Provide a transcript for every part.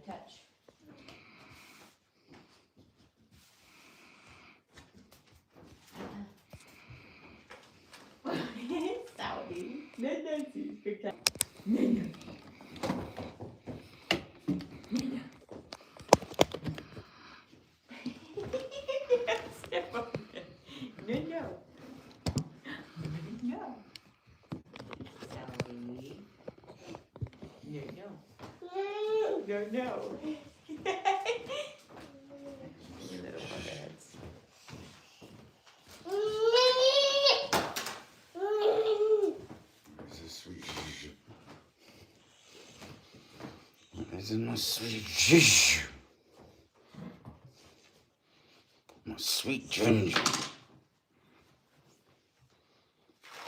touch. Saudi. No, good touch. No. Step on it. No. Saudi. No. You little buggerheads. This is sweet ginger. This is my sweet ginger. My sweet ginger.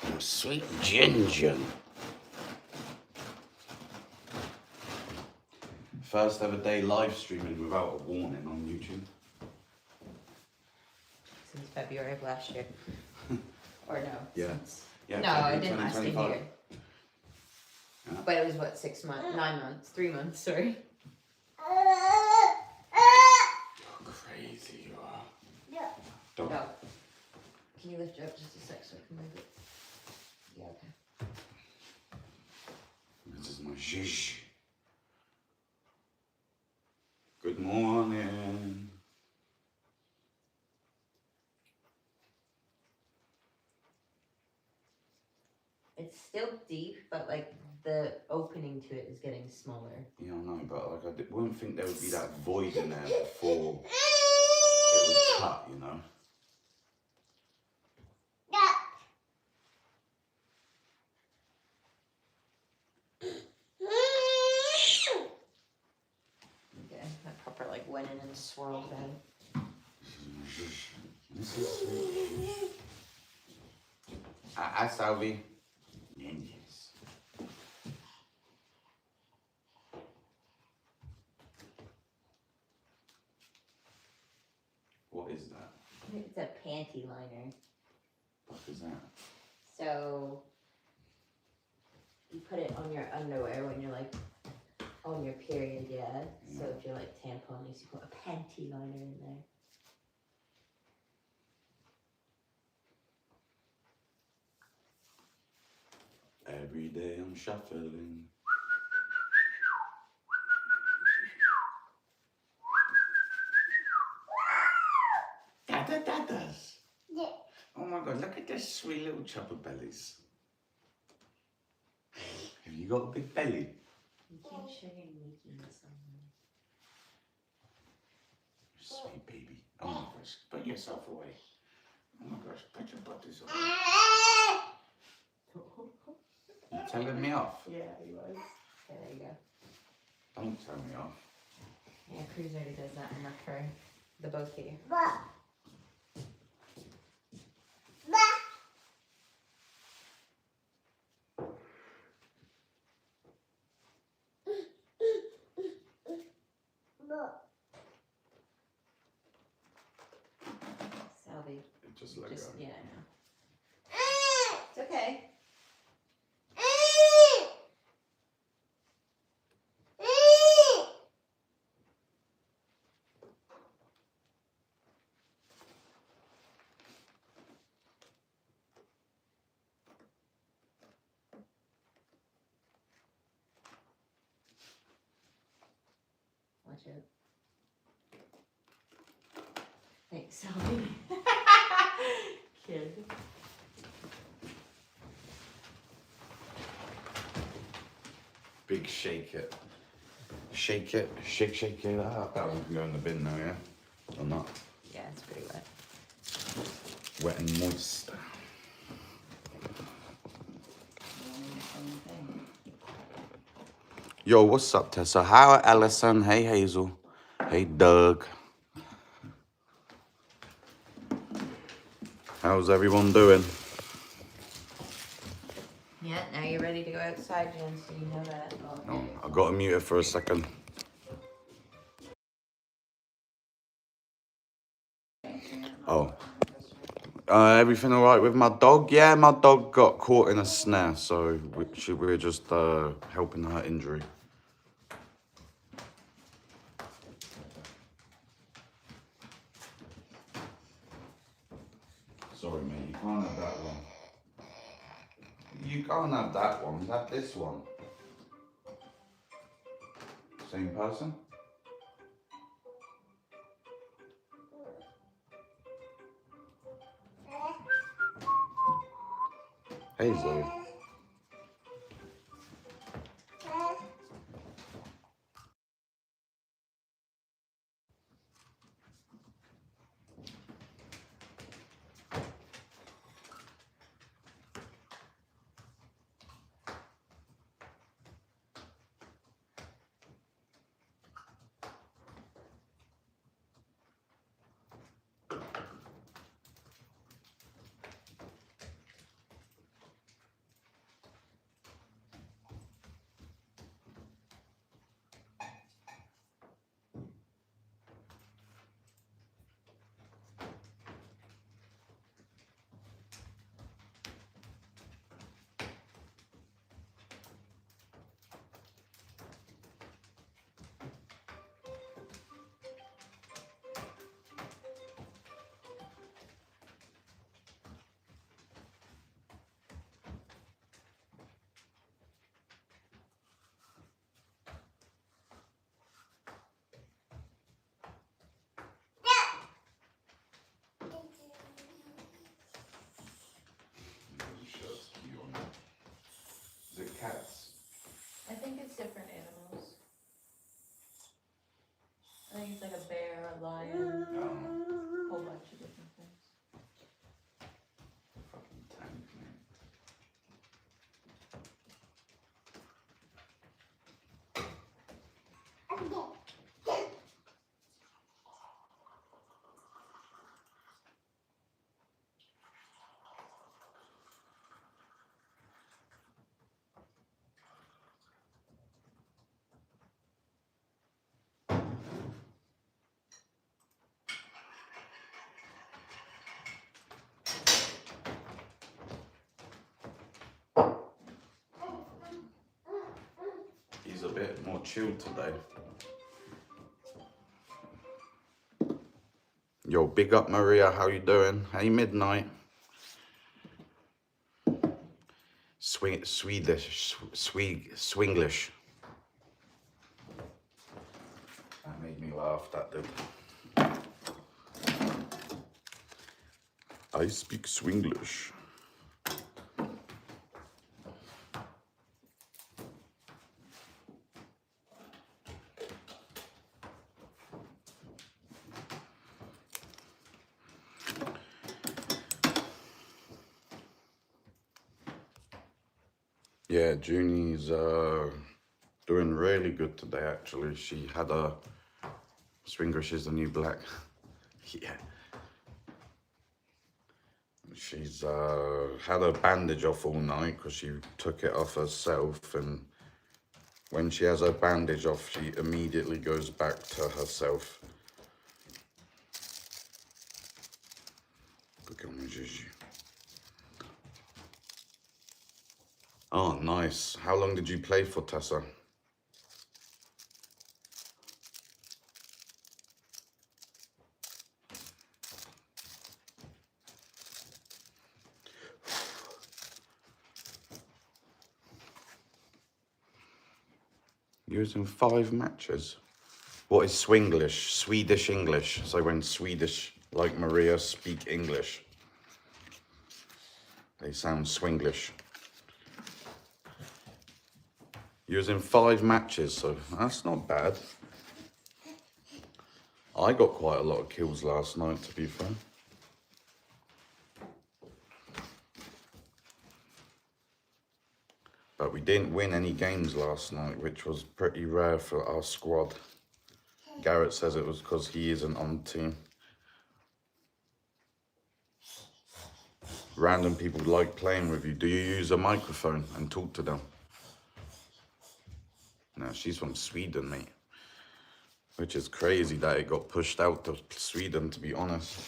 My sweet ginger. First ever day live streaming without a warning on YouTube. Since February of last year. Or no? Yeah. Since... Yeah, no, it didn't last a year. Yeah. But it was what, 6 months? 9 months? 3 months, sorry. You're crazy, you are. Yeah. Don't. No. Can you lift it up just a sec so I can move it? Yeah, okay. This is my zhizh. Good morning. It's still deep, but like the opening to it is getting smaller. Yeah, I know, but like I wouldn't think there would be that void in there before it was cut, you know? Okay, that proper like went in and swirled that. This is sweet. Salvi. Yes. What is that? It's a panty liner. What is that? So you put it on your underwear when you're like on your period, yeah. So if you're like tampons, you put a panty liner in there. Every day I'm shuffling. Dadas. Yeah. Oh my God, look at this sweet little chopper bellies. Have you got a big belly? You can't show your Mickey's on Sweet baby. Oh my gosh, put yourself away. Oh my gosh, put your buttons away. You telling me off? Yeah, he was. Okay, there you go. Don't tell me off. Yeah, Cruz already does that enough for the both of you. Salvi. Just let go. Yeah, I know. It's okay. Watch out. Thanks, Salvi. Kid. Big shake it. Shake it. Shake it. Ah, that one can go in the bin now, yeah? Or not? Yeah, it's pretty wet. Wet and moist. Yo, what's up, Tessa? Hi, Allison. Hey, Hazel. Hey, Doug. How's everyone doing? Yeah, now you're ready to go outside, Jen, so you know that. Oh, I got to mute it for a second. Oh. Everything all right with my dog? Yeah, my dog got caught in a snare, so we were just helping her injury. Sorry, mate, you can't have that one. You can't have that one, have this one. Same person? Hey, Zoe. Is it cats? I think it's different animals. I think it's like a bear, a lion, a whole bunch of different things. Fucking tank, man. He's a bit more chilled today. Yo, big up Maria, how you doing? Hey, Midnight. Swinglish. That made me laugh, that did. I speak Swinglish. Yeah, Junie's doing really good today, actually. She had a... Swinglish is the new black. Yeah. She's had a bandage off all night because she took it off herself, and when she has her bandage off, she immediately goes back to herself. Oh, nice. How long did you play for, Tessa? Using 5 matches. What is Swinglish? Swedish English. So when Swedish, like Maria, speak English, they sound Swinglish. Using 5 matches, so that's not bad. I got quite a lot of kills last night, to be fair. But we didn't win any games last night, which was pretty rare for our squad. Garrett says it was because he isn't on the team. Random people like playing with you. Do you use a microphone and talk to them? No, she's from Sweden, mate. Which is crazy that it got pushed out to Sweden, to be honest.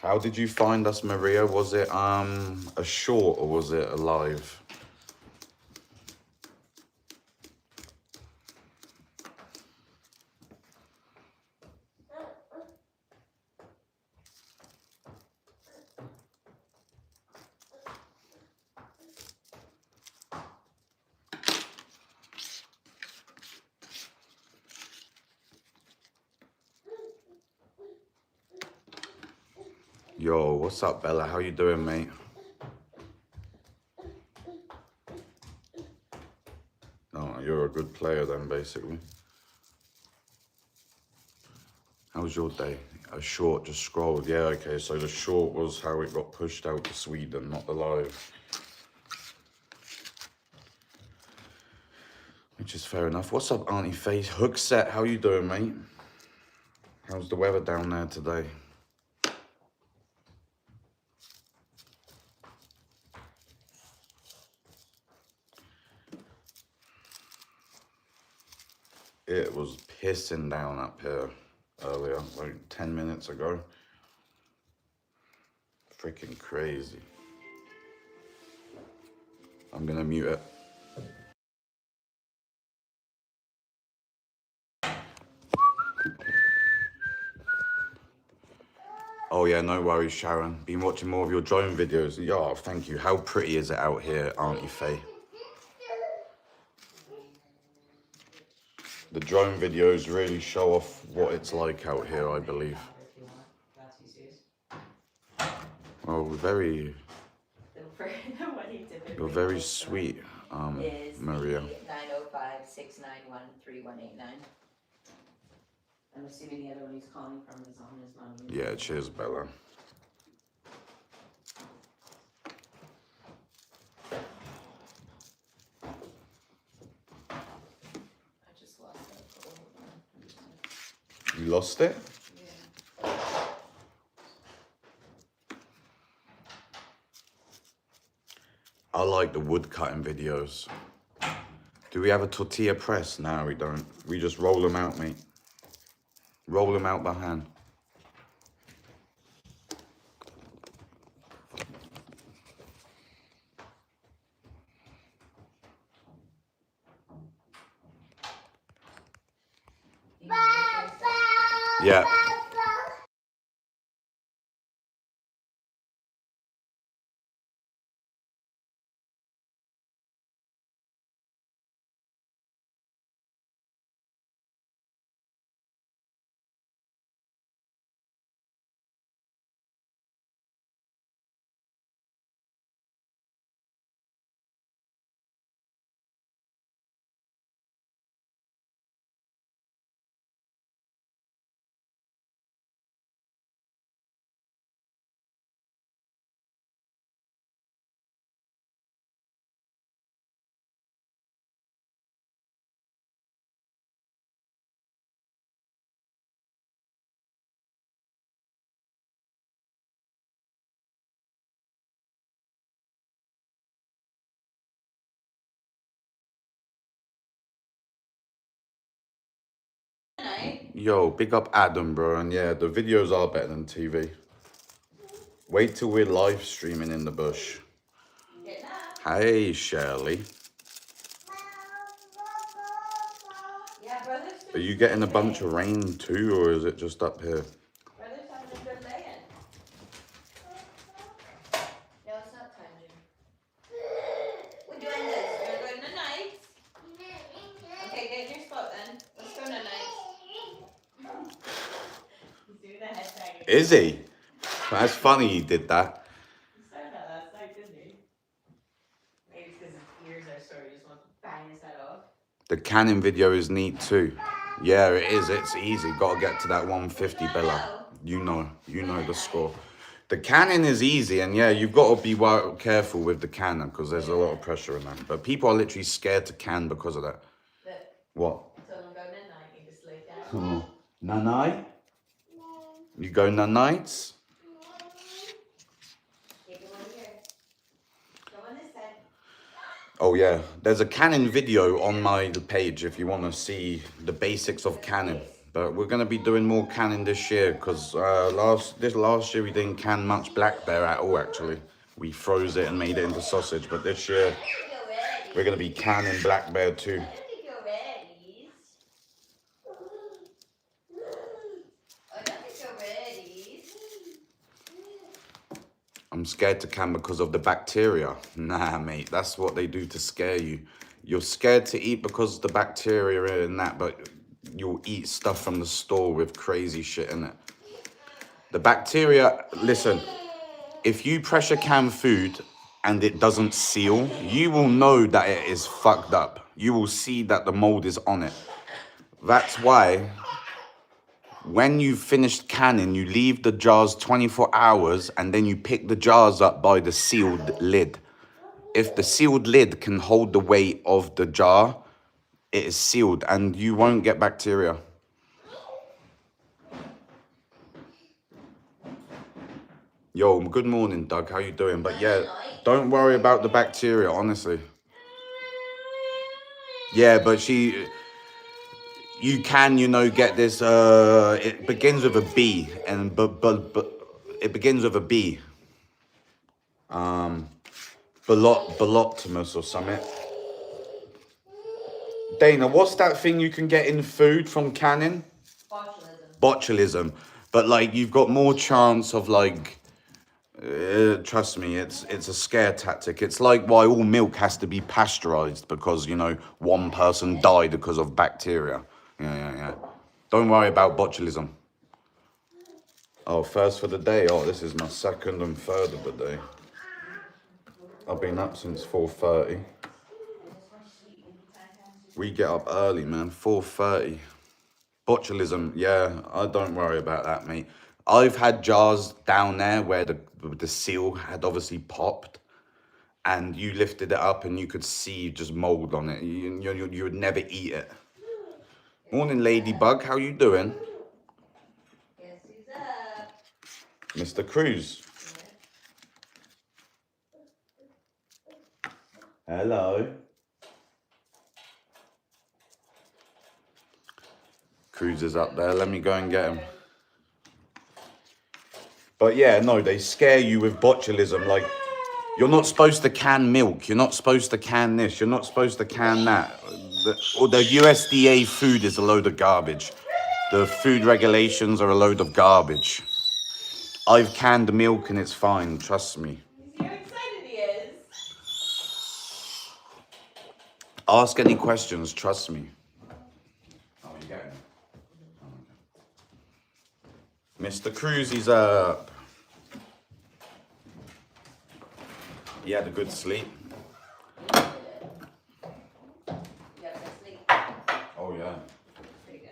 How did you find us, Maria? Was it a short or was it a live? Yo, what's up, Bella? How you doing, mate? Oh, you're a good player then, basically. How was your day? A short just scrolled. Yeah, okay, so the short was how it got pushed out to Sweden, not the live. Which is fair enough. What's up, Auntie Face? Hook set, how you doing, mate? How's the weather down there today? It was pissing down up here earlier, like 10 minutes ago. Freaking crazy. I'm gonna mute it. Oh yeah, no worries, Sharon. Been watching more of your drone videos. Yeah, thank you. How pretty is it out here, Auntie Faye? The drone videos really show off what it's like out here, I believe. Oh, you're very sweet, Maria. 905-691-3189. I'm assuming the other one he's calling from is on his mom. Yeah, cheers, Bella. I just lost that gold. You lost it? Yeah. I like the wood cutting videos. Do we have a tortilla press? No, we don't. We just roll them out, mate. Roll them out by hand. Yeah. Yo, big up Adam, bro. And yeah, the videos are better than TV. Wait till we're live streaming in the bush. Hey, Shirley. Yeah, brother's Are you getting a bunch of rain too, or is it just up here? Brother's having a good laying. No, it's not time, Jim. We're doing this. We're going to night. Okay, get in your spot then. Let's go to night. He's doing the head tagging. Is he? That's funny he did that. He started that last night, didn't he? Maybe it's because his ears are sore. He just wants to bang his head off. The cannon video is neat too. Yeah, it is. It's easy. Gotta get to that 150, Bella. You know the score. The cannon is easy, and yeah, you've got to be careful with the cannon because there's a lot of pressure in that. But people are literally scared to can because of that. What? So I'm going to night. You just lay down. Nanai? You go nanites? Take it over here. Go on this side. Oh yeah, there's a Canon video on my page if you want to see the basics of Canon. But we're going to be doing more Canon this year because last year we didn't can much black bear at all actually. We froze it and made it into sausage, but this year we're going to be canning black bear too. I'm scared to can because of the bacteria. Nah, mate, that's what they do to scare you. You're scared to eat because the bacteria in that, but you'll eat stuff from the store with crazy shit in it. The bacteria, listen, if you pressure can food and it doesn't seal, you will know that it is fucked up. You will see that the mold is on it. That's why when you've finished canning, you leave the jars 24 hours and then you pick the jars up by the sealed lid. If the sealed lid can hold the weight of the jar, it is sealed and you won't get bacteria. Yo, good morning, Doug. How you doing? But yeah, don't worry about the bacteria, honestly. Yeah, but you can, get this, it begins with a B, and but it begins with a B. Boloptimus or something. Dana, what's that thing you can get in food from canning? Botulism. But like, you've got more chance of like, trust me, it's a scare tactic. It's like why all milk has to be pasteurized because, one person died because of bacteria. Yeah. Don't worry about botulism. Oh, first for the day. Oh, this is my second and third of the day. I've been up since 4:30. We get up early, man. 4:30. Botulism, yeah, I don't worry about that, mate. I've had jars down there where the seal had obviously popped, and you lifted it up and you could see just mold on it. You would never eat it. Morning, Ladybug. How you doing? Guess who's up? Mr. Cruz. Hello. Cruz is up there. Let me go and get him. But yeah, no, they scare you with botulism. Like, you're not supposed to can milk. You're not supposed to can this. You're not supposed to can that. The USDA food is a load of garbage. The food regulations are a load of garbage. I've canned milk and it's fine. Trust me. See how excited he is. Ask any questions. Trust me. Oh, you getting it? Mr. Cruz, he's up. He had a good sleep. You got to sleep. Oh, yeah. Pretty good.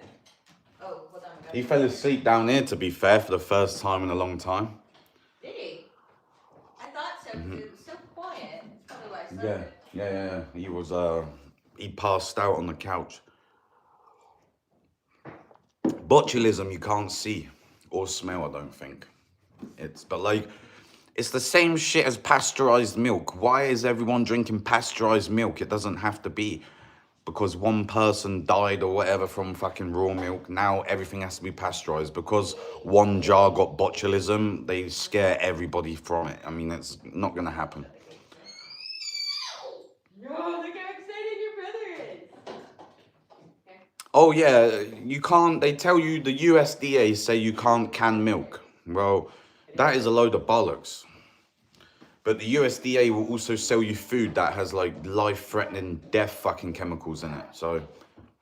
Oh, hold on. He fell asleep down here, to be fair, for the first time in a long time. Did he? I thought so, because it was so quiet. That's probably why I slept. Yeah. He was, he passed out on the couch. Botulism you can't see or smell, I don't think. But like, it's the same shit as pasteurized milk. Why is everyone drinking pasteurized milk? It doesn't have to be. Because one person died or whatever from fucking raw milk. Now everything has to be pasteurized. Because one jar got botulism, they scare everybody from it. I mean, it's not going to happen. No, look how excited your brother is. Oh yeah, you can't, they tell you, the USDA say you can't can milk. Well, that is a load of bollocks. But the USDA will also sell you food that has like life-threatening death fucking chemicals in it. So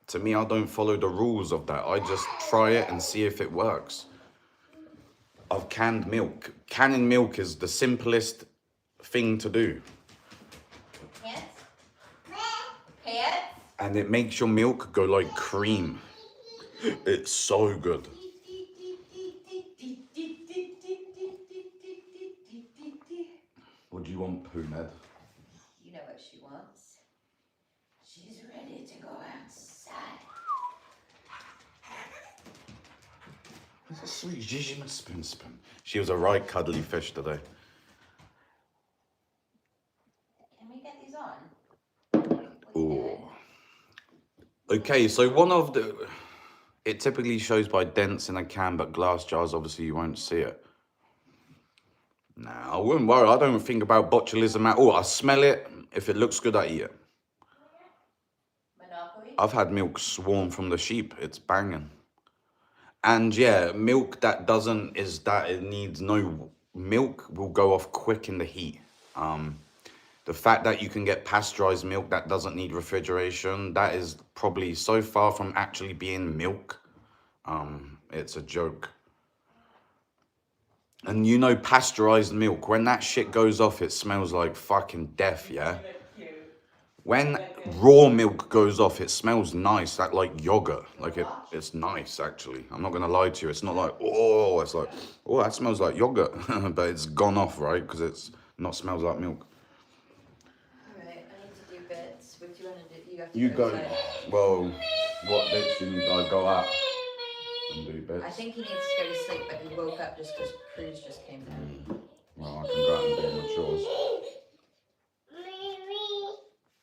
to me, I don't follow the rules of that. I just try it and see if it works. I've canned milk. Canning milk is the simplest thing to do. Pants? And it makes your milk go like cream. It's so good. What do you want, Pooh, Ned? You know what she wants. She's ready to go outside. That's a sweet Gigi spoon. She was a right cuddly fish today. Can we get these on? Ooh. Okay, so one of the... It typically shows by dents in a can, but glass jars, obviously, you won't see it. Nah, I wouldn't worry. I don't think about botulism at all. I smell it. If it looks good, I eat it. Monopoly? I've had milk swarm from the sheep. It's banging. And yeah, milk that it needs no milk will go off quick in the heat. The fact that you can get pasteurized milk that doesn't need refrigeration, that is probably so far from actually being milk. It's a joke. And you know pasteurized milk, when that shit goes off, it smells like fucking death, yeah? When raw milk goes off, it smells nice, that like yogurt. Like it's nice, actually. I'm not gonna lie to you. It's not like, oh, it's like, oh, that smells like yogurt. But it's gone off, right? Because it's not smells like milk. Alright, I need to do bits. What do you want to do? You have to You go go, outside. well, what bits you need? I go out and do bits. I think he needs to go to sleep, but he woke up just because Cruz just came down. Well, I can go out and do my chores.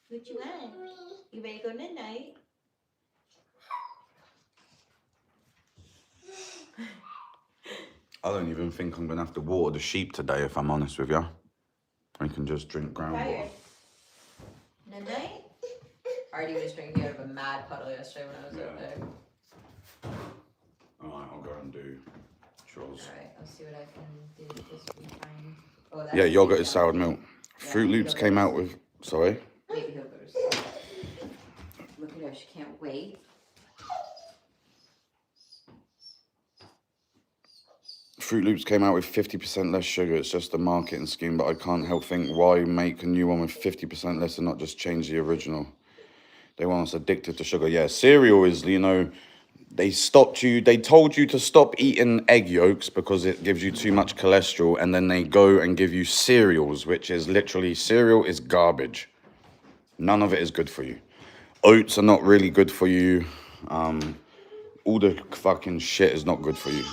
What you want? You ready to go night-night? I don't even think I'm gonna have to water the sheep today, if I'm honest with you. I can just drink groundwater. Night-night? Artie was drinking out of a mad puddle yesterday when I was up there. Alright, I'll go and do chores. Alright, I'll see what I can do this weekend. Oh, that's Yeah, yogurt is soured milk. Fruit Loops came out with, sorry? Maybe he'll go to sleep. Look at her, she can't wait. Fruit Loops came out with 50% less sugar. It's just a marketing scheme, but I can't help think why make a new one with 50% less and not just change the original. They want us addicted to sugar. Yeah, cereal is, you know, they told you to stop eating egg yolks because it gives you too much cholesterol, and then they go and give you cereals, which is literally, cereal is garbage. None of it is good for you. Oats are not really good for you. All the fucking shit is not good for you.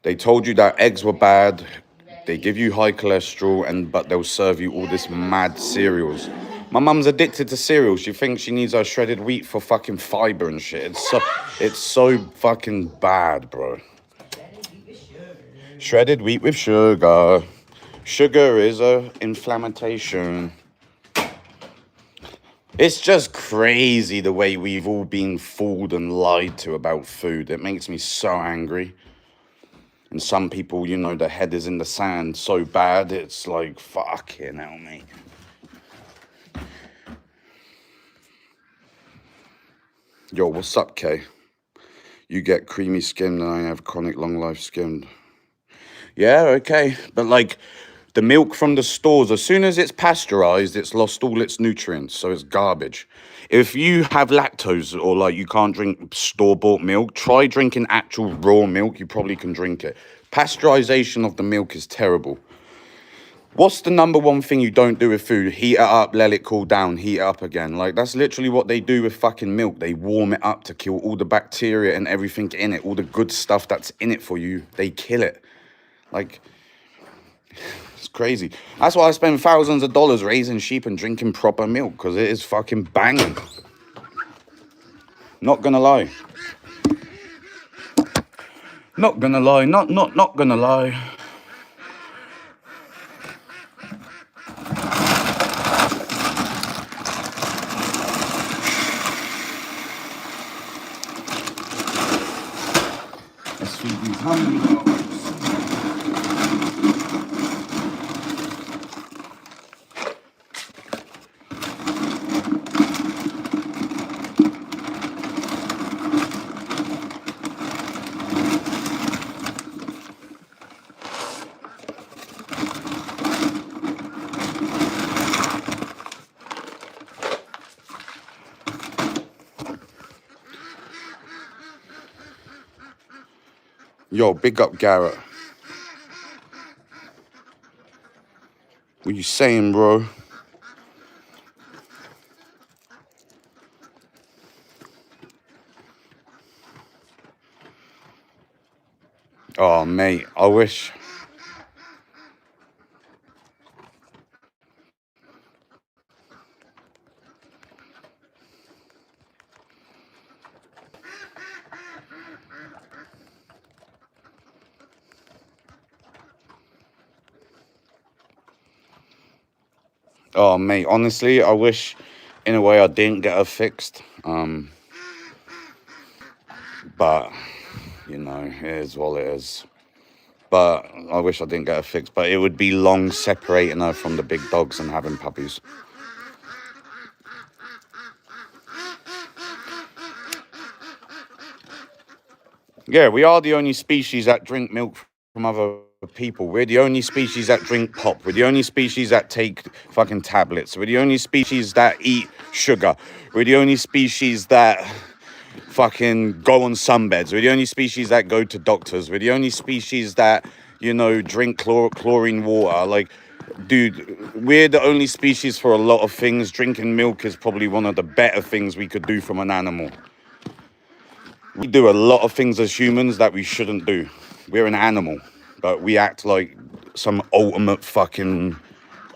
They told you that eggs were bad. They give you high cholesterol, but they'll serve you all this mad cereals. My mum's addicted to cereal. She thinks she needs her shredded wheat for fucking fiber and shit. It's so fucking bad, bro. Shredded wheat with sugar. Sugar is a inflammation. It's just crazy the way we've all been fooled and lied to about food. It makes me so angry. And some people, you know, their head is in the sand so bad, it's like, fucking hell, mate. Yo, what's up, Kay? You get creamy skin and I have chronic long life skin. Yeah, okay. But like, the milk from the stores, as soon as it's pasteurized, it's lost all its nutrients, so it's garbage. If you have lactose or like you can't drink store-bought milk, try drinking actual raw milk. You probably can drink it. Pasteurization of the milk is terrible. What's the number one thing you don't do with food? Heat it up, let it cool down, heat it up again. Like, that's literally what they do with fucking milk. They warm it up to kill all the bacteria and everything in it. All the good stuff that's in it for you, they kill it. Like, it's crazy. That's why I spend thousands of dollars raising sheep and drinking proper milk, because it is fucking banging. Not gonna lie. Not gonna lie. Not gonna lie. Let's feed these hungry dogs. Yo, big up Garrett. What you saying, bro? Oh, mate, I wish. Oh, mate, honestly, I wish, in a way, I didn't get her fixed. But, you know, it is what it is. But I wish I didn't get her fixed. But it would be long separating her from the big dogs and having puppies. Yeah, we are the only species that drink milk from other people. We're the only species that drink pop. We're the only species that take fucking tablets. We're the only species that eat sugar. We're the only species that fucking go on sunbeds. We're the only species that go to doctors. We're the only species that, you know, drink chlorine water. Like, dude, we're the only species for a lot of things. Drinking milk is probably one of the better things we could do from an animal. We do a lot of things as humans that we shouldn't do. We're an animal, but we act like some ultimate fucking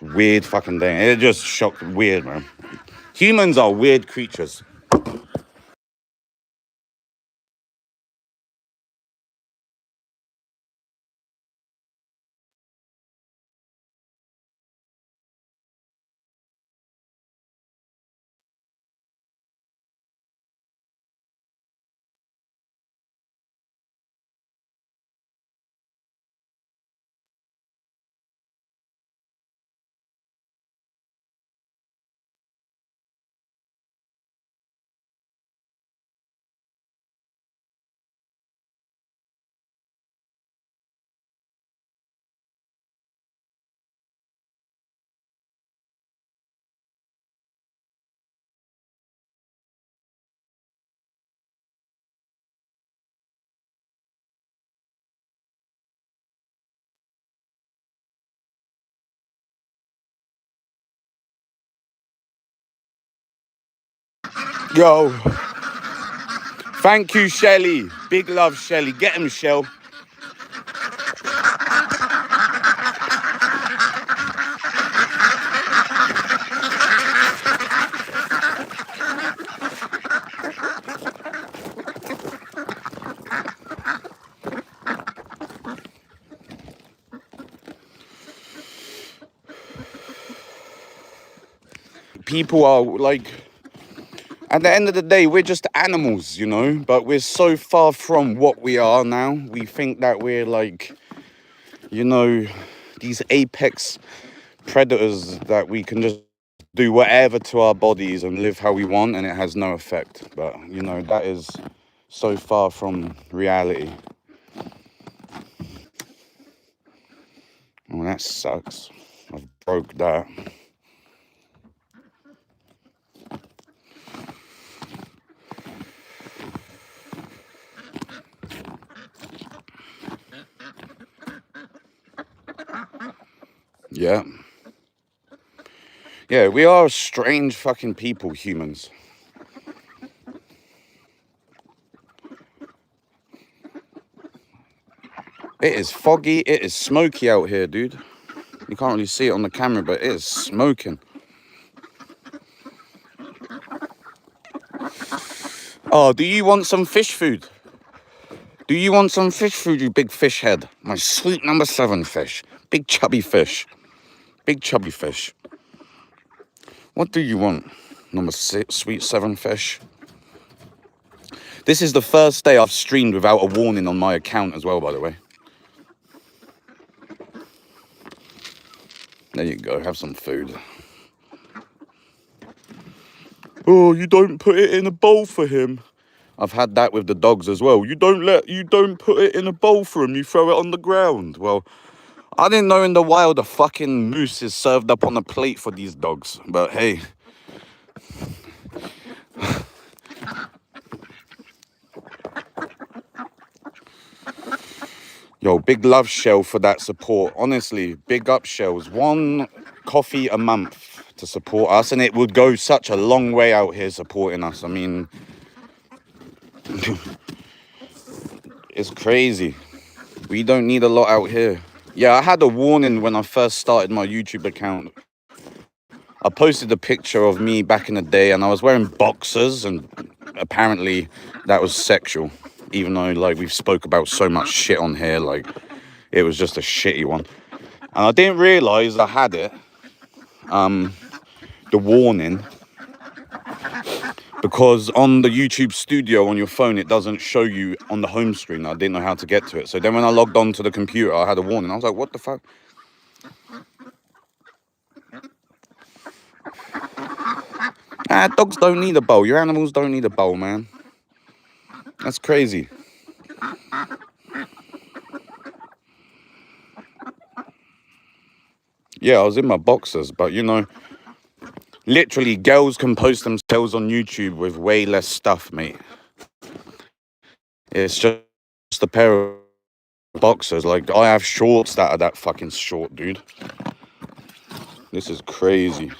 weird fucking thing. It just shocked weird, man. Humans are weird creatures. Yo, thank you, Shelly. Big love, Shelly. Get him, Shell. People are like, at the end of the day, we're just animals, you know, but we're so far from what we are now. We think that we're like, you know, these apex predators that we can just do whatever to our bodies and live how we want and it has no effect. But, you know, that is so far from reality. Oh, that sucks. I've broke that. Yeah. Yeah, we are strange fucking people, humans. It is foggy, it is smoky out here, dude. You can't really see it on the camera, but it is smoking. Oh, do you want some fish food? Do you want some fish food, you big fish head? My sweet number 7 fish. Big chubby fish. Big chubby fish. What do you want? Number 6, sweet 7 fish. This is the first day I've streamed without a warning on my account as well, by the way. There you go, have some food. Oh, you don't put it in a bowl for him. I've had that with the dogs as well. You don't put it in a bowl for him, you throw it on the ground. Well, I didn't know in the wild a fucking moose is served up on a plate for these dogs. But hey. Yo, big love, Shell, for that support. Honestly, big up, Shells. 1 coffee a month to support us, and it would go such a long way out here supporting us. I mean, it's crazy. We don't need a lot out here. Yeah, I had a warning when I first started my YouTube account. I posted a picture of me back in the day, and I was wearing boxers, and apparently that was sexual. Even though, like, we've spoke about so much shit on here, like, it was just a shitty one. And I didn't realise I had it, the warning, because on the YouTube studio on your phone, it doesn't show you on the home screen. I didn't know how to get to it. So then when I logged on to the computer, I had a warning. I was like, what the fuck? Ah, dogs don't need a bowl. Your animals don't need a bowl, man. That's crazy. Yeah, I was in my boxers, but you know, literally girls can post themselves on YouTube with way less stuff, mate. It's just a pair of boxers. Like, I have shorts that are that fucking short, dude. This is crazy.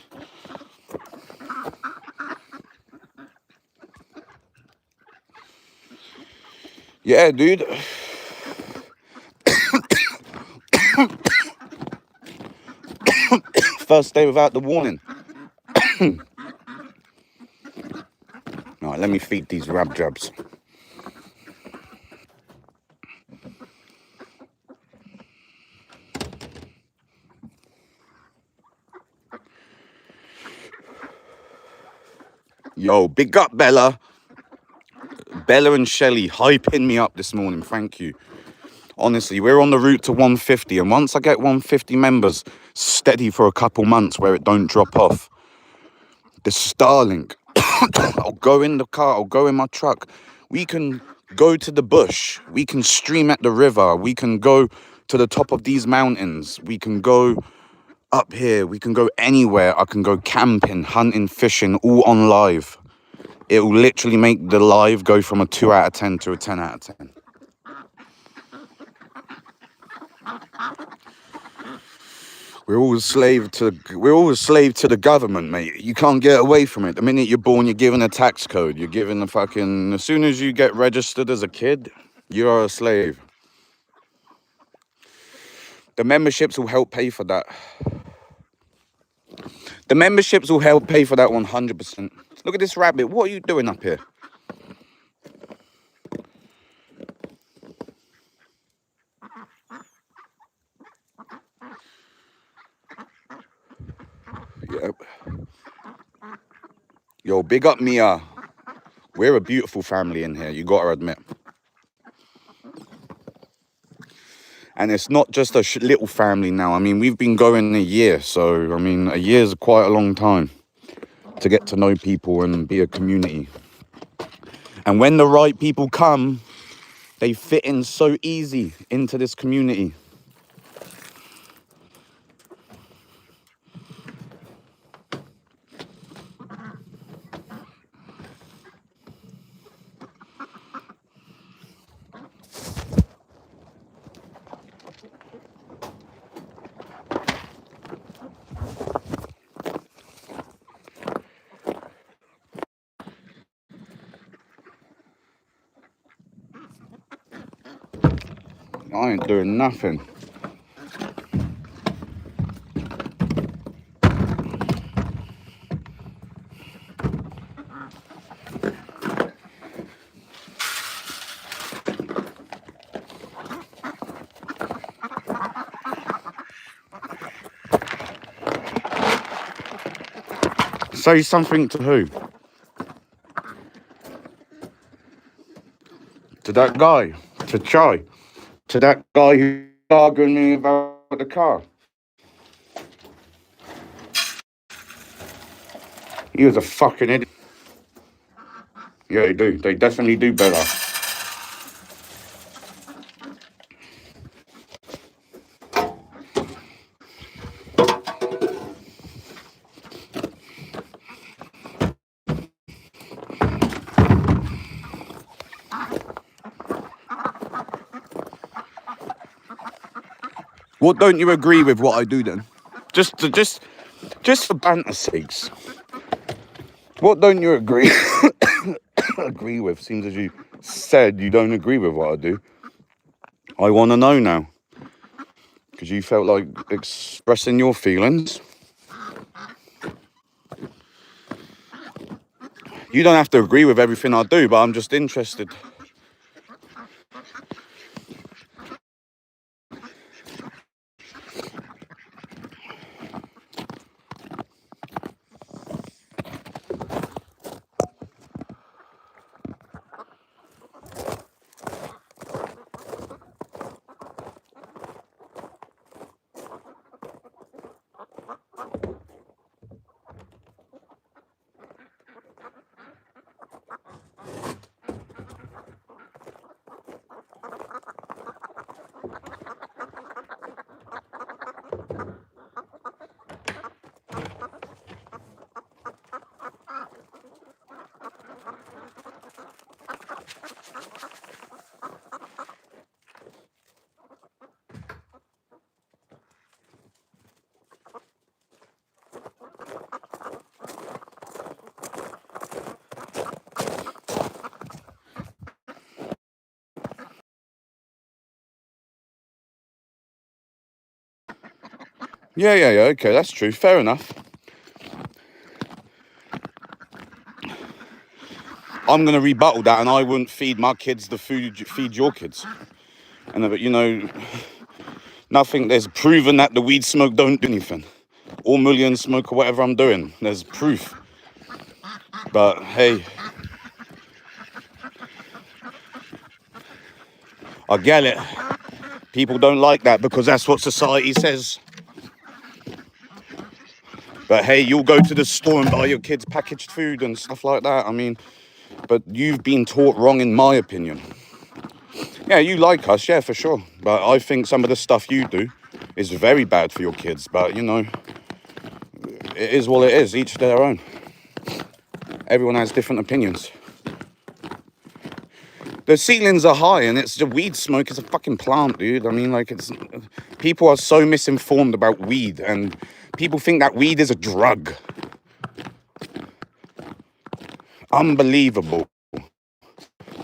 Yeah, dude. First day without the warning. Alright, let me feed these rab jabs. Yo, big up Bella. Bella and Shelly hyping me up this morning. Thank you. Honestly, we're on the route to 150, and once I get 150 members steady for a couple months where it don't drop off, the Starlink, I'll go in the car, I'll go in my truck. We can go to the bush. We can stream at the river. We can go to the top of these mountains. We can go up here. We can go anywhere. I can go camping, hunting, fishing, all on live. It will literally make the live go from a 2 out of 10 to a 10 out of 10. We're all a slave to the government, mate. You can't get away from it. The minute you're born, you're given a tax code. You're given a fucking... As soon as you get registered as a kid, you are a slave. The memberships will help pay for that. The memberships will help pay for that 100%. Look at this rabbit. What are you doing up here? Yep. Yo, big up Mia. We're a beautiful family in here, you gotta admit. And it's not just a little family now. I mean, we've been going a year. So, I mean, a year is quite a long time to get to know people and be a community. And when the right people come, they fit in so easy into this community. I ain't doing nothing. Say something to who? To that guy? To Chai? To that guy who's arguing me about the car? He was a fucking idiot. Yeah, they do. They definitely do better. What don't you agree with what I do then? Just for banter's sakes. What don't you agree agree with? Seems as you said you don't agree with what I do. I want to know now. Because you felt like expressing your feelings. You don't have to agree with everything I do, but I'm just interested. Yeah, okay, that's true. Fair enough. I'm going to rebuttal that, and I wouldn't feed my kids the food you feed your kids. And, you know, nothing, there's proven that the weed smoke don't do anything. Or million smoke or whatever I'm doing. There's proof. But, hey, I get it. People don't like that because that's what society says. But hey, you'll go to the store and buy your kids packaged food and stuff like that. I mean, but you've been taught wrong in my opinion. Yeah, you like us, yeah, for sure. But I think some of the stuff you do is very bad for your kids. But, you know, it is what it is, each to their own. Everyone has different opinions. The ceilings are high and it's the weed smoke is a fucking plant, dude. I mean, like, it's people are so misinformed about weed and people think that weed is a drug. Unbelievable.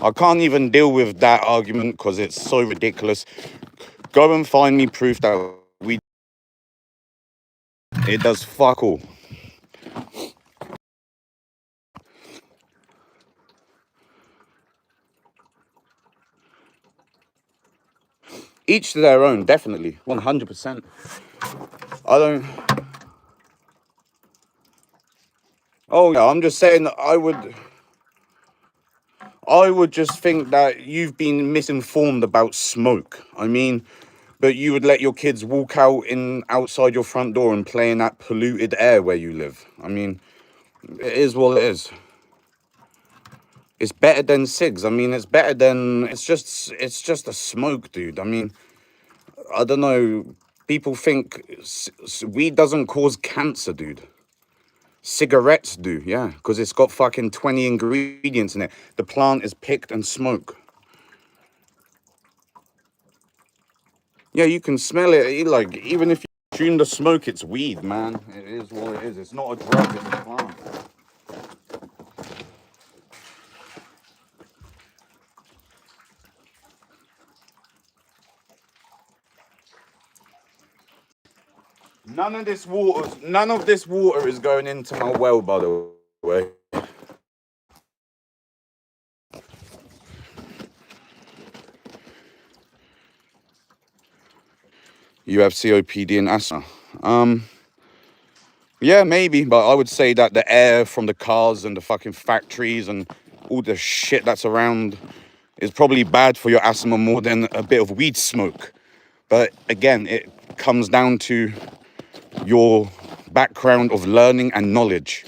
I can't even deal with that argument because it's so ridiculous. Go and find me proof that weed, it does fuck all. Each to their own, definitely, 100%. I don't. Oh yeah, I'm just saying that I would just think that you've been misinformed about smoke. I mean, but you would let your kids walk out outside your front door and play in that polluted air where you live. I mean, it is what it is. It's better than cigs. I mean, it's better than it's just a smoke, dude. I mean, I don't know. People think weed doesn't cause cancer, dude. Cigarettes do, yeah, because it's got fucking 20 ingredients in it. The plant is picked and smoked. Yeah, you can smell it. Like, even if you tune the smoke, it's weed, man. It is what it is. It's not a drug, it's a plant. None of this water is going into my well, by the way. You have COPD and asthma. Yeah, maybe, but I would say that the air from the cars and the fucking factories and all the shit that's around is probably bad for your asthma more than a bit of weed smoke. But again, it comes down to your background of learning and knowledge.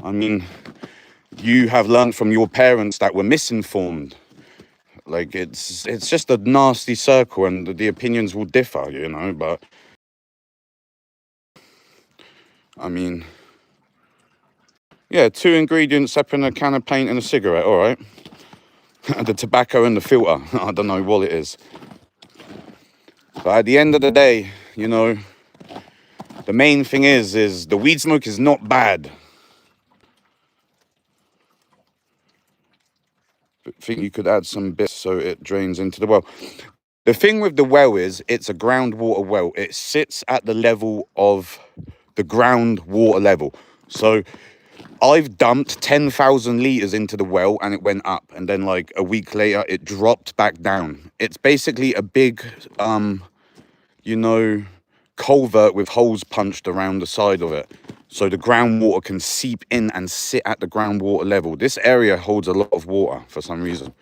I mean, you have learned from your parents that were misinformed. Like, it's just a nasty circle and the opinions will differ, you know, but I mean, yeah, 2 ingredients up in a can of paint and a cigarette, all right. The tobacco and the filter, I don't know what it is. But at the end of the day, you know, the main thing is the weed smoke is not bad. I think you could add some bits so it drains into the well. The thing with the well is it's a groundwater well. It sits at the level of the groundwater level. So I've dumped 10,000 litres into the well and it went up. And then like a week later, it dropped back down. It's basically a big, you know, culvert with holes punched around the side of it. So the groundwater can seep in and sit at the groundwater level. This area holds a lot of water for some reason.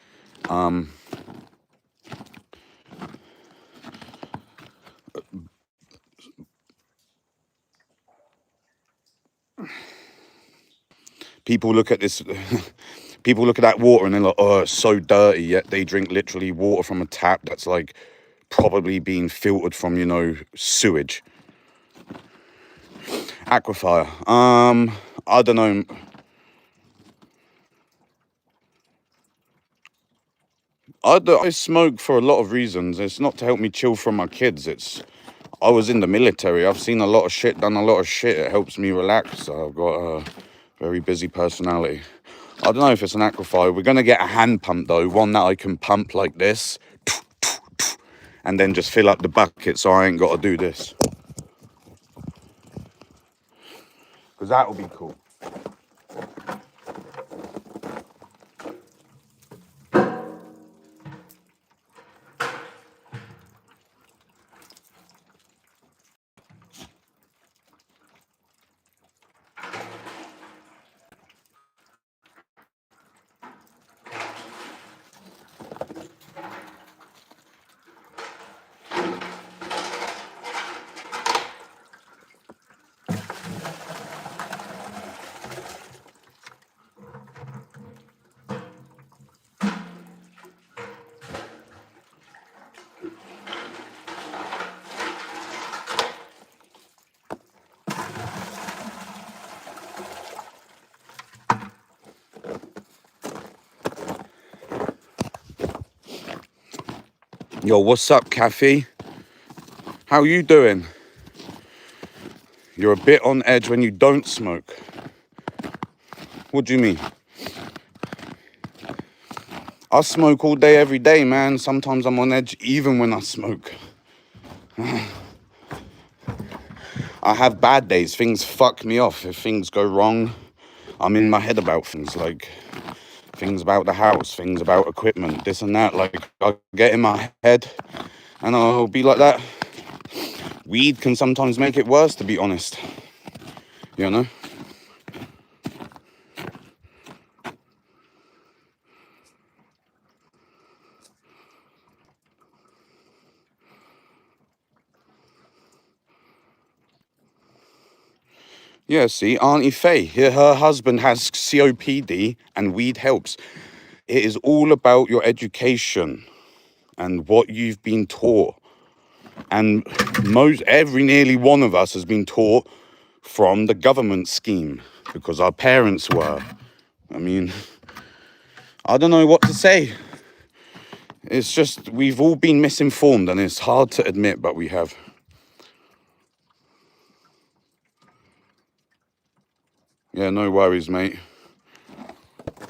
People look at this, people look at that water and they're like, oh, it's so dirty. Yet they drink literally water from a tap that's like probably being filtered from, you know, sewage. Aquifer. I don't know. I smoke for a lot of reasons. It's not to help me chill from my kids. I was in the military. I've seen a lot of shit, done a lot of shit. It helps me relax. I've got a very busy personality. I don't know if it's an aquifer. We're going to get a hand pump though. One that I can pump like this. And then just fill up the bucket so I ain't got to do this. because that will be cool. Yo, what's up, Kathy? How you doing? You're a bit on edge when you don't smoke. What do you mean? I smoke all day, every day, man. Sometimes I'm on edge even when I smoke. I have bad days. Things fuck me off. If things go wrong, I'm in my head about things, like things about the house, things about equipment, this and that. Like, I'll get in my head and I'll be like that. Weed can sometimes make it worse, to be honest. You know? Yeah, see, Auntie Faye, her husband has COPD and weed helps. It is all about your education and what you've been taught. And nearly one of us has been taught from the government scheme because our parents were. I mean, I don't know what to say. It's just, we've all been misinformed and it's hard to admit, but we have. Yeah, no worries, mate.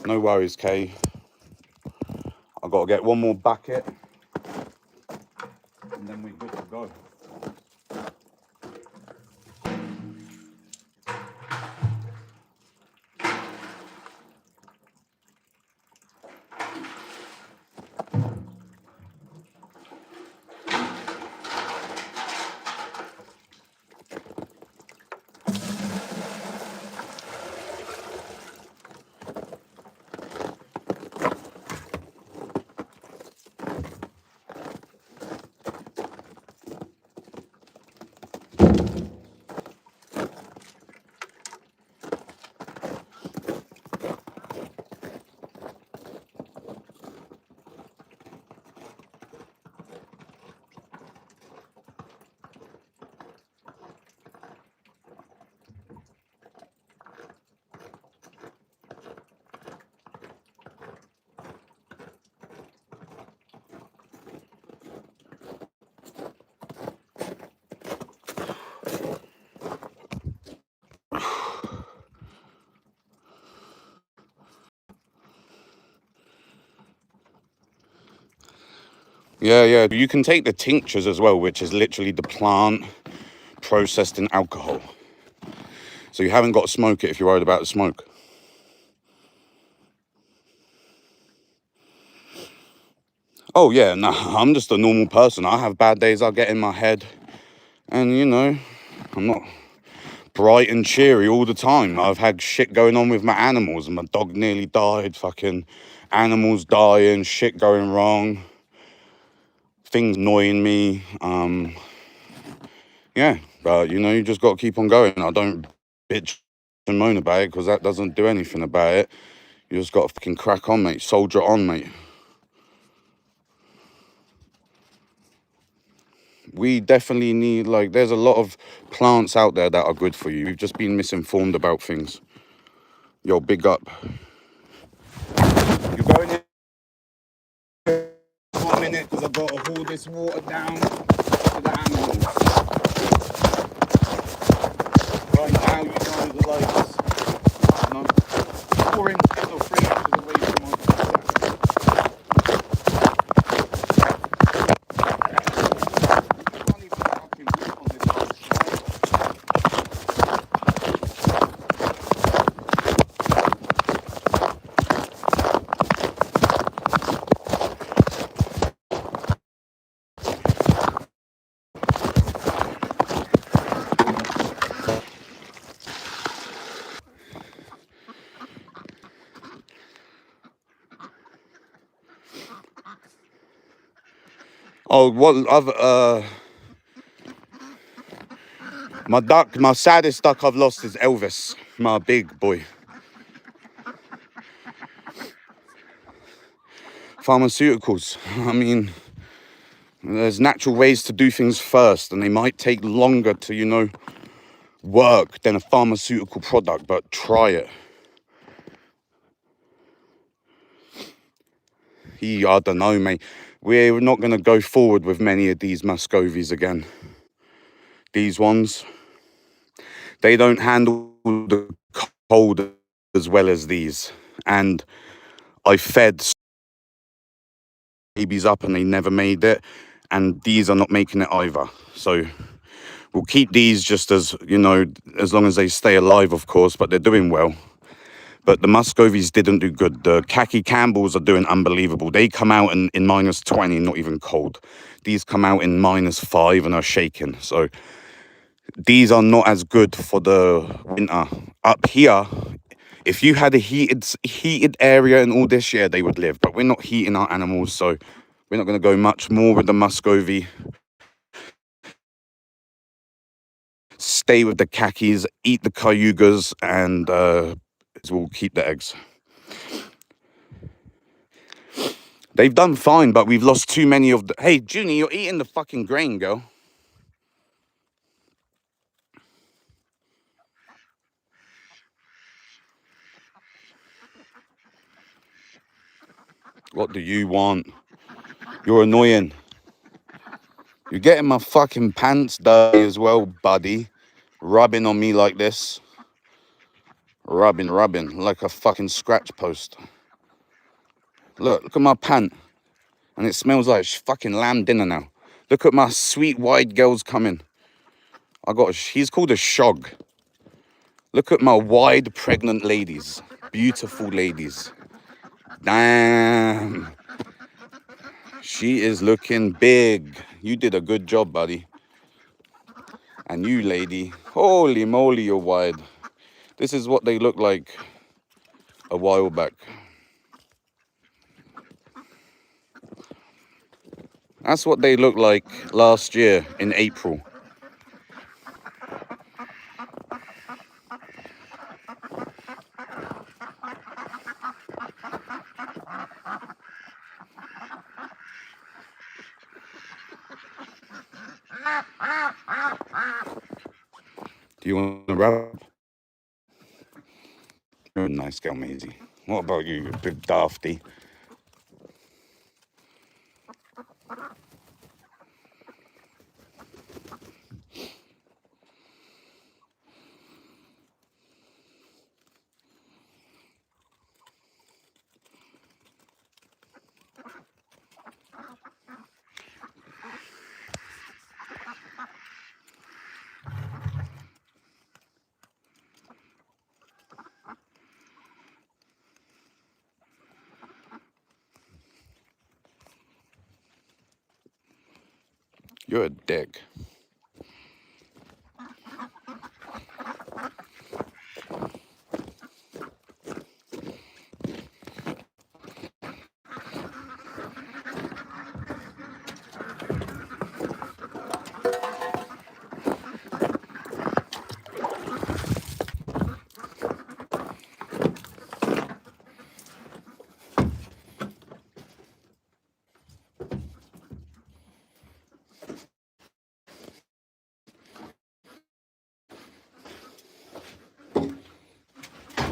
No worries, Kay. I've got to get one more bucket and then we're good to go. Yeah. You can take the tinctures as well, which is literally the plant processed in alcohol. So you haven't got to smoke it if you're worried about the smoke. Oh, yeah, nah, I'm just a normal person. I have bad days, I get in my head. And, you know, I'm not bright and cheery all the time. I've had shit going on with my animals. My dog nearly died, fucking animals dying, shit going wrong, things annoying me. Yeah, but, you know, you just got to keep on going. I don't bitch and moan about it because that doesn't do anything about it. You just got to fucking crack on, mate. Soldier on, mate. We definitely need, like, there's a lot of plants out there that are good for you. We've just been misinformed about things. Yo, big up. You going in for a minute because I've got to haul this water down to the animals. Right now, you know, the lights. I'm 4 inches or 3 inches away from my cul-de-sac. Oh, what other, my saddest duck I've lost is Elvis, my big boy. Pharmaceuticals. I mean, there's natural ways to do things first, and they might take longer to, you know, work than a pharmaceutical product, but try it. I don't know, mate. We're not going to go forward with many of these Muscovies again. These ones, they don't handle the cold as well as these. And I fed babies up and they never made it. And these are not making it either. So we'll keep these just as, you know, as long as they stay alive, of course, but they're doing well. But the Muscovies didn't do good. The khaki Campbells are doing unbelievable. They come out in -20, not even cold. These come out in -5 and are shaking. So these are not as good for the winter. Up here, if you had a heated area and all this, yeah, they would live. But we're not heating our animals, so we're not going to go much more with the Muscovy. Stay with the khakis, eat the cayugas, and we'll keep the eggs. They've done fine, but we've lost too many of the... Hey, Junie, you're eating the fucking grain, girl. What do you want? You're annoying. You're getting my fucking pants dirty as well, buddy. Rubbing on me like this. Rubbing, like a fucking scratch post. Look at my pant. And it smells like fucking lamb dinner now. Look at my sweet white girls coming. He's called a shog. Look at my wide pregnant ladies. Beautiful ladies. Damn. She is looking big. You did a good job, buddy. And you, lady. Holy moly, you're wide. This is what they look like a while back. That's what they looked like last year in April. Do you want to wrap? You're a nice girl, Maisie. What about you, you big dafty? You're a dick.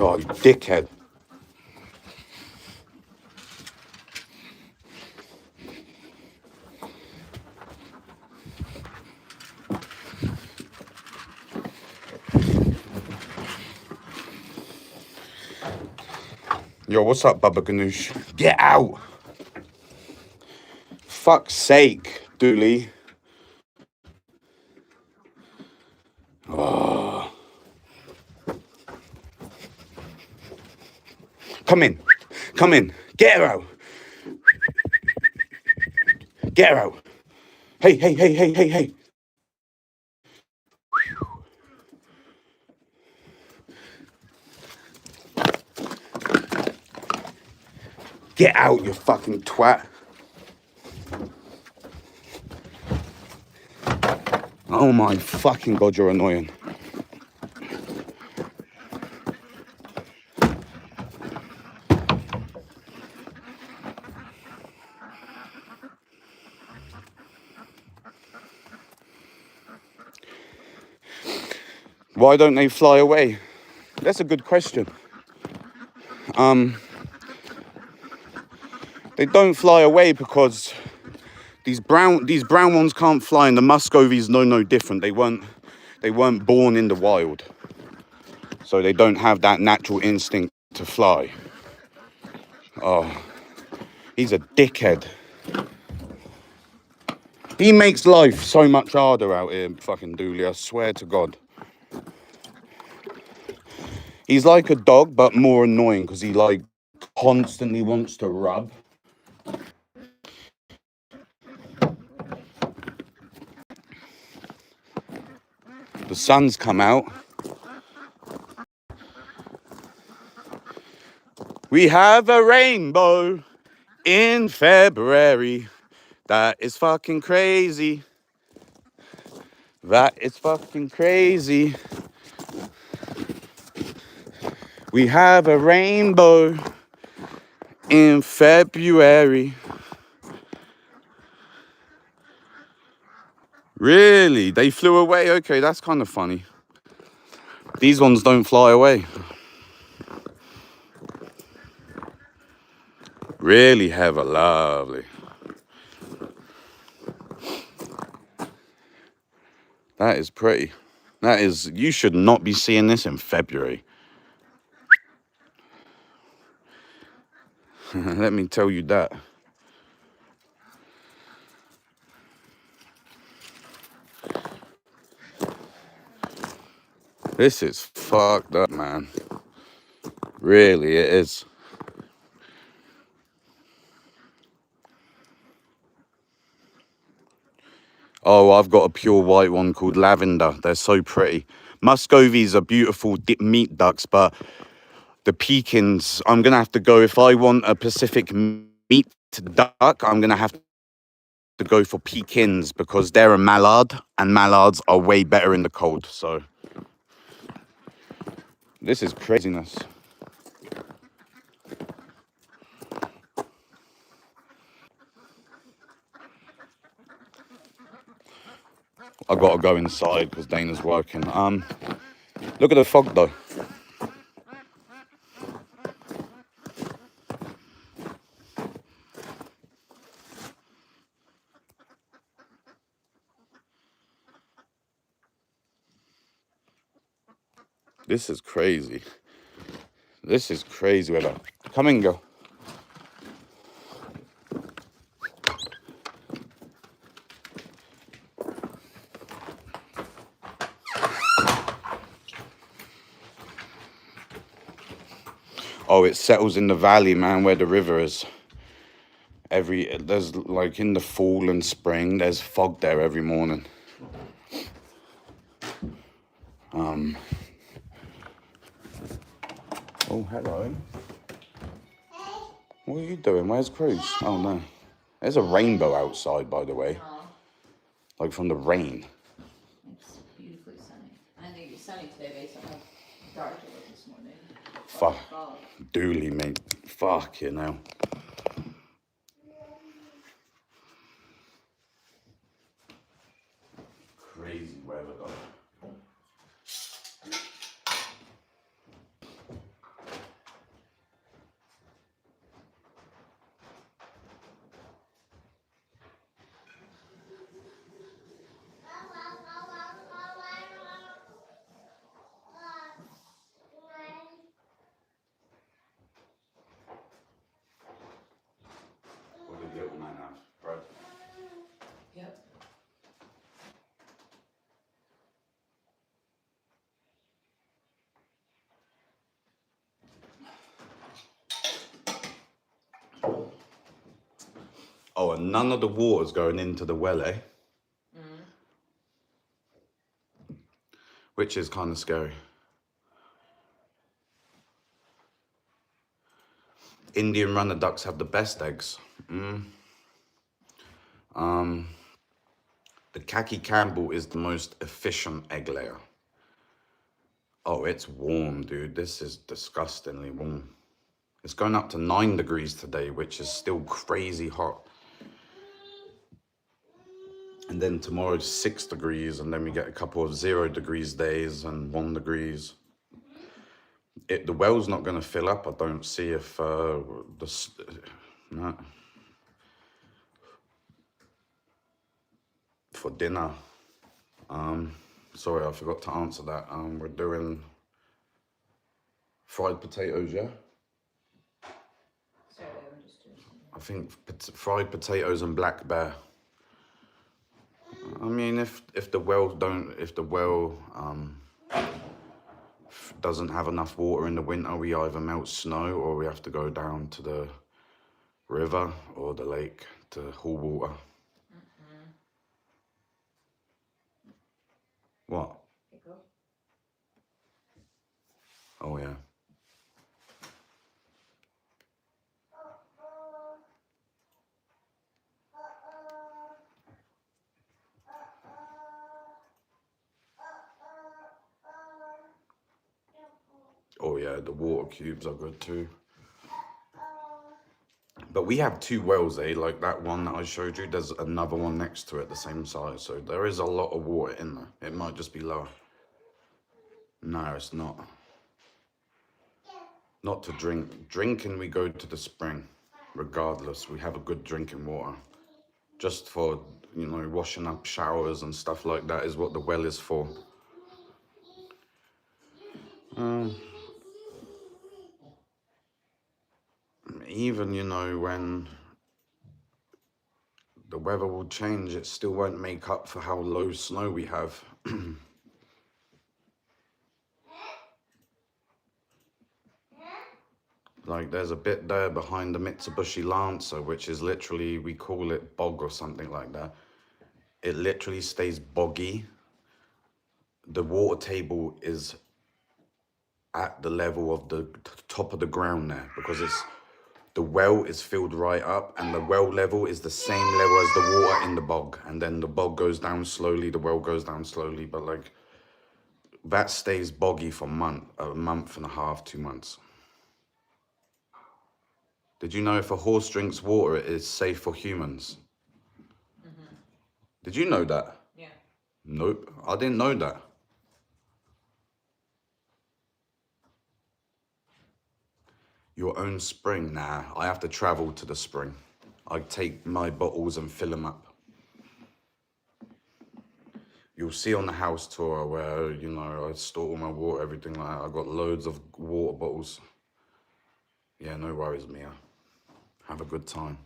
Oh, you dickhead. Yo, what's up, Baba Ganoush? Get out! Fuck's sake, Dooley. Oh. Come in. Come in. Get her out. Get her out. Hey. Get out, you fucking twat. Oh my fucking God, you're annoying. Why don't they fly away? That's a good question. They don't fly away because these brown ones can't fly, and the Muscovies no different. They weren't born in the wild, so they don't have that natural instinct to fly. Oh, he's a dickhead. He makes life so much harder out here, fucking Dooley, I swear to God. He's like a dog, but more annoying because he like constantly wants to rub. The sun's come out. We have a rainbow in February. That is fucking crazy. That is fucking crazy. We have a rainbow in February. Really? They flew away? Okay, that's kind of funny. These ones don't fly away. Really have a lovely. That is pretty. That is, you should not be seeing this in February. Let me tell you that. This is fucked up, man. Really, it is. Oh, I've got a pure white one called Lavender. They're so pretty. Muscovies are beautiful meat ducks, but the Pekins, I'm going to have to go, if I want a Pacific meat duck, I'm going to have to go for Pekins because they're a mallard, and mallards are way better in the cold. So this is craziness. I got to go inside because Dana's working. Look at the fog though. This is crazy. This is crazy weather. Come in, girl. Oh, it settles in the valley, man, where the river is. There's like in the fall and spring, there's fog there every morning. Oh, hello. What are you doing? Where's Cruz? Oh, no. There's a rainbow outside, by the way. Like from the rain. It's beautifully sunny. I think it's sunny today based on how dark it was this morning. Fuck. Dooley, mate. Fuck you now. Crazy weather, though. What did the little man have? Bread? Yep. Oh, and none of the water's going into the well, eh? Which is kind of scary. Indian runner ducks have the best eggs. The khaki Campbell is the most efficient egg layer. Oh, it's warm, dude. This is disgustingly warm. It's going up to 9 degrees today, which is still crazy hot. And then tomorrow's 6 degrees, and then we get a couple of 0 degrees days and 1 degrees. The well's not going to fill up. I don't see if no. For dinner. Sorry, I forgot to answer that. We're doing fried potatoes, yeah? Sorry, we're just doing something. I think fried potatoes and black bear. I mean, if the well doesn't have enough water in the winter, we either melt snow or we have to go down to the river or the lake to haul water. What? Pickle. Oh yeah. Oh yeah, the water cubes are good too. But we have 2 wells, eh? Like that one that I showed you, there's another one next to it, the same size. So there is a lot of water in there. It might just be lower. No, it's not. Not to drink. Drinking, we go to the spring. Regardless, we have a good drinking water. Just for, you know, washing up showers and stuff like that is what the well is for. Even, you know, when the weather will change, it still won't make up for how low snow we have. Like there's a bit there behind the Mitsubishi Lancer, which is literally, we call it bog or something like that. It literally stays boggy. The water table is at the level of the top of the ground there, because the well is filled right up, and the well level is the same level as the water in the bog, and then the bog goes down slowly, the well goes down slowly, but like that stays boggy for a month and a half, 2 months. Did you know if a horse drinks water, it is safe for humans? Mm-hmm. Did you know that? Yeah. Nope, I didn't know that. Your own spring? Nah, I have to travel to the spring. I take my bottles and fill them up. You'll see on the house tour where, you know, I store all my water, everything like that. I got loads of water bottles. Yeah, no worries, Mia. Have a good time.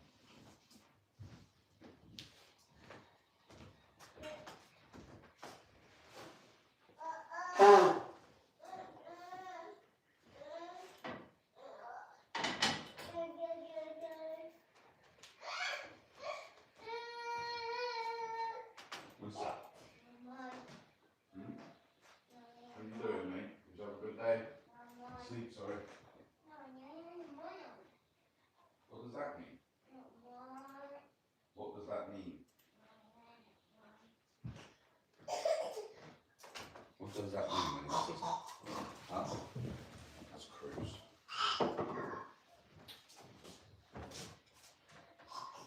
What's that? How you doing, mate? Did you have a good day? Sleep, sorry. What does that mean? What does that mean? What does that mean? Huh? That's cruise.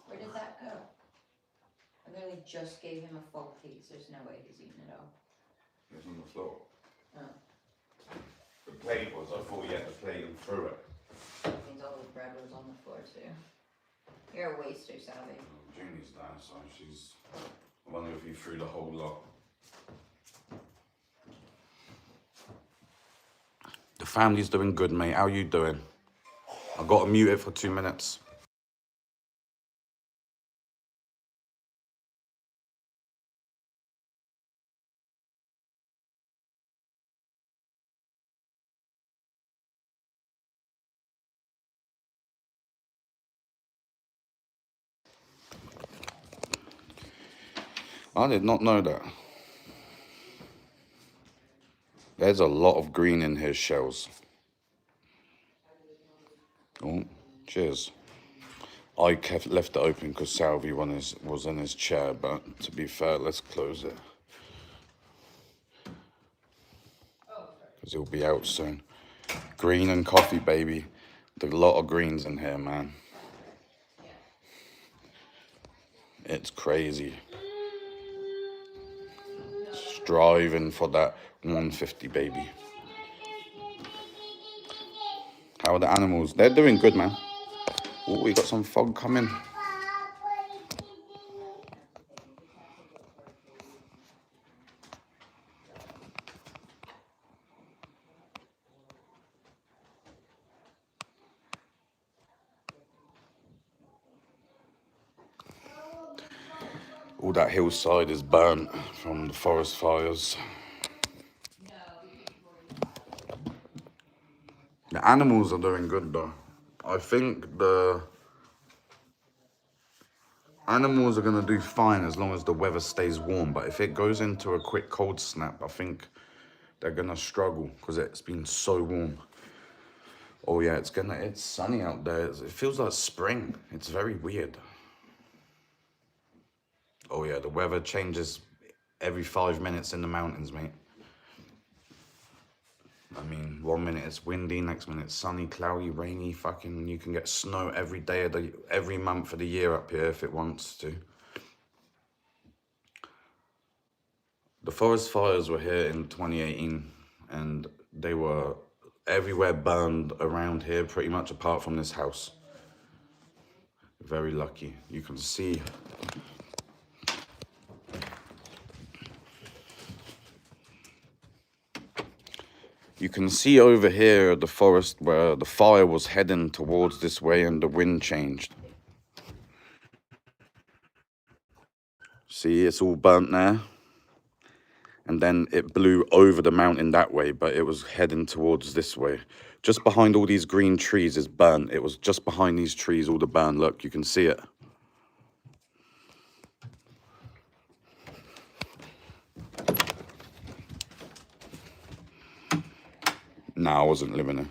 Where did that go? I literally just gave him a full piece. There's no way he's eating it all. It's on the floor. Oh. The plate was, I thought you had the plate and threw it. That means all the bread was on the floor too. You're a waster, Sally. Janie's there, so she's... I wonder if you threw the whole lot. The family's doing good, mate. How you doing? I got to mute it for 2 minutes. I did not know that. There's a lot of green in his shells. Oh, cheers. I left it open because Salvi was in his chair, but to be fair, let's close it. Because he'll be out soon. Green and coffee, baby. There's a lot of greens in here, man. It's crazy. Striving for that 150, baby. How are the animals? They're doing good, man. Oh, we got some fog coming. All that hillside is burnt from the forest fires. The animals are doing good though. I think the animals are gonna do fine as long as the weather stays warm, but if it goes into a quick cold snap, I think they're gonna struggle because it's been so warm. Oh yeah, it's sunny out there. It feels like spring. It's very weird. Oh yeah, the weather changes every 5 minutes in the mountains, mate. I mean, 1 minute it's windy, next minute it's sunny, cloudy, rainy, fucking, you can get snow every day of every month of the year up here if it wants to. The forest fires were here in 2018 and they were everywhere burned around here, pretty much apart from this house. Very lucky. You can see over here the forest where the fire was heading towards this way and the wind changed. See, it's all burnt there. And then it blew over the mountain that way, but it was heading towards this way. Just behind all these green trees is burnt. It was just behind these trees, all the burn. Look, you can see it. Nah, I wasn't living there.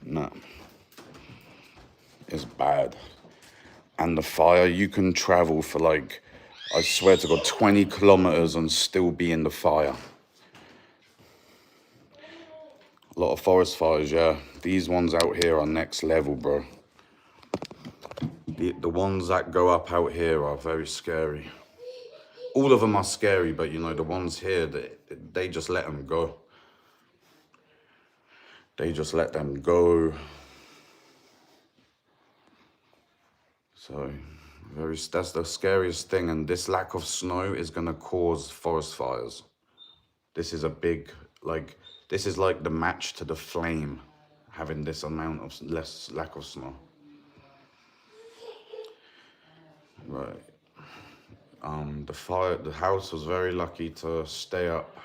Nah. It's bad. And the fire, you can travel for like, I swear to God, 20 kilometers and still be in the fire. A lot of forest fires, yeah. These ones out here are next level, bro. The ones that go up out here are very scary. All of them are scary, but you know, the ones here, they just let them go. They just let them go. So, that's the scariest thing, and this lack of snow is gonna cause forest fires. This is a big, like, this is like the match to the flame, having this amount of lack of snow. Right. The house was very lucky to stay up.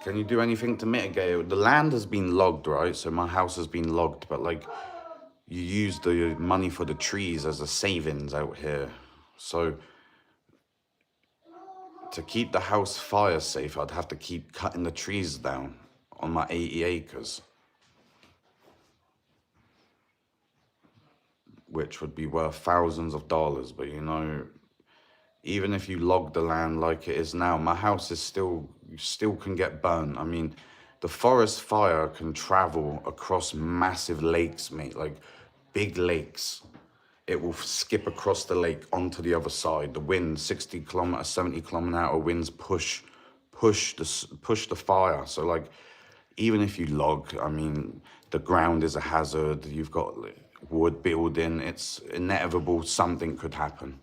Can you do anything to mitigate it? The land has been logged, right? So my house has been logged, but like, you use the money for the trees as a savings out here. So to keep the house fire safe, I'd have to keep cutting the trees down on my 80 acres. Which would be worth thousands of dollars, but you know, even if you log the land like it is now, my house is still can get burnt. I mean, the forest fire can travel across massive lakes, mate, like big lakes. It will skip across the lake onto the other side. The wind, 60 kilometer, 70 kilometer an hour winds push the fire. So like, even if you log, I mean, the ground is a hazard. You've got wood building. It's inevitable something could happen.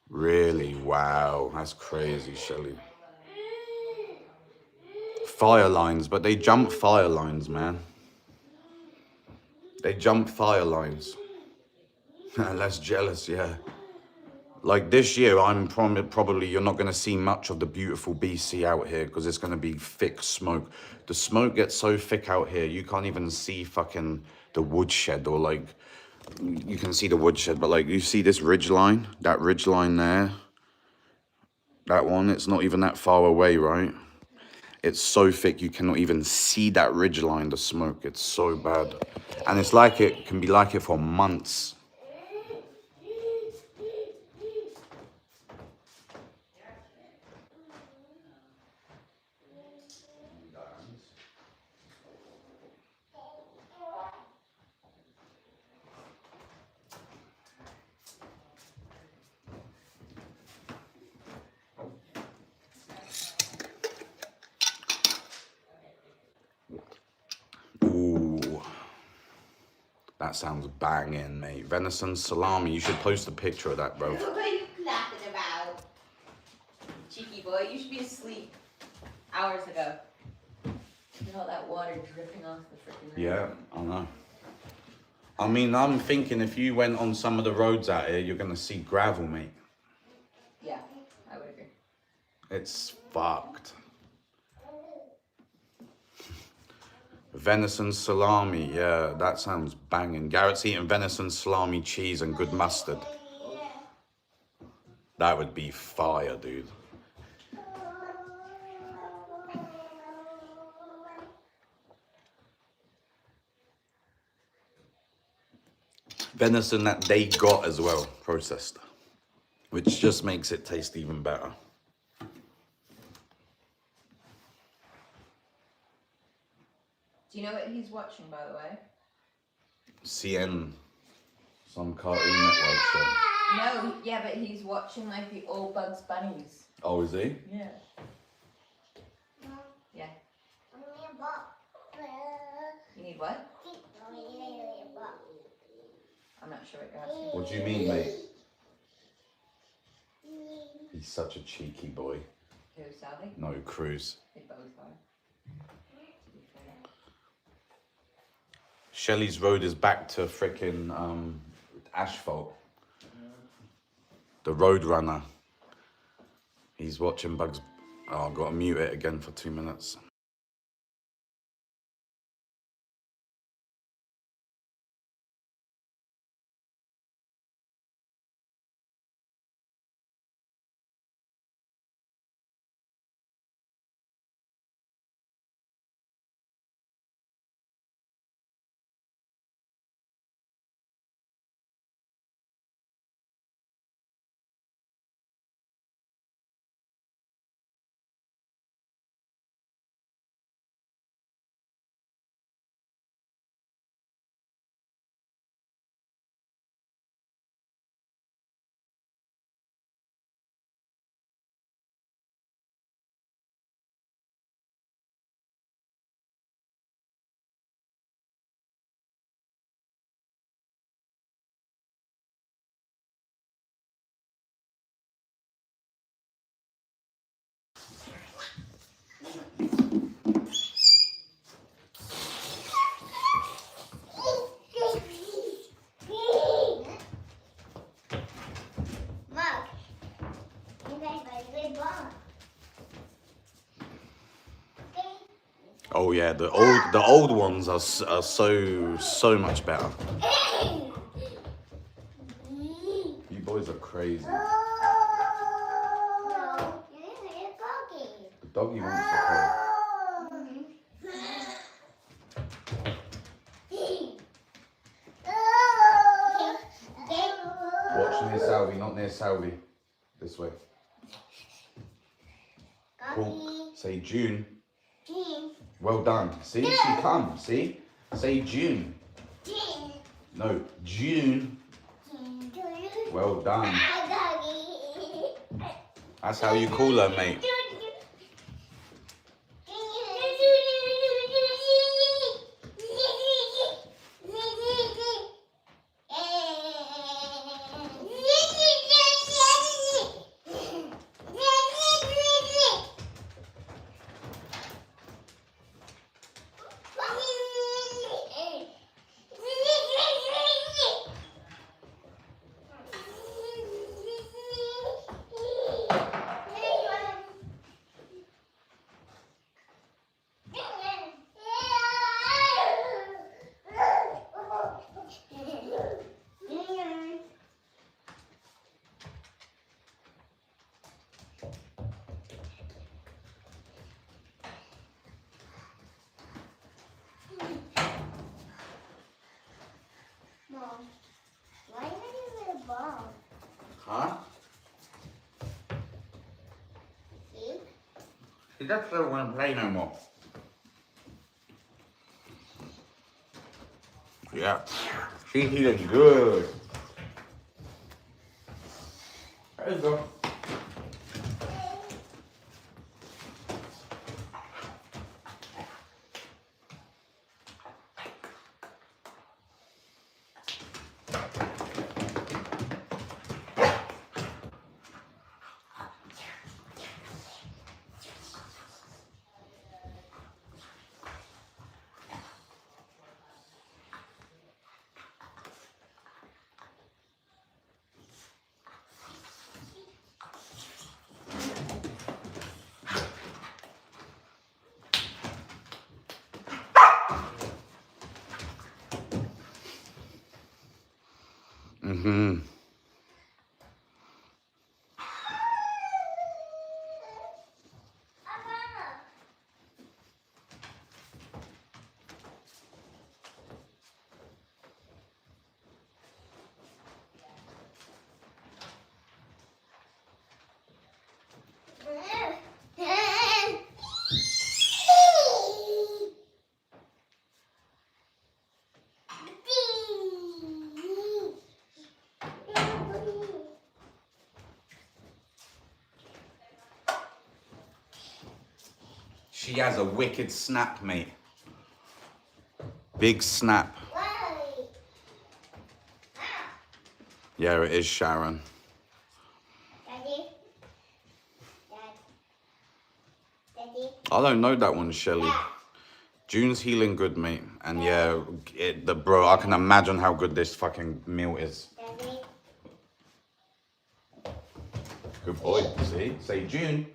Really? Wow, that's crazy, Shelly. Fire lines, but they jump fire lines, man. They jump fire lines. Less jealous, yeah. Like this year, probably you're not going to see much of the beautiful BC out here because it's going to be thick smoke. The smoke gets so thick out here, you can't even see fucking the woodshed, or like, you can see the woodshed, but like you see this ridge line, that ridge line there, that one, it's not even that far away, right? It's so thick you cannot even see that ridge line, the smoke. It's so bad. And it's like it can be like it for months. Ooh. That sounds banging, mate. Venison salami. You should post a picture of that, bro. What are you laughing about? Cheeky boy, you should be asleep hours ago. Look at all that water dripping off the freaking roof. Yeah, I know. I mean, I'm thinking if you went on some of the roads out here, you're going to see gravel, mate. Yeah, I would agree. It's fucked. Venison salami, yeah, that sounds banging. Garrett's eating venison salami, cheese, and good mustard. That would be fire, dude. Venison that they got as well, processed, which just makes it taste even better. Do you know what he's watching, by the way? CN, some cartoon network show. No, yeah, but he's watching like the old Bugs Bunnies. Oh, is he? Yeah. Yeah. You need what? I'm not sure what you're asking. What do you mean, mate? He's such a cheeky boy. Who, Sally? No, Cruz. They both are. Shelley's road is back to frickin' asphalt. The road runner. He's watching Bugs. Oh, I've got to mute it again for 2 minutes. Oh yeah, the old ones are so much better. You boys are crazy. The doggy wants to play. Watch near Salvi, not near Salvi. This way. Cool. Say June. Well done. See, she comes. See? Say June. No, June. Well done. That's how you call her, mate. She just doesn't want to play no more. Yeah, she's healing good. There you go. Mm-hmm. She has a wicked snap, mate. Big snap. Yeah, it is, Sharon. Daddy? Daddy? I don't know that one, Shelly. June's healing good, mate. And yeah, bro, I can imagine how good this fucking meal is. Daddy? Good boy, see? Say June.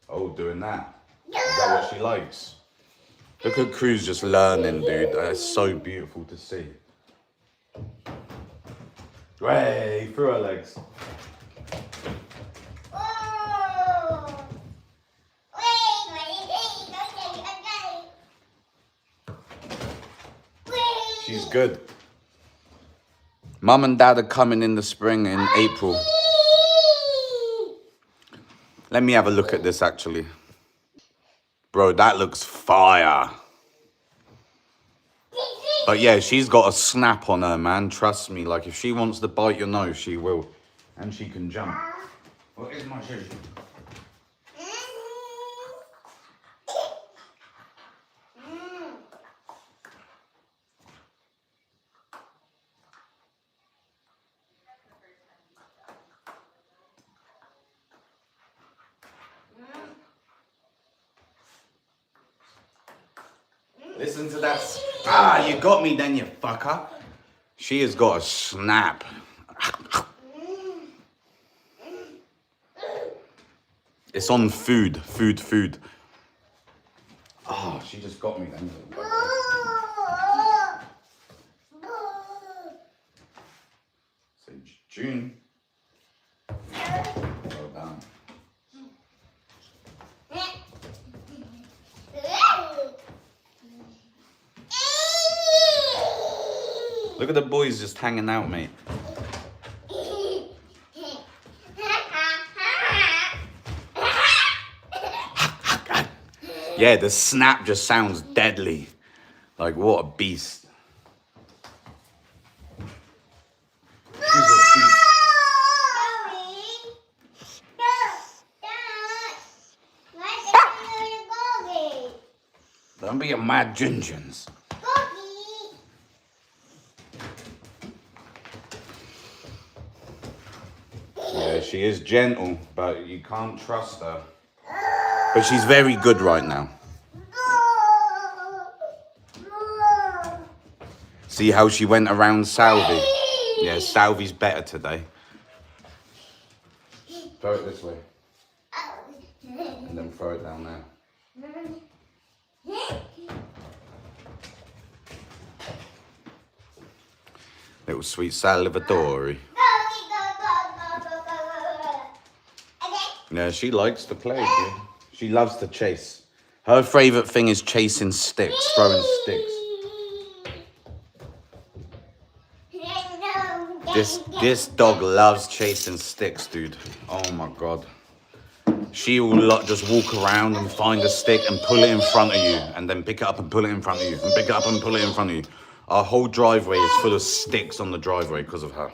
Oh, doing that. Is that what she likes? Look at Cruz just learning, dude. That's so beautiful to see. Way through her legs. Oh! She's good. Mum and Dad are coming in the spring in April. Let me have a look at this, actually. Bro, that looks fire. But yeah, she's got a snap on her, man. Trust me. Like, if she wants to bite your nose, she will. And she can jump. What is my shoe? Listen to that. Ah, you got me then, you fucker. She has got a snap. It's on food. Oh, she just got me then. So, June. Well done. Look at the boys just hanging out, mate. Yeah, the snap just sounds deadly. Like, what a beast. She's a beast. Don't be a mad gingers. Yeah, she is gentle, but you can't trust her. But she's very good right now. See how she went around Salvi? Yeah, Salvi's better today. Throw it this way. And then throw it down there. Little sweet Salvatore. Yeah, she likes to play, dude. She loves to chase. Her favourite thing is chasing sticks, throwing sticks. This dog loves chasing sticks, dude. Oh my god. She will just walk around and find a stick and pull it in front of you, and then pick it up and pull it in front of you, and pick it up and pull it in front of you. Our whole driveway is full of sticks on the driveway because of her.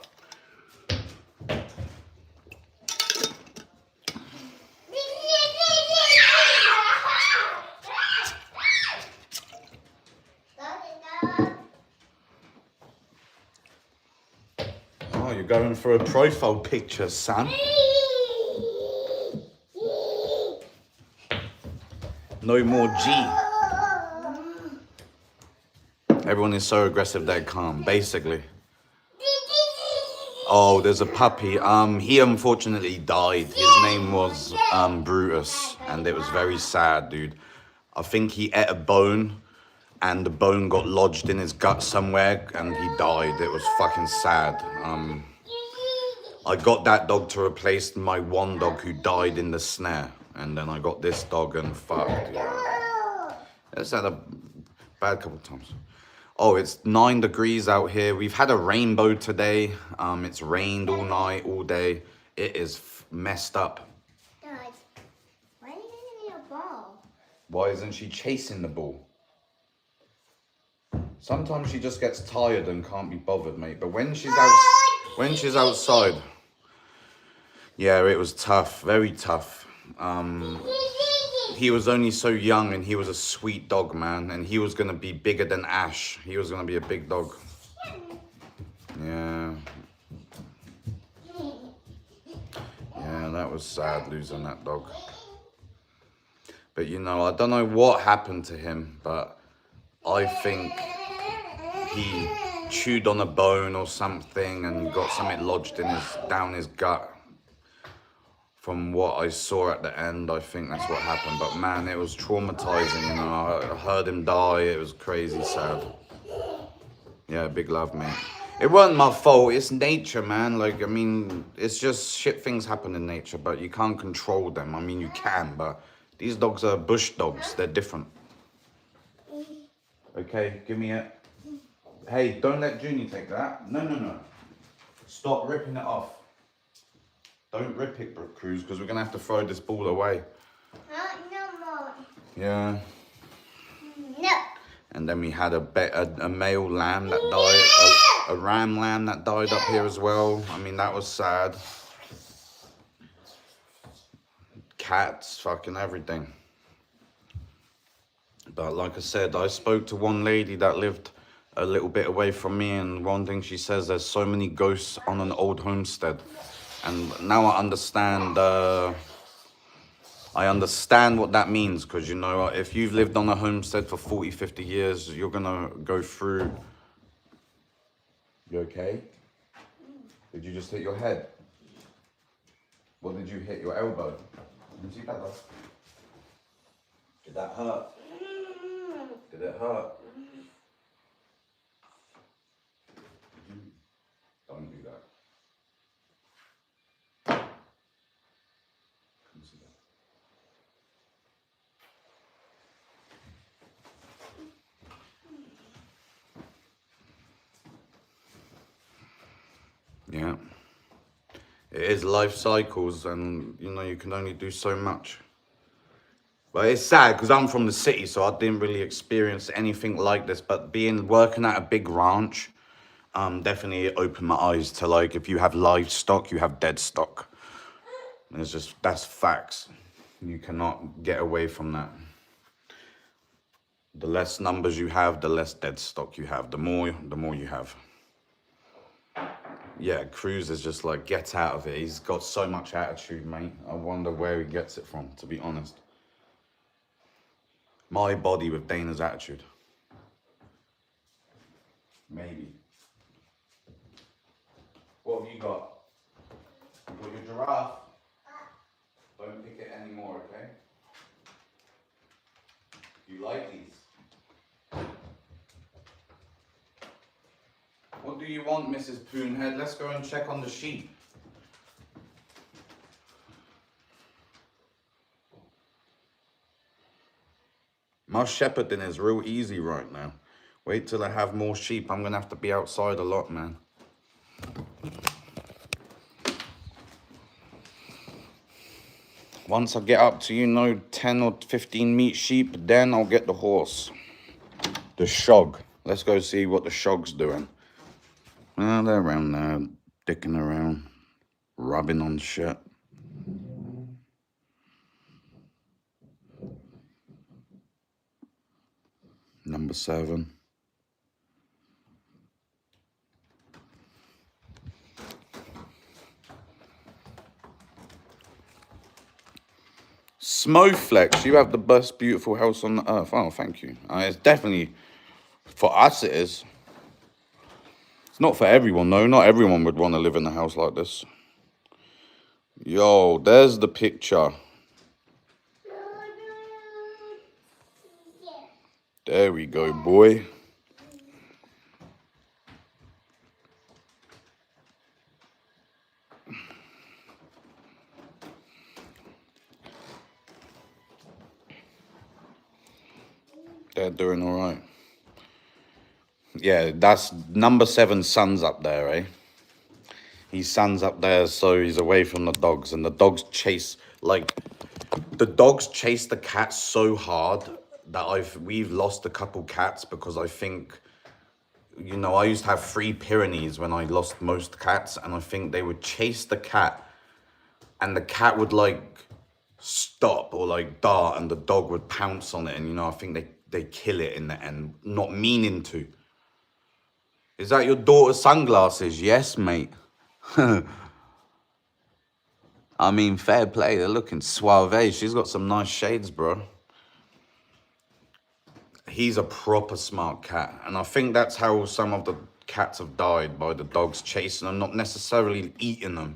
Oh, you're going for a profile picture, son. No more G. Everyone is so aggressive they're calm, basically. Oh, there's a puppy. He unfortunately died. His name was Brutus, and it was very sad, dude. I think he ate a bone, and the bone got lodged in his gut somewhere, and he died. It was fucking sad. I got that dog to replace my one dog who died in the snare, and then I got this dog, and fuck, yeah. It's had a bad couple of times. Oh, it's 9 degrees out here. We've had a rainbow today. It's rained all night, all day. It is messed up. Dad, why are you giving me a ball? Why isn't she chasing the ball? Sometimes she just gets tired and can't be bothered, mate. But when she's outside, yeah, it was tough, very tough. He was only so young, and he was a sweet dog, man. And he was gonna be bigger than Ash. He was gonna be a big dog. Yeah. Yeah, that was sad losing that dog. But you know, I don't know what happened to him, but I think he chewed on a bone or something and got something lodged in down his gut. From what I saw at the end, I think that's what happened. But man, it was traumatizing, you know. I heard him die. It was crazy sad. Yeah, big love, mate. It wasn't my fault. It's nature, man. Like, I mean, it's just shit things happen in nature, but you can't control them. I mean, you can, but these dogs are bush dogs. They're different. Okay, give me it. Hey, don't let Junie take that. No. Stop ripping it off. Don't rip it, Cruz, because we're going to have to throw this ball away. No more. Yeah. No. And then we had a male lamb that died, a ram lamb that died up here as well. I mean, that was sad. Cats, fucking everything. But like I said, I spoke to one lady that lived a little bit away from me, and one thing she says, there's so many ghosts on an old homestead. And now I understand what that means, because, you know, if you've lived on a homestead for 40, 50 years, you're going to go through... You okay? Did you just hit your head? What did you hit? Your elbow? Let me see better. Did that hurt? Did it hurt? Don't do that. Yeah, it is life cycles, and you know, you can only do so much. But it's sad because I'm from the city, so I didn't really experience anything like this. But working at a big ranch, definitely opened my eyes to, like, if you have livestock, you have dead stock. And it's just, that's facts. You cannot get away from that. The less numbers you have, the less dead stock you have. The more you have. Yeah, Cruz is just like, get out of it. He's got so much attitude, mate. I wonder where he gets it from, to be honest. My body with Dana's attitude. Maybe. What have you got? You got your giraffe? Don't pick it anymore, okay? You like these? What do you want, Mrs. Poonhead? Let's go and check on the sheep. My shepherding is real easy right now. Wait till I have more sheep. I'm going to have to be outside a lot, man. Once I get up to, you know, 10 or 15 meat sheep, then I'll get the horse. The shog. Let's go see what the shog's doing. Well, they're around there, dicking around, rubbing on shit. Number 7. Smoflex, you have the best beautiful house on the earth. Oh, thank you. It's definitely, for us it is. It's not for everyone though. Not everyone would want to live in a house like this. Yo, there's the picture. There we go, boy. They're doing all right. Yeah, that's number 7 son's up there, eh? His son's up there, so he's away from the dogs. And the dogs chase, like, the dogs chase the cats so hard that we've lost a couple cats because I think, you know, I used to have 3 Pyrenees when I lost most cats. And I think they would chase the cat and the cat would, like, stop or, like, dart and the dog would pounce on it. And, you know, I think they kill it in the end, not meaning to. Is that your daughter's sunglasses? Yes, mate. I mean, fair play. They're looking suave. She's got some nice shades, bro. He's a proper smart cat. And I think that's how some of the cats have died, by the dogs chasing them. Not necessarily eating them,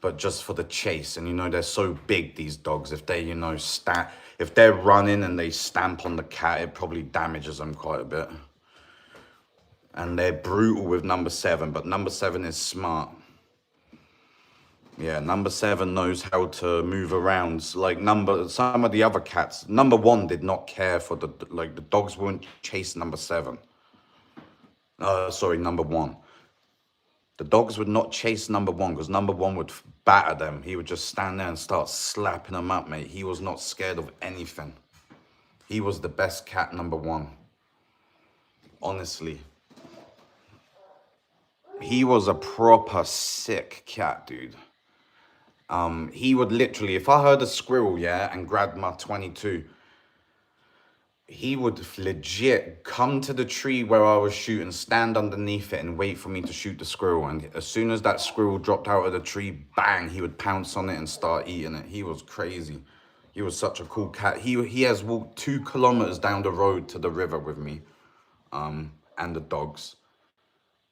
but just for the chase. And, you know, they're so big, these dogs. If they, you know, if they're running and they stamp on the cat, it probably damages them quite a bit. And they're brutal with number 7, but number 7 is smart. Yeah, number 7 knows how to move around. Like some of the other cats, number 1 did not care for the dogs wouldn't chase number 7. Sorry, number 1. The dogs would not chase number 1 because number 1 would batter them. He would just stand there and start slapping them up, mate. He was not scared of anything. He was the best cat, number 1. Honestly. He was a proper sick cat, dude. He would literally, if I heard a squirrel, yeah, and grabbed my 22, he would legit come to the tree where I was shooting, stand underneath it and wait for me to shoot the squirrel. And as soon as that squirrel dropped out of the tree, bang, he would pounce on it and start eating it. He was crazy. He was such a cool cat. He has walked 2 kilometers down the road to the river with me, and the dogs.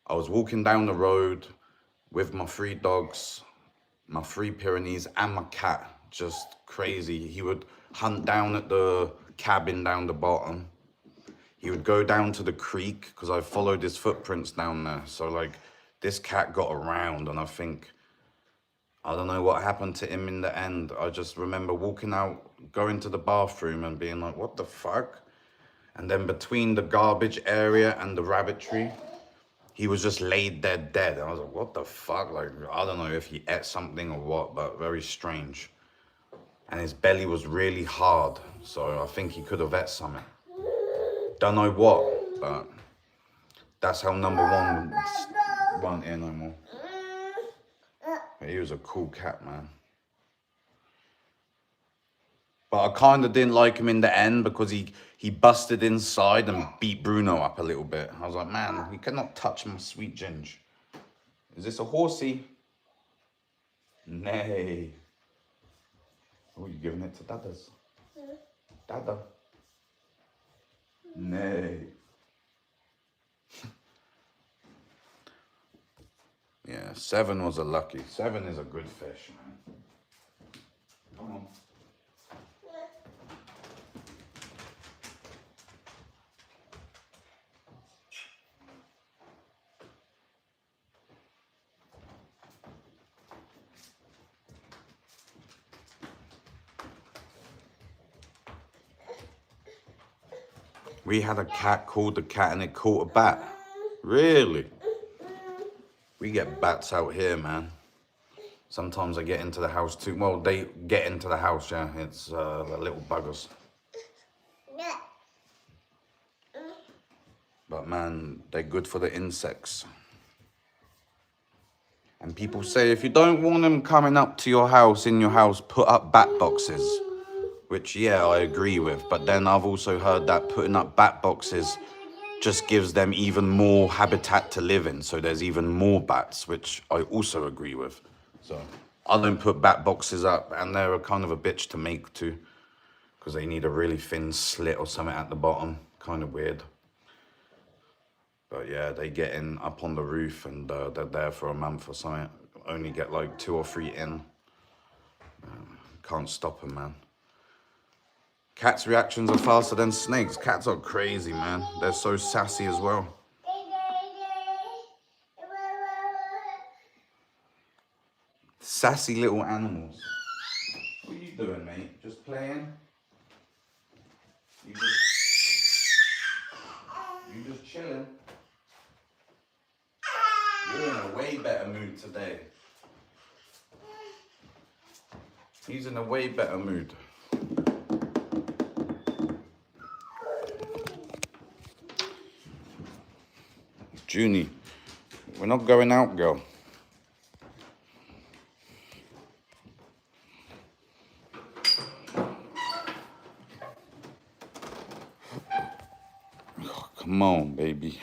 I was walking down the road with my 3 dogs, my 3 Pyrenees, and my cat. Just crazy. He would hunt down at the cabin down the bottom. He would go down to the creek because I followed his footprints down there. So, like, this cat got around, and I don't know what happened to him in the end. I just remember walking out, going to the bathroom and being like, what the fuck? And then between the garbage area and the rabbitry, he was just laid there dead. And I was like, what the fuck? Like, I don't know if he ate something or what, but very strange. And his belly was really hard. So I think he could have ate something. Don't know what, but that's how number 1 wasn't here no more. But he was a cool cat, man. But I kind of didn't like him in the end because he busted inside and beat Bruno up a little bit. I was like, man, you cannot touch my sweet Ginge. Is this a horsey? Nay. Oh, you giving it to Dada's? Dada. Nay. Yeah, 7 was a lucky. 7 is a good fish, man. Come on. We had a cat called the cat and it caught a bat. Really? We get bats out here, man. Sometimes they get into the house too. Well, they get into the house, yeah. It's the little buggers. But man, they're good for the insects. And people say if you don't want them coming up to your house, in your house, put up bat boxes. Which, yeah, I agree with. But then I've also heard that putting up bat boxes just gives them even more habitat to live in. So there's even more bats, which I also agree with. So I don't put bat boxes up, and they're a kind of a bitch to make too, because they need a really thin slit or something at the bottom. Kind of weird. But yeah, they get in up on the roof, and they're there for a month or something. Only get like 2 or 3 in. Can't stop them, man. Cats' reactions are faster than snakes. Cats are crazy, man. They're so sassy as well. Sassy little animals. What are you doing, mate? Just playing? You just chilling? You're in a way better mood today. He's in a way better mood. Junie, we're not going out, girl. Oh, come on, baby.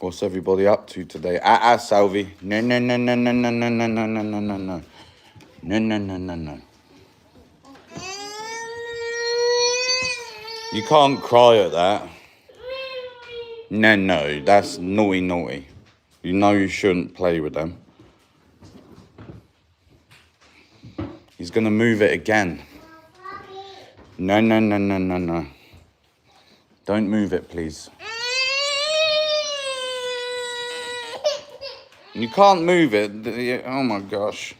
What's everybody up to today? Salvi. No, no, no, no, no, no, no, no, no, no, no, no, no. No, no, no, no, no. You can't cry at that. No, no, that's naughty, naughty. You know you shouldn't play with them. He's gonna move it again. No, no, no, no, no, no. Don't move it, please. You can't move it. Oh my gosh.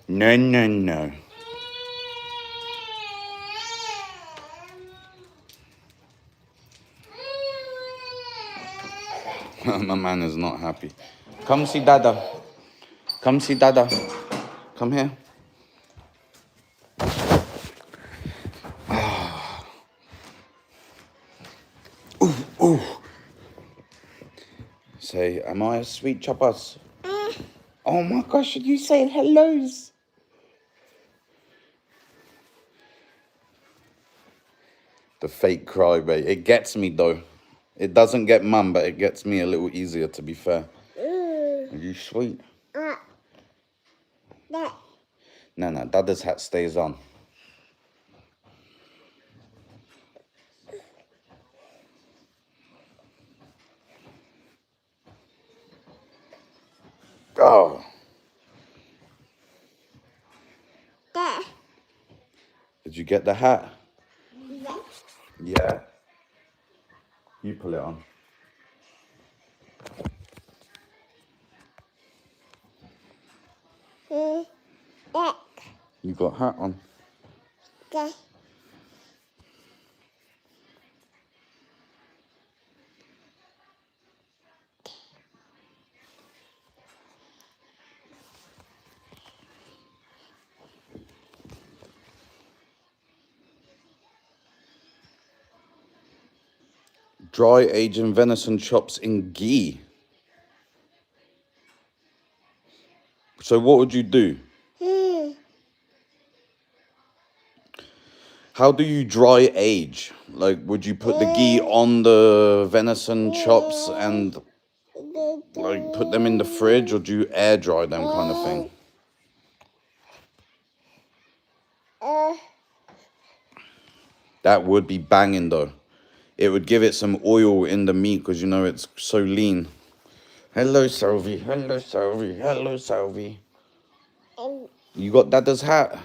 No, no, no. My man is not happy. Come see Dada. Come see Dada. Come here. Ooh, ooh. Say, am I a sweet choppers? Oh my gosh, you saying hellos? The fake cry, mate. It gets me though. It doesn't get mum, but it gets me a little easier, to be fair. Are you sweet? No, no, Dada's hat stays on. Oh. Did you get the hat? Yeah. You pull it on. You got hat on. Dry aging venison chops in ghee. So what would you do? How do you dry age? Like, would you put the ghee on the venison chops and like put them in the fridge, or do you air dry them kind of thing? That would be banging though. It would give it some oil in the meat because you know it's so lean. Hello, Salvi. Hello, Salvi. Hello, Salvi. You got Dada's hat?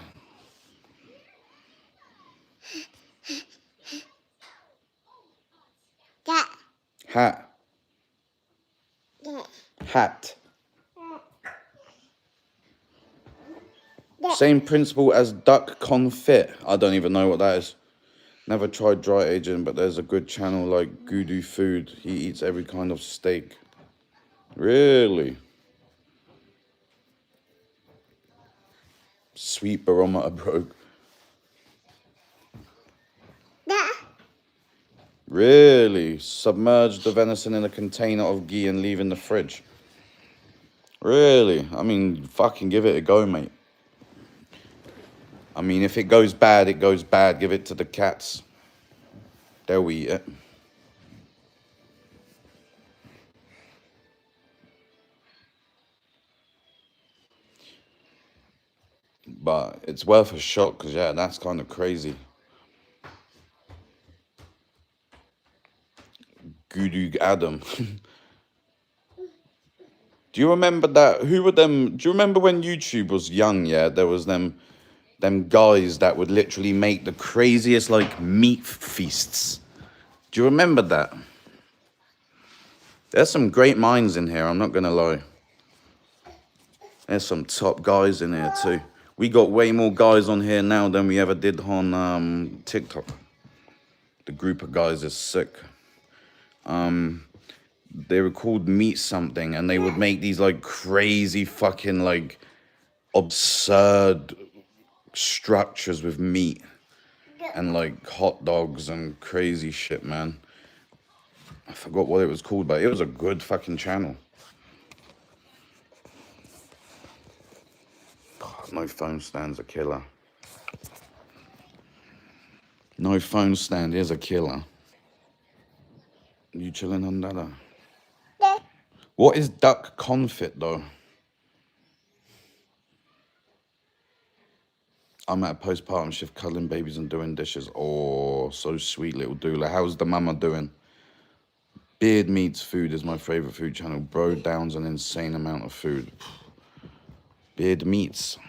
Hat. Hat. Same principle as duck confit. I don't even know what that is. Never tried dry aging, but there's a good channel like Gudu Food. He eats every kind of steak. Really? Sweet barometer broke. Really? Submerge the venison in a container of ghee and leave in the fridge. Really? I mean, fucking give it a go, mate. I mean, if it goes bad, it goes bad. Give it to the cats. They'll eat it. But it's worth a shot because, yeah, that's kind of crazy. Gudug Adam. Do you remember that? Who were them? Do you remember when YouTube was young? Yeah, there was them guys that would literally make the craziest like meat feasts. Do you remember that? There's some great minds in here. I'm not gonna lie. There's some top guys in here too. We got way more guys on here now than we ever did on TikTok. The group of guys is sick. They were called Meat Something, and they would make these like crazy fucking like absurd structures with meat and like hot dogs and crazy shit, man. I forgot what it was called, but it was a good fucking channel. God, no phone stand's a killer. No phone stand is a killer. You chilling on Dada? What is duck confit though? I'm at a postpartum shift cuddling babies and doing dishes. Oh, so sweet little doula. How's the mama doing? Beard Meats Food is my favorite food channel. Bro downs an insane amount of food. Beard Meats.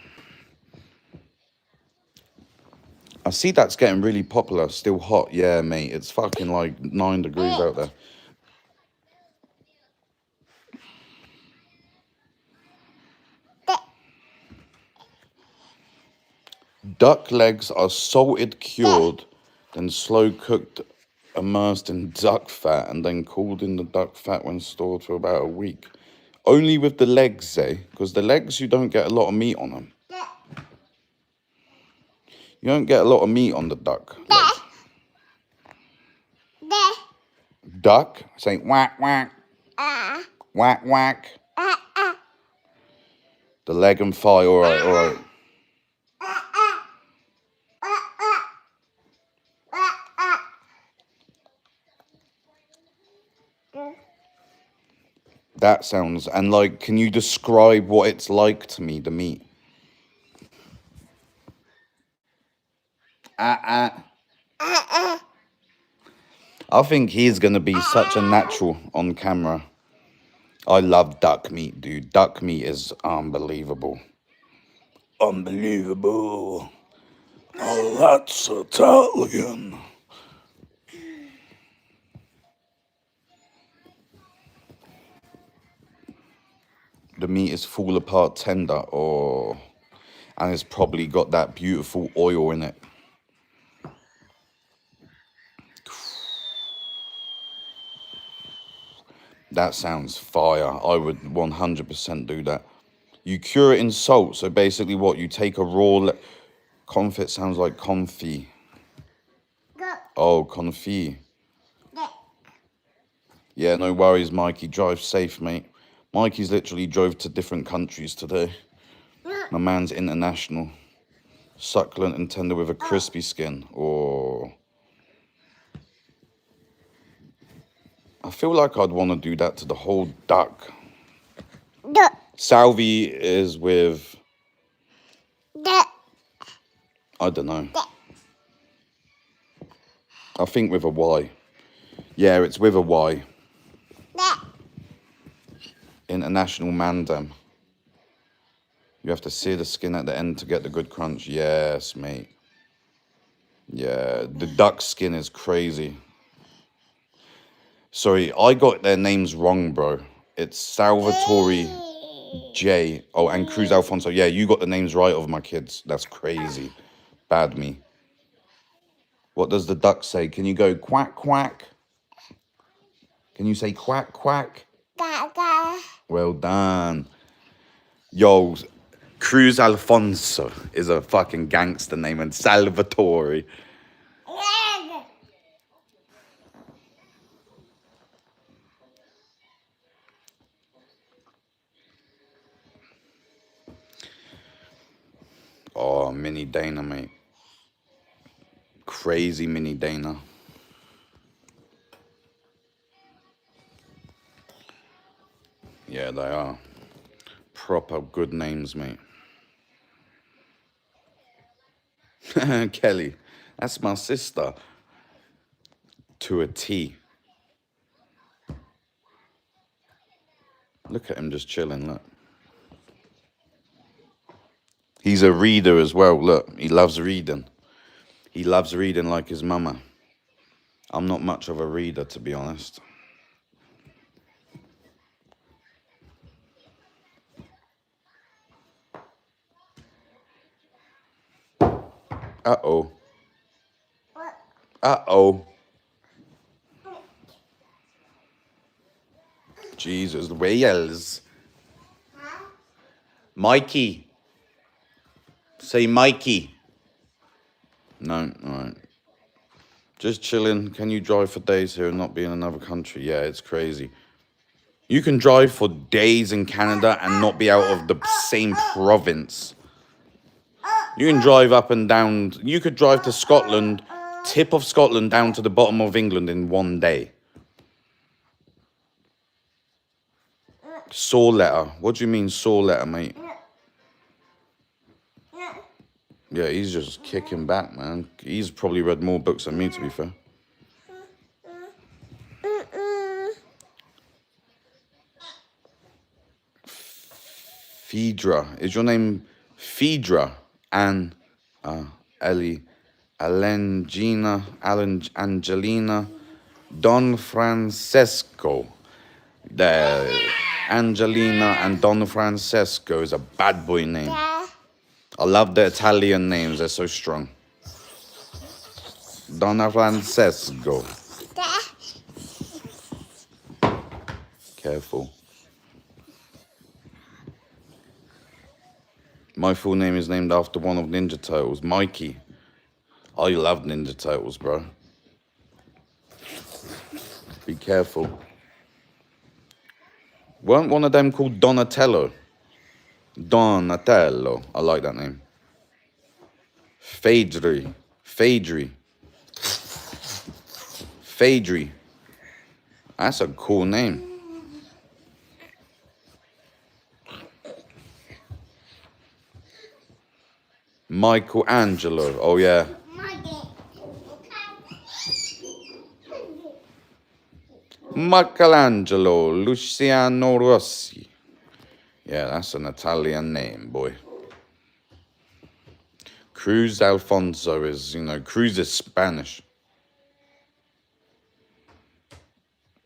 I see that's getting really popular. Still hot. Yeah, mate. It's fucking like 9 degrees out there. Duck legs are salted, cured, then slow cooked, immersed in duck fat, and then cooled in the duck fat when stored for about a week. Only with the legs, eh? Because the legs, you don't get a lot of meat on them. You don't get a lot of meat on the duck legs. Duck? Say whack, whack. Whack, whack. The leg and thigh, all right, all right. That sounds, and like, can you describe what it's like to me, the meat? I think he's going to be such a natural on camera. I love duck meat, dude. Duck meat is unbelievable. Unbelievable. Oh, that's Italian. The meat is fall apart tender, oh, and it's probably got that beautiful oil in it. That sounds fire. I would 100% do that. You cure it in salt. So basically what? You take a raw... Confit sounds like confit. Oh, confit. Yeah, no worries, Mikey. Drive safe, mate. Mikey's literally drove to different countries today. My man's international. Succulent and tender with a crispy skin. Or I feel like I'd want to do that to the whole duck. Salvi is with, I don't know. I think with a Y. Yeah, it's with a Y. International Mandem. You have to sear the skin at the end to get the good crunch. Yes, mate. Yeah, the duck skin is crazy. Sorry, I got their names wrong, bro. It's Salvatore J. Oh, and Cruz Alfonso. Yeah, you got the names right of my kids. That's crazy. Bad me. What does the duck say? Can you go quack, quack? Can you say quack, quack? Well done. Yo, Cruz Alfonso is a fucking gangster name, and Salvatore. Oh, mini Dana, mate. Crazy mini Dana. Yeah, they are. Proper good names, mate. Kelly, that's my sister. To a T. Look at him just chilling, look. He's a reader as well, look. He loves reading. He loves reading like his mama. I'm not much of a reader, to be honest. Uh-oh. Uh-oh. Jesus, Wales. Mikey. Say Mikey. No, alright. Just chilling. Can you drive for days here and not be in another country? Yeah, it's crazy. You can drive for days in Canada and not be out of the same province. You can drive up and down. You could drive to Scotland, tip of Scotland down to the bottom of England in one day. Saw letter. What do you mean saw letter, mate? Yeah, he's just kicking back, man. He's probably read more books than me, to be fair. Phaedra. Is your name Phaedra? Ellie, Alengina, Angelina, Don Francesco. There, Angelina and Don Francesco is a bad boy name. I love the Italian names, they're so strong. Donna Francesco. Careful. My full name is named after one of Ninja Turtles, Mikey. I love Ninja Turtles, bro. Be careful. Weren't one of them called Donatello? Donatello. I like that name. Phaedri. That's a cool name. Michelangelo. Oh, yeah. Michelangelo Luciano Rossi. Yeah, that's an Italian name, boy. Cruz Alfonso is, Cruz is Spanish.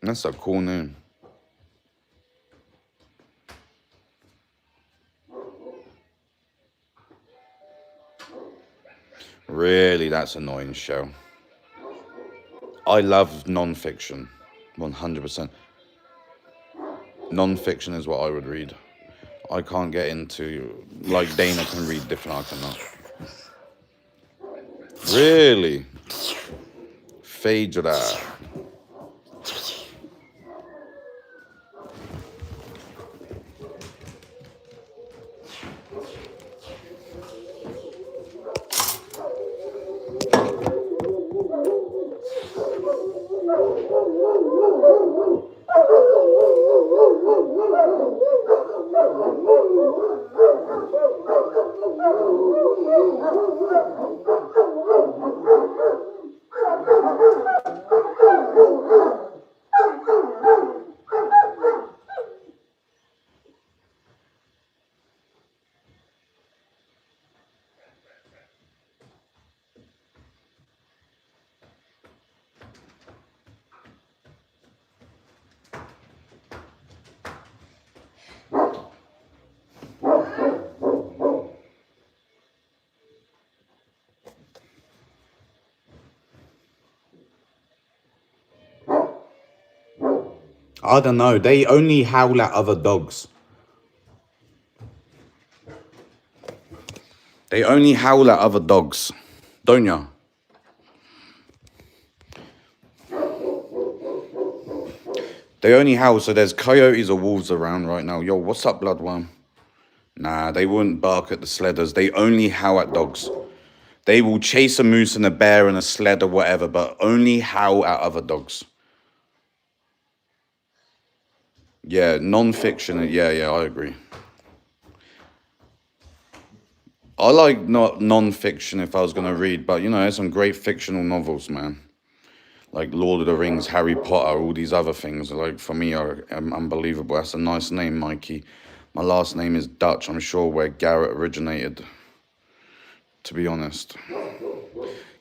That's a cool name. Really, that's annoying, Shell. I love non-fiction, 100%. Non-fiction is what I would read. I can't get into, like Dana can read different, I cannot. Really? Phaedra. I don't know. They only howl at other dogs. They only howl at other dogs, don't ya? They only howl, so there's coyotes or wolves around right now. Yo, what's up, Bloodworm? Nah, they wouldn't bark at the sledders. They only howl at dogs. They will chase a moose and a bear and a sled or whatever, but only howl at other dogs. Yeah, non-fiction. Yeah, I agree. I like not non-fiction if I was going to read, but you know, there's some great fictional novels, man. Like Lord of the Rings, Harry Potter, all these other things. Like, for me, are unbelievable. That's a nice name, Mikey. My last name is Dutch. I'm sure where Garrett originated, to be honest.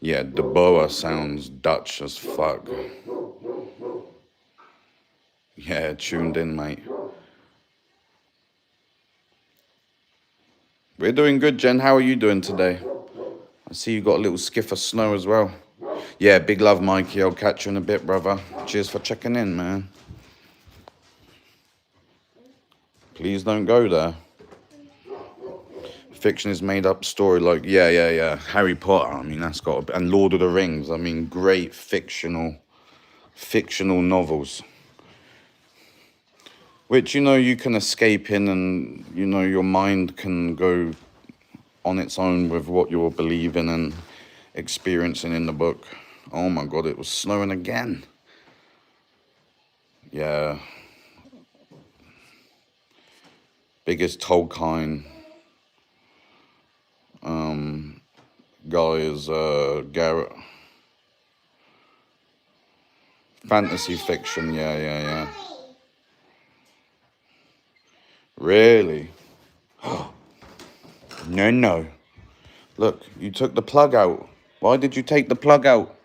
Yeah, De Boer sounds Dutch as fuck. Yeah, tuned in, mate. We're doing good, Jen. How are you doing today? I see you got a little skiff of snow as well. Yeah, big love, Mikey. I'll catch you in a bit, brother. Cheers for checking in, man. Please don't go there. Fiction is made up story, like, yeah. Harry Potter, I mean, that's got, and Lord of the Rings, I mean, great fictional novels. Which, you know, you can escape in and, you know, your mind can go on its own with what you're believing and experiencing in the book. Oh my God, it was snowing again. Yeah. Biggest Tolkien guy is Garrett. Fantasy fiction, yeah. Really? No. Look, you took the plug out. Why did you take the plug out?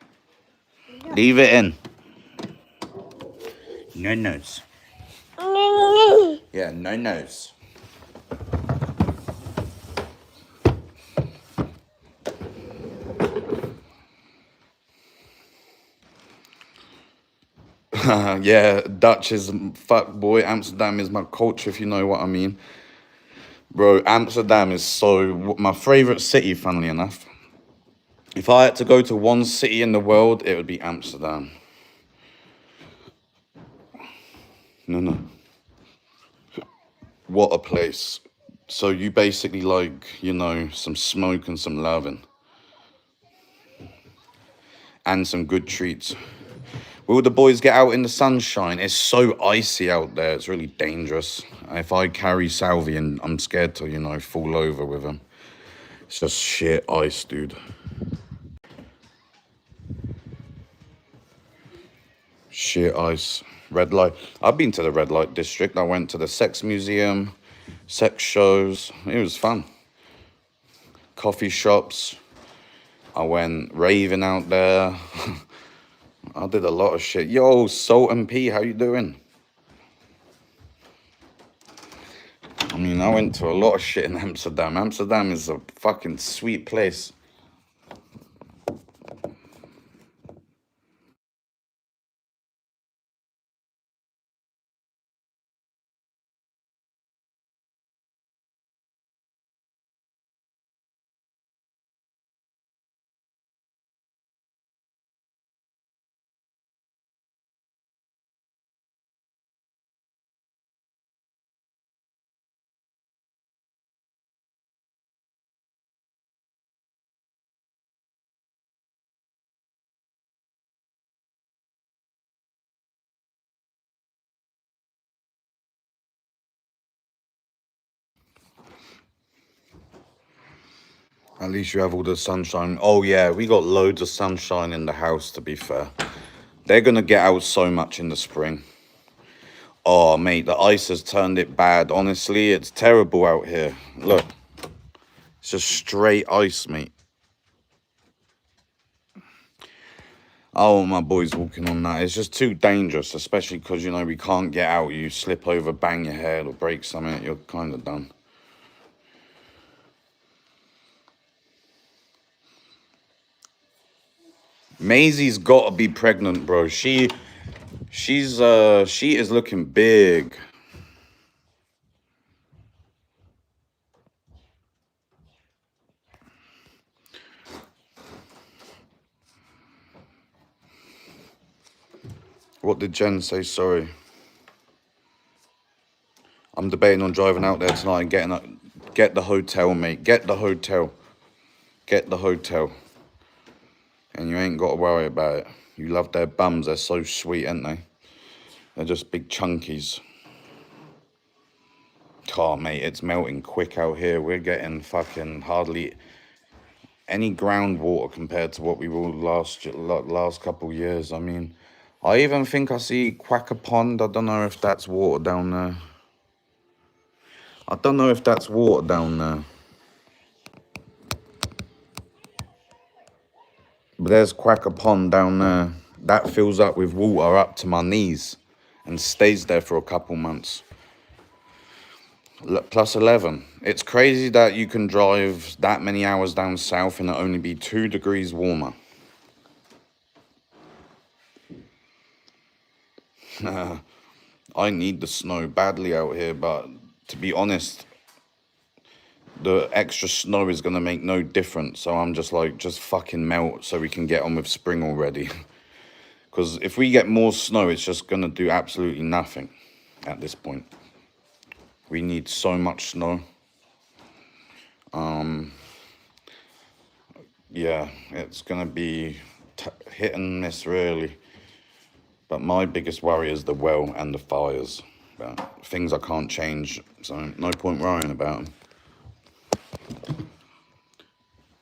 Leave it in. No-nos. Yeah, no-nos. Yeah, Dutch is fuck boy. Amsterdam is my culture, if you know what I mean. Bro, Amsterdam is so my favorite city, funnily enough. If I had to go to one city in the world, it would be Amsterdam. No. What a place. So you basically like, you know, some smoke and some loving. And some good treats. Will the boys get out in the sunshine? It's so icy out there. It's really dangerous. If I carry Salvian, I'm scared to, you know, fall over with him. It's just shit ice, dude. Shit ice. Red light. I've been to the red light district. I went to the sex museum, sex shows. It was fun. Coffee shops. I went raving out there. I did a lot of shit. Yo, Salt and P, how you doing? I mean, I went to a lot of shit in Amsterdam. Amsterdam is a fucking sweet place. At least you have all the sunshine. Oh yeah, we got loads of sunshine in the house, to be fair. They're gonna get out so much in the spring. Oh mate, the ice has turned it bad. Honestly, it's terrible out here. Look, it's just straight ice, mate. Oh, my boy's walking on that. It's just too dangerous, especially because, you know, we can't get out. You slip over, bang your head or break something, you're kind of done. Maisie's got to be pregnant, bro. She She is looking big. What did Jen say? Sorry. I'm debating on driving out there tonight and get the hotel, mate. Get the hotel. Get the hotel. And you ain't got to worry about it. You love their bums. They're so sweet, aren't they? They're just big chunkies. Oh, mate, it's melting quick out here. We're getting fucking hardly any groundwater compared to what we were last couple years. I mean, I even think I see Quacker Pond. I don't know if that's water down there. I don't know if that's water down there. But there's Quacker Pond down there. That fills up with water up to my knees and stays there for a couple months. Plus 11. It's crazy that you can drive that many hours down south and it only be 2 degrees warmer. I need the snow badly out here, but to be honest, the extra snow is going to make no difference. So I'm just like, just fucking melt so we can get on with spring already. Because if we get more snow, it's just going to do absolutely nothing at this point. We need so much snow. Yeah, it's going to be hit and miss really. But my biggest worry is the well and the fires. But things I can't change, so no point worrying about them.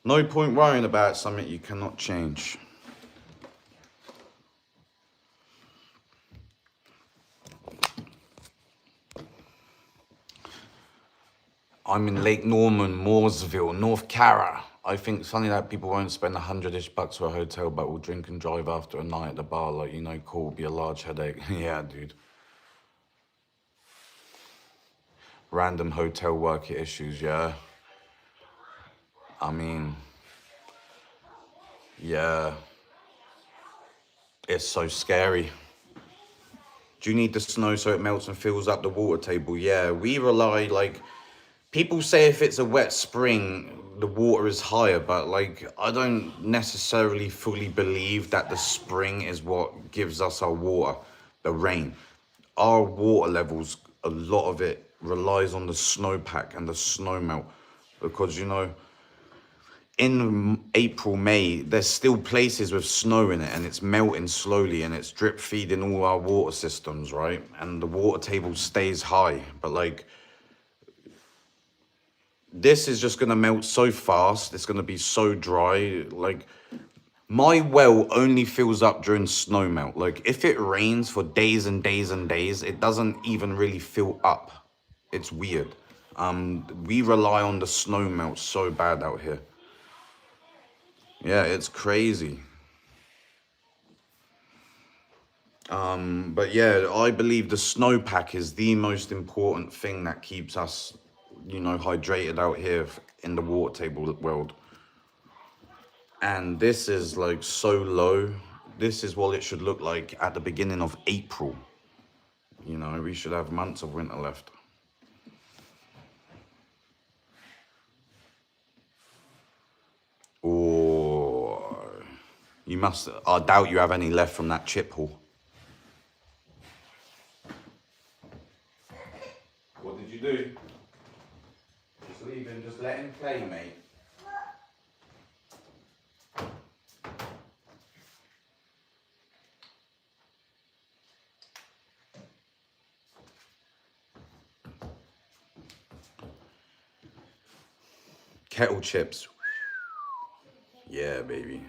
No point worrying about something you cannot change. I'm in Lake Norman, Mooresville, North Cara. I think it's funny that people won't spend $100-ish for a hotel, but will drink and drive after a night at the bar. Like, you know, cool, will be a large headache. Yeah, dude. Random hotel worker issues, yeah. I mean, yeah. It's so scary. Do you need the snow so it melts and fills up the water table? Yeah, we rely, like, people say if it's a wet spring, the water is higher, but like, I don't necessarily fully believe that the spring is what gives us our water, the rain. Our water levels, a lot of it relies on the snowpack and the snow melt, because, you know, in April, May, there's still places with snow in it and it's melting slowly and it's drip feeding all our water systems, right? And the water table stays high, but like, this is just going to melt so fast. It's going to be so dry. Like, my well only fills up during snow melt. Like, if it rains for days and days and days, it doesn't even really fill up. It's weird. We rely on the snow melt so bad out here. Yeah, it's crazy. But yeah, I believe the snowpack is the most important thing that keeps us, you know, hydrated out here in the water table world. And this is like so low. This is what it should look like at the beginning of April. You know, we should have months of winter left. Oh, you must, I doubt you have any left from that chip haul. What did you do? Just leave him, just let him play, mate. Kettle chips. Yeah, baby.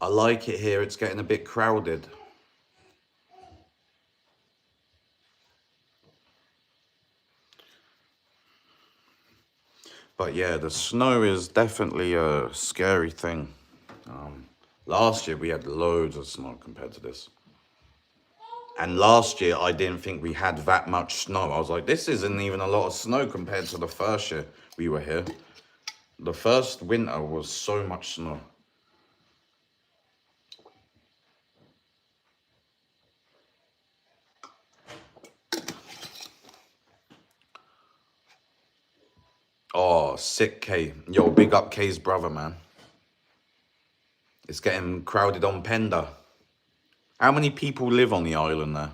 I like it here. It's getting a bit crowded. But yeah, the snow is definitely a scary thing. Last year we had loads of snow compared to this. And last year I didn't think we had that much snow. I was like, this isn't even a lot of snow compared to the first year we were here. The first winter was so much snow. Oh, sick K. Yo, big up K's brother, man. It's getting crowded on Penda. How many people live on the island there?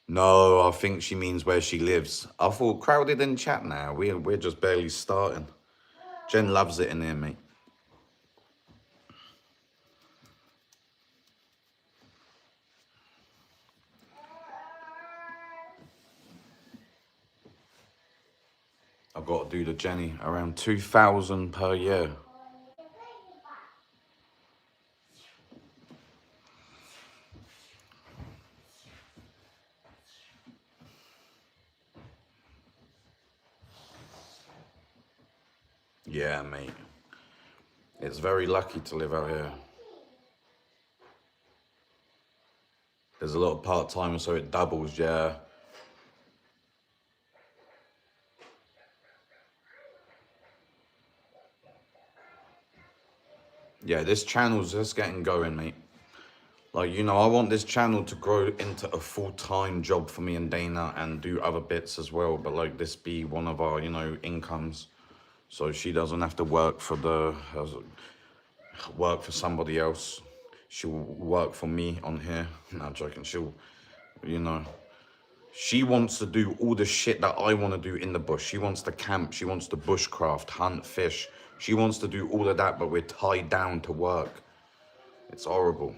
No, I think she means where she lives. I thought crowded in chat now. We're just barely starting. Jen loves it in here, mate. I've got to do the Jenny around 2,000 per year. Yeah, mate. It's very lucky to live out here. There's a lot of part-timers, so it doubles, yeah. Yeah, this channel's just getting going, mate. Like, you know, I want this channel to grow into a full-time job for me and Dana and do other bits as well. But, like, this be one of our, you know, incomes. So she doesn't have to work for somebody else. She'll work for me on here. No, I'm joking. She'll, you know, she wants to do all the shit that I want to do in the bush. She wants to camp. She wants to bushcraft, hunt, fish. She wants to do all of that, but we're tied down to work. It's horrible.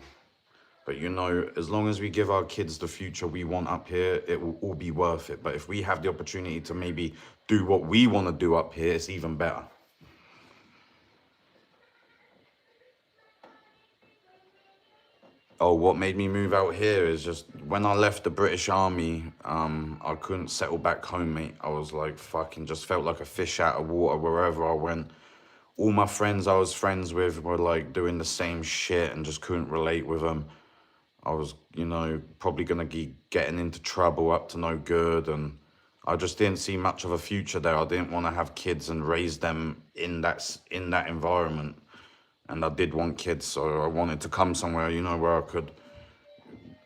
But, you know, as long as we give our kids the future we want up here, it will all be worth it. But if we have the opportunity to maybe do what we want to do up here, it's even better. Oh, what made me move out here is just when I left the British Army, I couldn't settle back home, mate. I was like fucking just felt like a fish out of water wherever I went. All my friends I was friends with were like doing the same shit and just couldn't relate with them. I was, you know, probably going to be getting into trouble up to no good. And I just didn't see much of a future there. I didn't want to have kids and raise them in that environment. And I did want kids, so I wanted to come somewhere, you know, where I could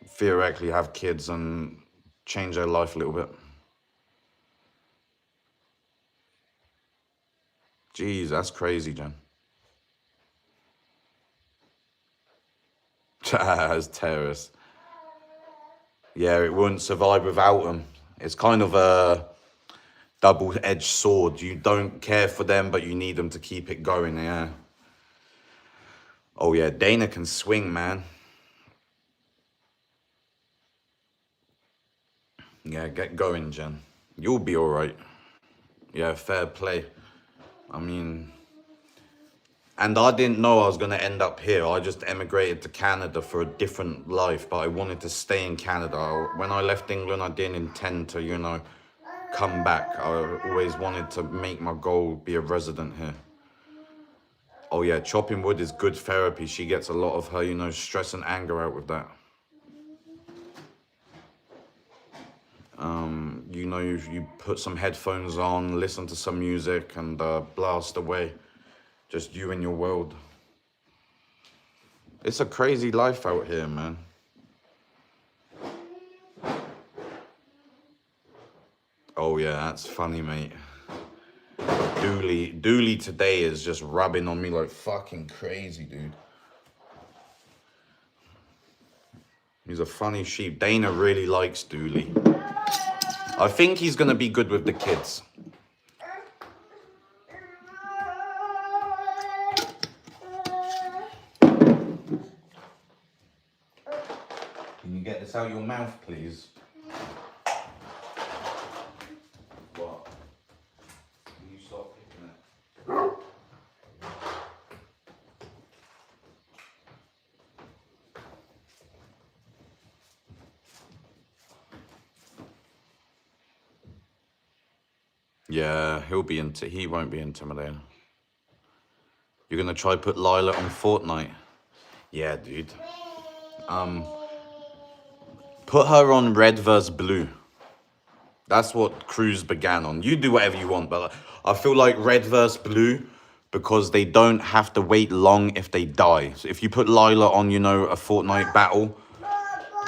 theoretically have kids and change their life a little bit. Jeez, that's crazy, Jen. As terrorists. Yeah, it wouldn't survive without them. It's kind of a double-edged sword. You don't care for them, but you need them to keep it going, yeah. Oh, yeah, Dana can swing, man. Yeah, get going, Jen. You'll be all right. Yeah, fair play. I mean... And I didn't know I was going to end up here. I just emigrated to Canada for a different life, but I wanted to stay in Canada. When I left England, I didn't intend to, you know, come back. I always wanted to make my goal be a resident here. Oh yeah, chopping wood is good therapy. She gets a lot of her, you know, stress and anger out with that. You know, you put some headphones on, listen to some music and blast away. Just you and your world. It's a crazy life out here, man. Oh yeah, that's funny, mate. Dooley today is just rubbing on me like fucking crazy, dude. He's a funny sheep. Dana really likes Dooley. I think he's gonna be good with the kids. Can you get this out your mouth, please? What? Can you stop picking it? Yeah, he won't be intimidated. You're gonna try put Lila on Fortnite? Yeah, dude. Put her on red versus blue. That's what Cruise began on. You do whatever you want, but I feel like red versus blue because they don't have to wait long if they die. So if you put Lila on, you know, a Fortnite battle,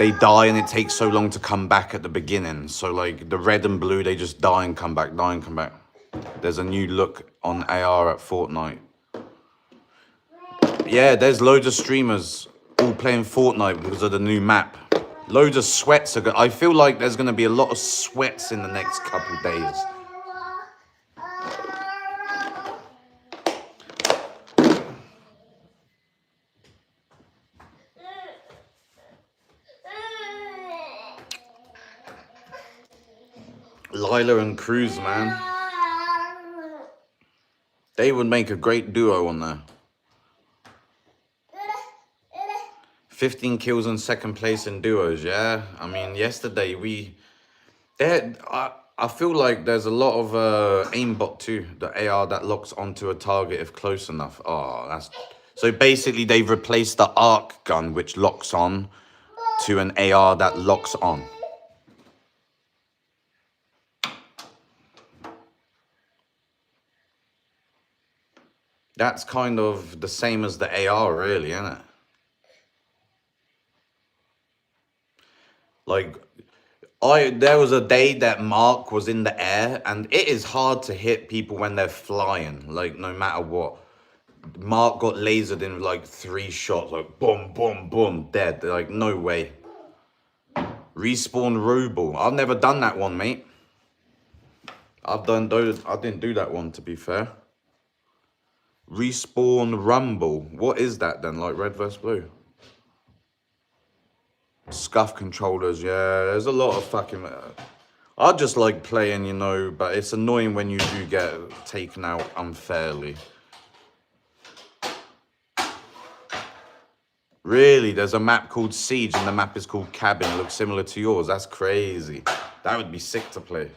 they die and it takes so long to come back at the beginning. So like the red and blue, they just die and come back, die and come back. There's a new look on AR at Fortnite. Yeah, there's loads of streamers all playing Fortnite because of the new map. Loads of sweats are I feel like there's going to be a lot of sweats in the next couple days. Lila and Cruz, man. They would make a great duo on there. 15 kills in second place in duos, yeah? I mean, yesterday I feel like there's a lot of aimbot too. The AR that locks onto a target if close enough. Oh, that's... So basically they've replaced the arc gun, which locks on, to an AR that locks on. That's kind of the same as the AR, really, isn't it? Like, there was a day that Mark was in the air, and it is hard to hit people when they're flying, like, no matter what. Mark got lasered in, like, 3 shots, like, boom, boom, boom, dead. Like, no way. Respawn Robo. I've never done that one, mate. I didn't do that one, to be fair. Respawn Rumble. What is that then? Like red versus blue? Scuff controllers. Yeah, there's a lot of fucking... I just like playing, you know, but it's annoying when you do get taken out unfairly. Really? There's a map called Siege and the map is called Cabin. It looks similar to yours. That's crazy. That would be sick to play.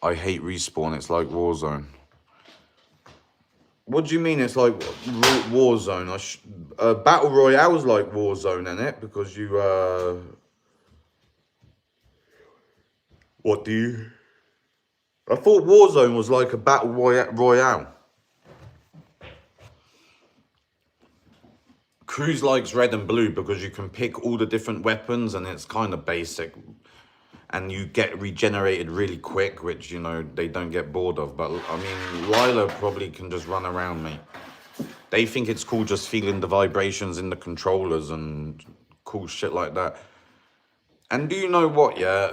I hate Respawn. It's like Warzone. What do you mean it's like Warzone? Battle Royale's like Warzone, innit? Because you, What do you... I thought Warzone was like a Battle Royale. Cruz likes red and blue because you can pick all the different weapons and it's kind of basic. And you get regenerated really quick, which, you know, they don't get bored of. But, I mean, Lila probably can just run around, mate. They think it's cool just feeling the vibrations in the controllers and cool shit like that. And do you know what, yeah?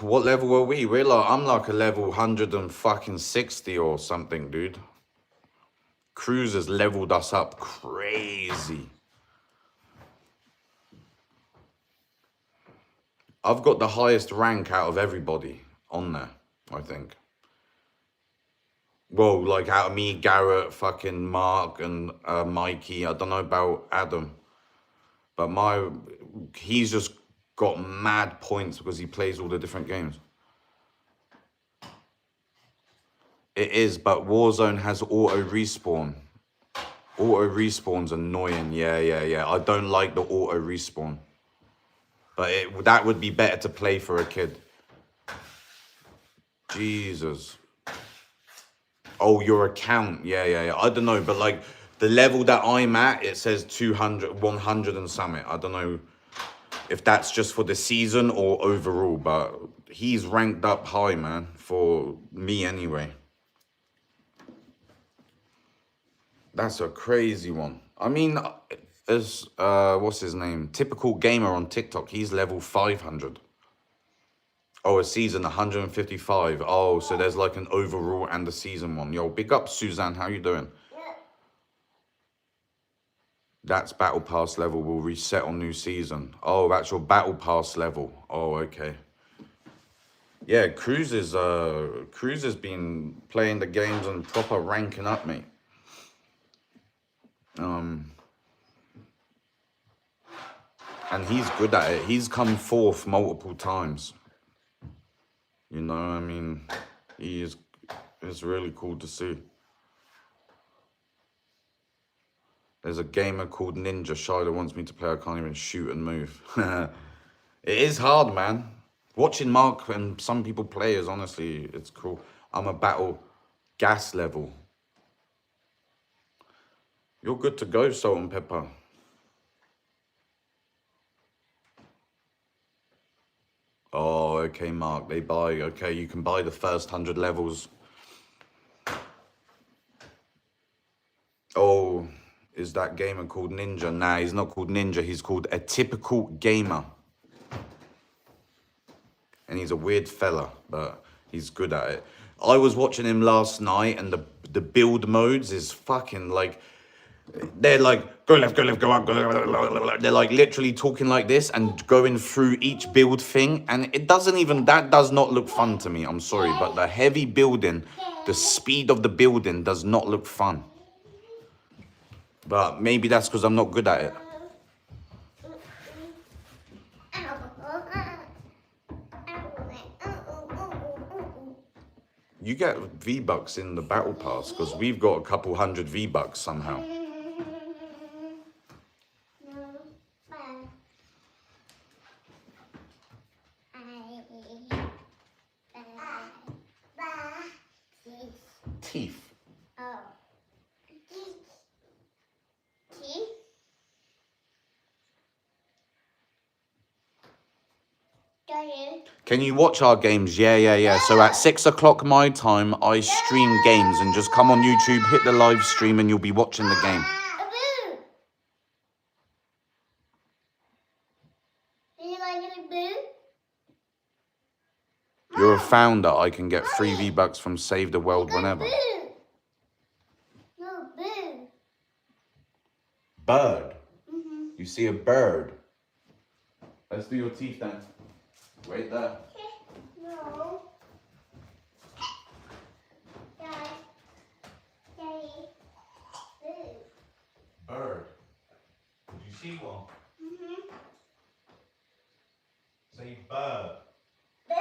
What level are we? I'm like a level 160 or something, dude. Cruz has leveled us up crazy. I've got the highest rank out of everybody on there, I think. Well, like out of me, Garrett, fucking Mark, and Mikey. I don't know about Adam. But he's just got mad points because he plays all the different games. It is, but Warzone has auto respawn. Auto respawn's annoying. Yeah. I don't like the auto respawn. But that would be better to play for a kid. Jesus. Oh, your account. Yeah. I don't know, but like the level that I'm at, it says 200, 100 and something. I don't know if that's just for the season or overall, but he's ranked up high, man, for me anyway. That's a crazy one. I mean, as what's his name? Typical Gamer on TikTok. He's level 500. Oh, a season 155. Oh, so there's like an overall and a season one. Yo, big up, Suzanne. How you doing? That's battle pass level. Will reset on new season. Oh, that's your battle pass level. Oh, okay. Yeah, Cruz has been playing the games and proper ranking up, mate. And he's good at it. He's come fourth multiple times. You know, I mean, it's really cool to see. There's a gamer called Ninja Shy that wants me to play. I can't even shoot and move. It is hard, man. Watching Mark and some people play is honestly, it's cool. I'm a battle gas level. You're good to go, Salt and Pepper. Oh, okay, Mark. They buy. Okay, you can buy the first 100 levels. Oh, is that gamer called Ninja? Nah, he's not called Ninja. He's called a typical gamer. And he's a weird fella, but he's good at it. I was watching him last night, and the build modes is fucking like, they're like, go left, go up, go. They're like literally talking like this and going through each build thing. And it doesn't even, that does not look fun to me. I'm sorry, but the heavy building, the speed of the building does not look fun. But maybe that's because I'm not good at it. You get V-Bucks in the battle pass because we've got a couple hundred V-Bucks somehow. Teeth. Oh. Teeth? Can you watch our games? Yeah. So at 6 o'clock my time, I stream games, and just come on YouTube, hit the live stream, and you'll be watching the game. You're a founder. I can get free V-Bucks from Save the World whenever. No, boo. Bird. You see a bird. Let's do your teeth then. Wait there. No. Daddy. Daddy. Boo. Bird. Did you see one? Say bird. Boo.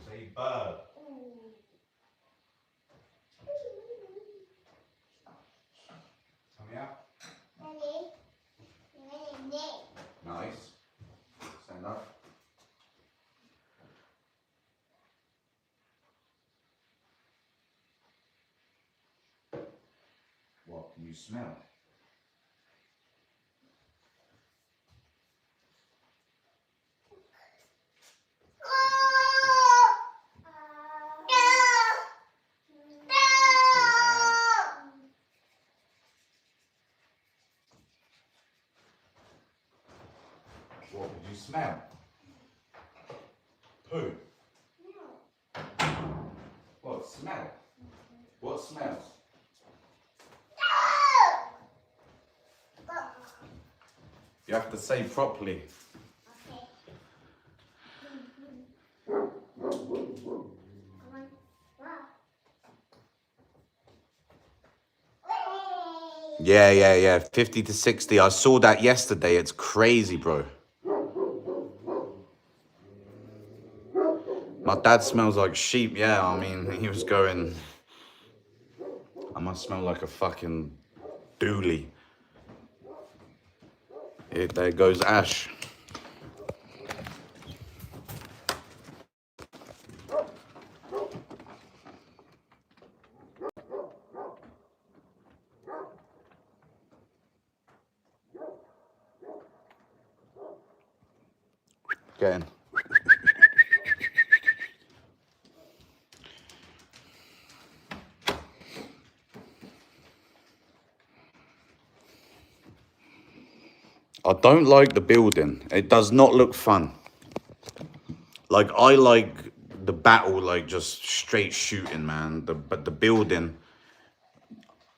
Say bird. Come here. Daddy. Nice. Stand up. What can you smell? What did you smell? Poo. What smell? What smells? You have to say properly. Yeah. 50 to 60. I saw that yesterday. It's crazy, bro. My dad smells like sheep. Yeah, I mean, he was going... I must smell like a fucking dooley. There goes Ash. Get in. I don't like the building. It does not look fun. Like, I like the battle, like, just straight shooting, man. But the building...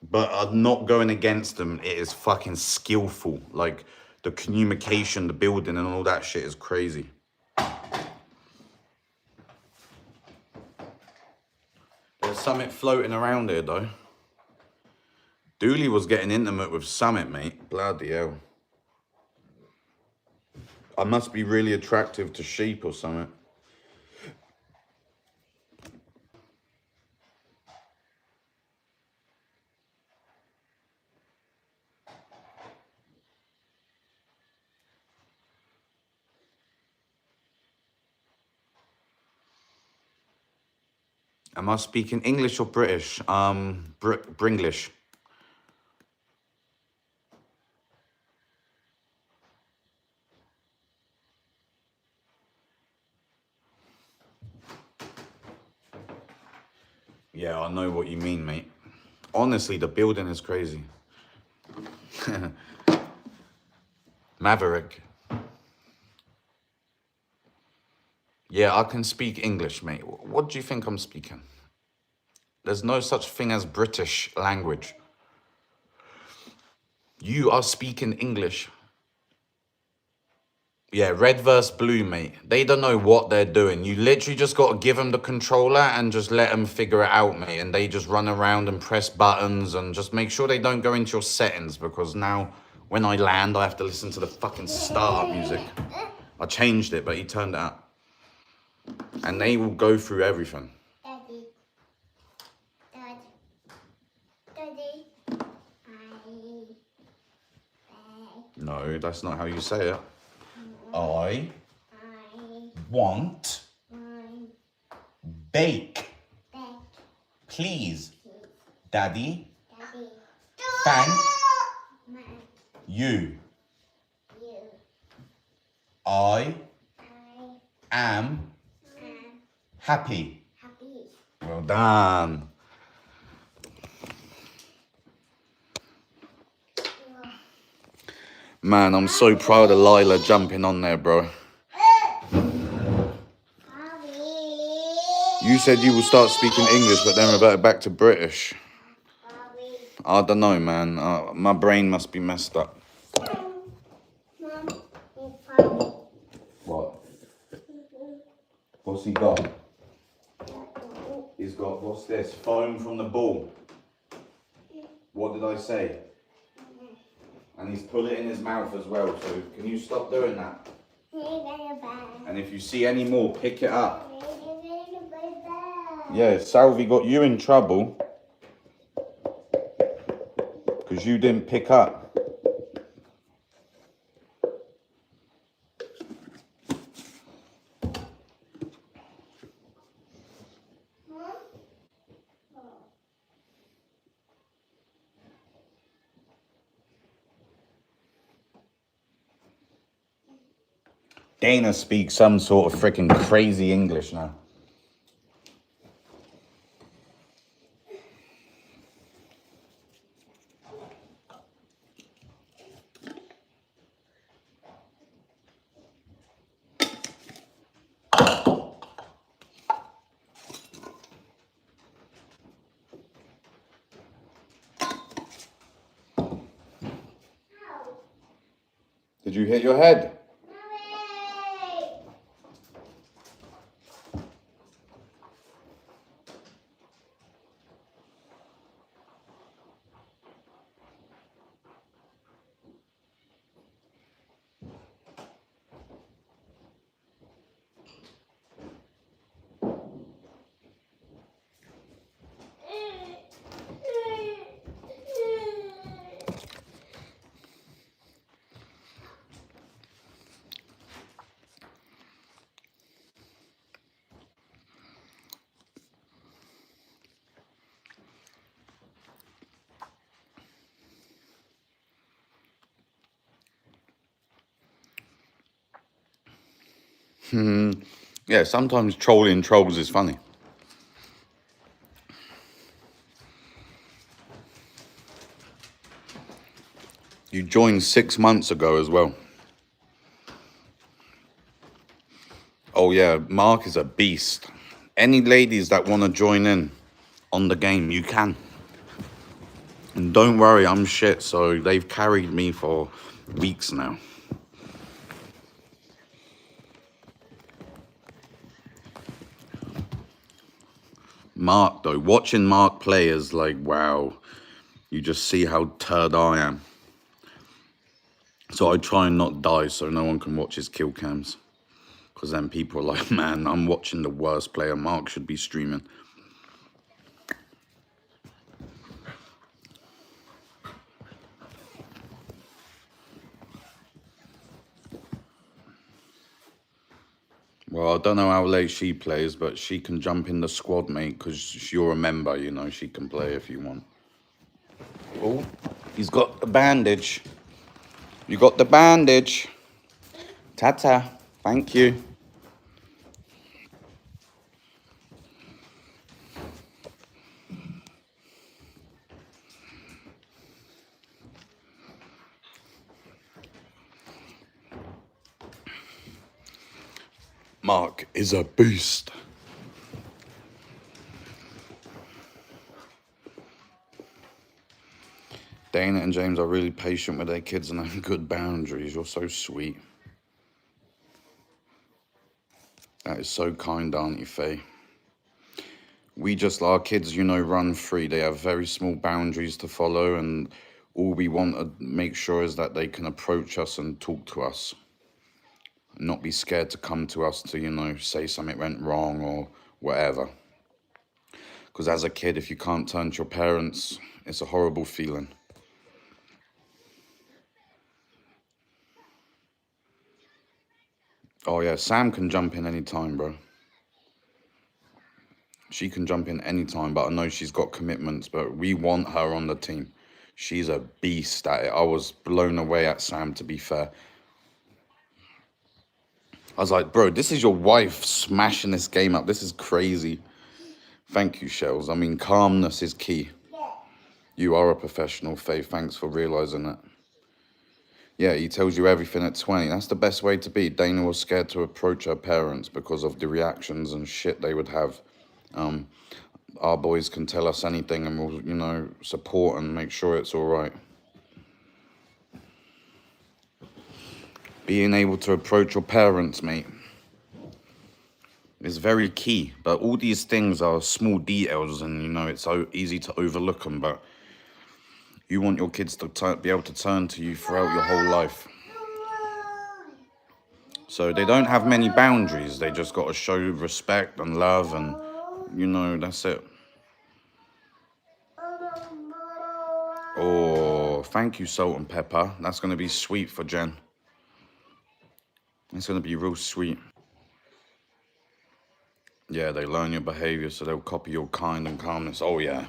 But I'm not going against them. It is fucking skillful. Like, the communication, the building, and all that shit is crazy. There's Summit floating around here, though. Dooley was getting intimate with Summit, mate. Bloody hell. I must be really attractive to sheep or something. Am I speaking English or British? Bringlish. Yeah, I know what you mean, mate. Honestly, the building is crazy. Maverick. Yeah, I can speak English, mate. What do you think I'm speaking? There's no such thing as British language. You are speaking English. Yeah, red versus blue, mate. They don't know what they're doing. You literally just got to give them the controller and just let them figure it out, mate. And they just run around and press buttons and just make sure they don't go into your settings, because now when I land, I have to listen to the fucking startup music. I changed it, but he turned it up. And they will go through everything. Daddy. Daddy. No, that's not how you say it. I want bake. Please, Daddy. Thank you. I am happy. Well done. Man, I'm so proud of Lila jumping on there, bro. You said you will start speaking English, but then revert back to British. I don't know, man. My brain must be messed up. What? What's he got? He's got, what's this? Foam from the ball. What did I say? And he's put it in his mouth as well, so can you stop doing that? And if you see any more, pick it up. Yeah, Salvi got you in trouble because you didn't pick up. Dana speaks some sort of freaking crazy English now. Did you hit your head? Yeah, sometimes trolling trolls is funny. You joined 6 months ago as well. Oh yeah, Mark is a beast. Any ladies that want to join in on the game, you can. And don't worry, I'm shit, so they've carried me for weeks now. Mark though, watching Mark play is like, wow, you just see how turd I am. So I try and not die so no one can watch his kill cams. Because then people are like, man, I'm watching the worst player. Mark should be streaming. Well, I don't know how late she plays, but she can jump in the squad, mate, because you're a member, you know, she can play if you want. Oh, he's got the bandage. You got the bandage. Ta-ta. Thank you. Mark is a beast. Dana and James are really patient with their kids and have good boundaries. You're so sweet. That is so kind, Auntie Faye. We just, our kids, you know, run free. They have very small boundaries to follow, and all we want to make sure is that they can approach us and talk to us. Not be scared to come to us to, you know, say something went wrong or whatever. Because as a kid, if you can't turn to your parents, it's a horrible feeling. Oh yeah, Sam can jump in anytime, bro. She can jump in anytime, but I know she's got commitments, but we want her on the team. She's a beast at it. I was blown away at Sam, to be fair. I was like, bro, this is your wife smashing this game up. This is crazy. Thank you, Shells. I mean, calmness is key. You are a professional, Faye. Thanks for realising that. Yeah, he tells you everything at 20. That's the best way to be. Dana was scared to approach her parents because of the reactions and shit they would have. Our boys can tell us anything and we'll, you know, support and make sure it's all right. Being able to approach your parents, mate, is very key. But all these things are small details and, you know, it's so easy to overlook them. But you want your kids to be able to turn to you throughout your whole life. So they don't have many boundaries. They just got to show respect and love and, you know, that's it. Oh, thank you, Salt and Pepper. That's going to be sweet for Jen. It's going to be real sweet. Yeah, they learn your behavior, so they'll copy your kind and calmness. Oh, yeah.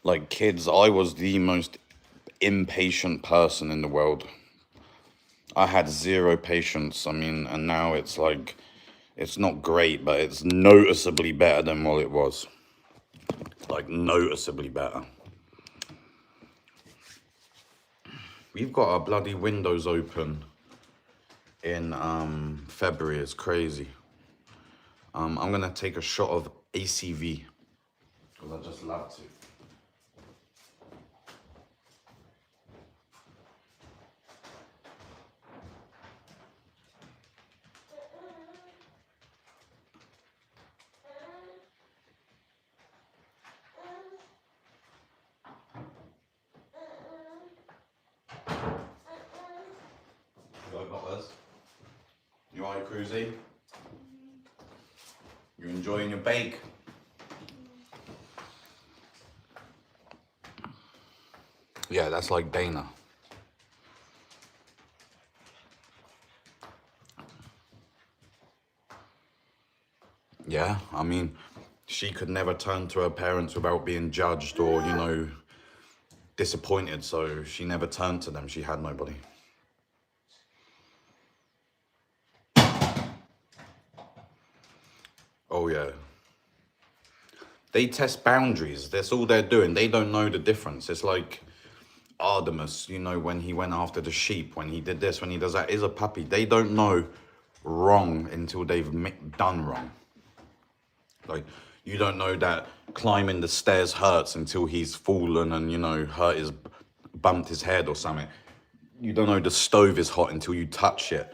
Like kids, I was the most impatient person in the world. I had zero patience. I mean, and now it's like, it's not great, but it's noticeably better than what it was. Like, noticeably better. We've got our bloody windows open in February. It's crazy. I'm gonna take a shot of ACV because I just love to. You alright, Cruzy? You enjoying your bake? Yeah, that's like Dana. Yeah, I mean, she could never turn to her parents without being judged or, you know, disappointed, so she never turned to them. She had nobody. Oh, yeah. They test boundaries. That's all they're doing. They don't know the difference. It's like Artemis, you know, when he went after the sheep, when he did this, when he does that, is a puppy. They don't know wrong until they've done wrong. Like, you don't know that climbing the stairs hurts until he's fallen and, you know, bumped his head or something. You don't know the stove is hot until you touch it.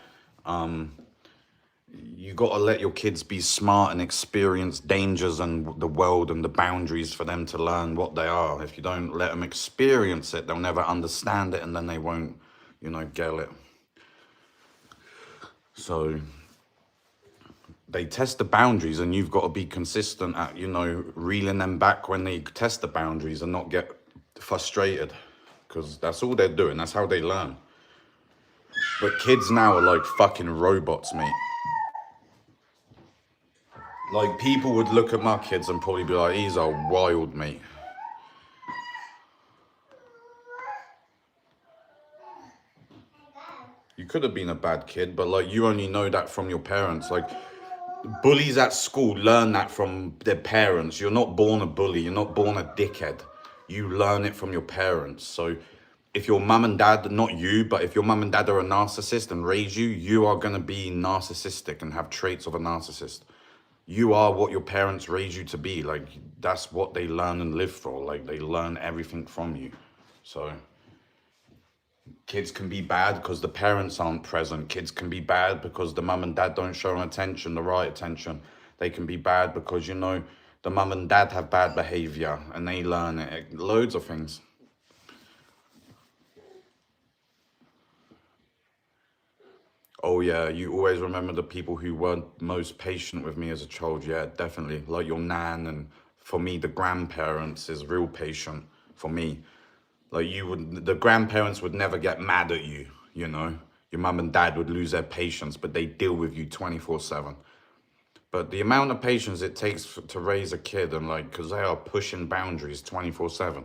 You got to let your kids be smart and experience dangers and the world and the boundaries for them to learn what they are. If you don't let them experience it, they'll never understand it and then they won't, you know, get it. So they test the boundaries and you've got to be consistent at, you know, reeling them back when they test the boundaries and not get frustrated because that's all they're doing. That's how they learn. But kids now are like fucking robots, mate. Like, people would look at my kids and probably be like, he's a wild, mate. You could have been a bad kid, but like, you only know that from your parents. Like, bullies at school learn that from their parents. You're not born a bully. You're not born a dickhead. You learn it from your parents. So if your mum and dad, not you, but if your mum and dad are a narcissist and raise you, you are going to be narcissistic and have traits of a narcissist. You are what your parents raise you to be. Like, that's what they learn and live for. Like, they learn everything from you. So kids can be bad because the parents aren't present. Kids can be bad because the mum and dad don't show them attention, the right attention. They can be bad because, you know, the mum and dad have bad behavior and they learn it. Loads of things. Oh yeah, you always remember the people who weren't most patient with me as a child. Yeah, definitely. Like your nan, and for me, the grandparents is real patient for me. Like the grandparents would never get mad at you, you know. Your mum and dad would lose their patience, but they deal with you 24/7. But the amount of patience it takes to raise a kid, and like, because they are pushing boundaries 24/7.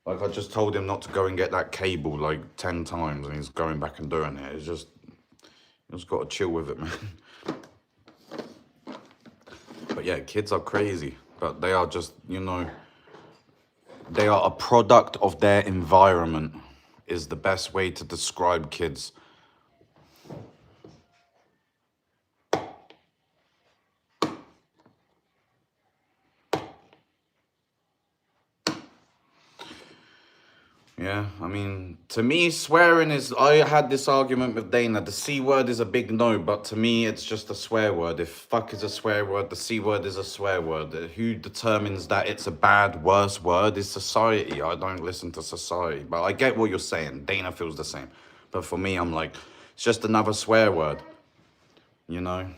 Like, I just told him not to go and get that cable like 10 times, and he's going back and doing it. It's just, you just got to chill with it, man. But yeah, kids are crazy, but they are just, you know, they are a product of their environment, is the best way to describe kids. Yeah, I mean, to me, swearing is, I had this argument with Dana, the C word is a big no, but to me, it's just a swear word. If fuck is a swear word, the C word is a swear word. Who determines that it's a bad, worse word is society. I don't listen to society, but I get what you're saying. Dana feels the same. But for me, I'm like, it's just another swear word, you know?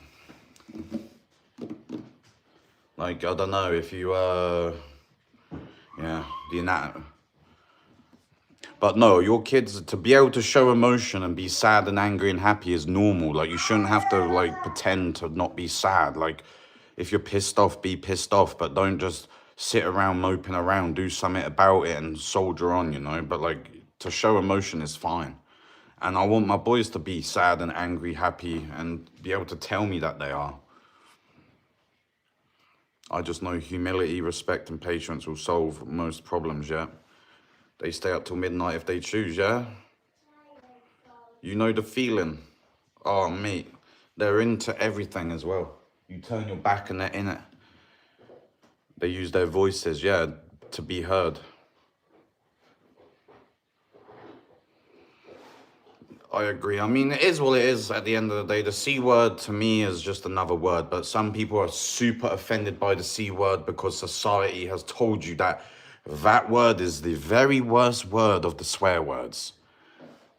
Like, I don't know, if you, yeah, the anatomy. But no, your kids, to be able to show emotion and be sad and angry and happy is normal. Like, you shouldn't have to, like, pretend to not be sad. Like, if you're pissed off, be pissed off. But don't just sit around moping around. Do something about it and soldier on, you know. But, like, to show emotion is fine. And I want my boys to be sad and angry, happy, and be able to tell me that they are. I just know humility, respect, and patience will solve most problems, yeah? They stay up till midnight if they choose, yeah? You know the feeling. Oh, mate. They're into everything as well. You turn your back and they're in it. They use their voices, yeah, to be heard. I agree. I mean, it is what it is at the end of the day. The C word to me is just another word, but some people are super offended by the C word because society has told you that that word is the very worst word of the swear words.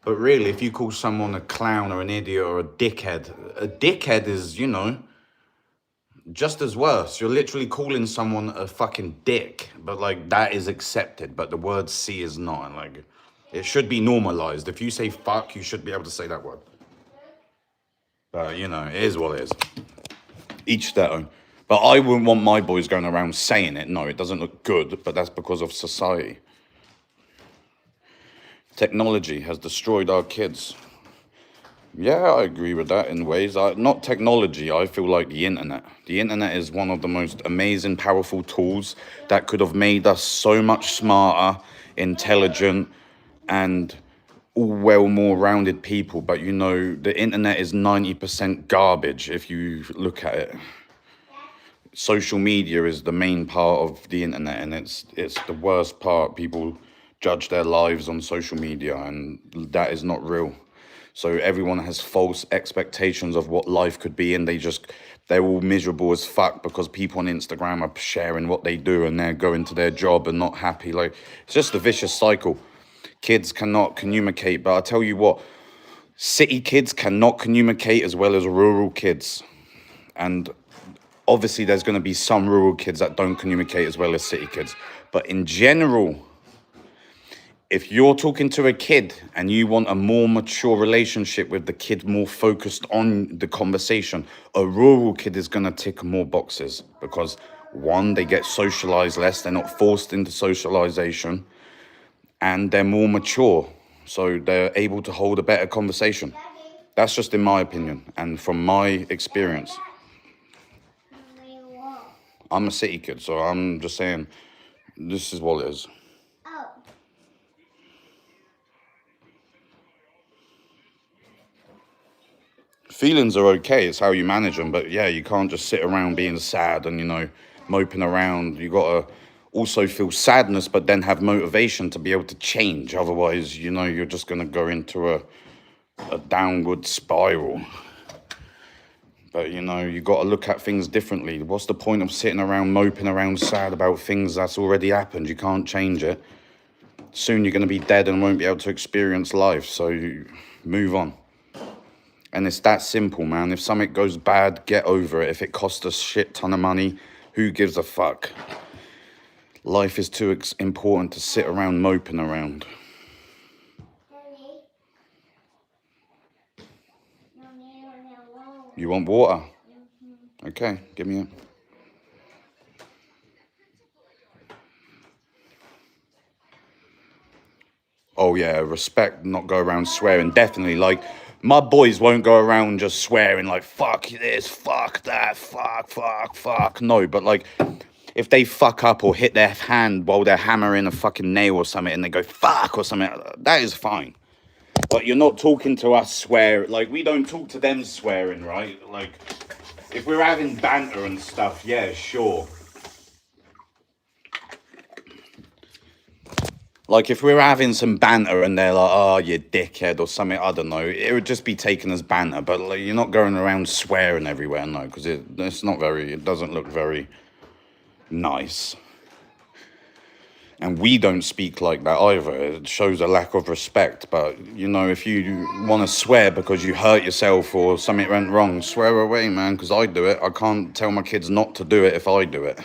But really, if you call someone a clown or an idiot or a dickhead is, you know, just as worse. You're literally calling someone a fucking dick, but like, that is accepted, but the word C is not. And like, it should be normalized. If you say fuck, you should be able to say that word. But you know, it is what it is. Each their own. But I wouldn't want my boys going around saying it. No, it doesn't look good, but that's because of society. Technology has destroyed our kids. Yeah, I agree with that in ways. Not technology, I feel like the internet. The internet is one of the most amazing, powerful tools that could have made us so much smarter, intelligent, and well more rounded people. But you know, the internet is 90% garbage if you look at it. Social media is the main part of the internet, and it's the worst part. People judge their lives on social media, and that is not real. So everyone has false expectations of what life could be, and they're all miserable as fuck because people on Instagram are sharing what they do and they're going to their job and not happy. Like, it's just a vicious cycle. Kids cannot communicate, but I tell you what, city kids cannot communicate as well as rural kids. And obviously there's going to be some rural kids that don't communicate as well as city kids. But in general, if you're talking to a kid and you want a more mature relationship with the kid, more focused on the conversation, a rural kid is going to tick more boxes because, one, they get socialized less, they're not forced into socialization, and they're more mature, so they're able to hold a better conversation. That's just in my opinion and from my experience. I'm a city kid, so I'm just saying this is what it is. Oh. Feelings are okay, it's how you manage them, but yeah, you can't just sit around being sad and, you know, moping around. You gotta also feel sadness, but then have motivation to be able to change. Otherwise, you know, you're just gonna go into a downward spiral. But, you know, you got to look at things differently. What's the point of sitting around moping around sad about things that's already happened? You can't change it. Soon you're going to be dead and won't be able to experience life. So you move on. And it's that simple, man. If something goes bad, get over it. If it costs a shit ton of money, who gives a fuck? Life is too important to sit around moping around. You want water? Okay, give me it. Oh yeah, respect, not go around swearing. Definitely, like, my boys won't go around just swearing like, fuck this, fuck that, fuck. No, but like, if they fuck up or hit their hand while they're hammering a fucking nail or something and they go, fuck or something, that is fine. But you're not talking to us swear, like, we don't talk to them swearing, right? Like, if we're having banter and stuff, yeah, sure. Like, if we're having some banter and they're like, oh, you dickhead or something, I don't know, it would just be taken as banter. But like, you're not going around swearing everywhere, no, because it doesn't look very nice. And we don't speak like that either. It shows a lack of respect. But, you know, if you want to swear because you hurt yourself or something went wrong, swear away, man, because I do it. I can't tell my kids not to do it if I do it.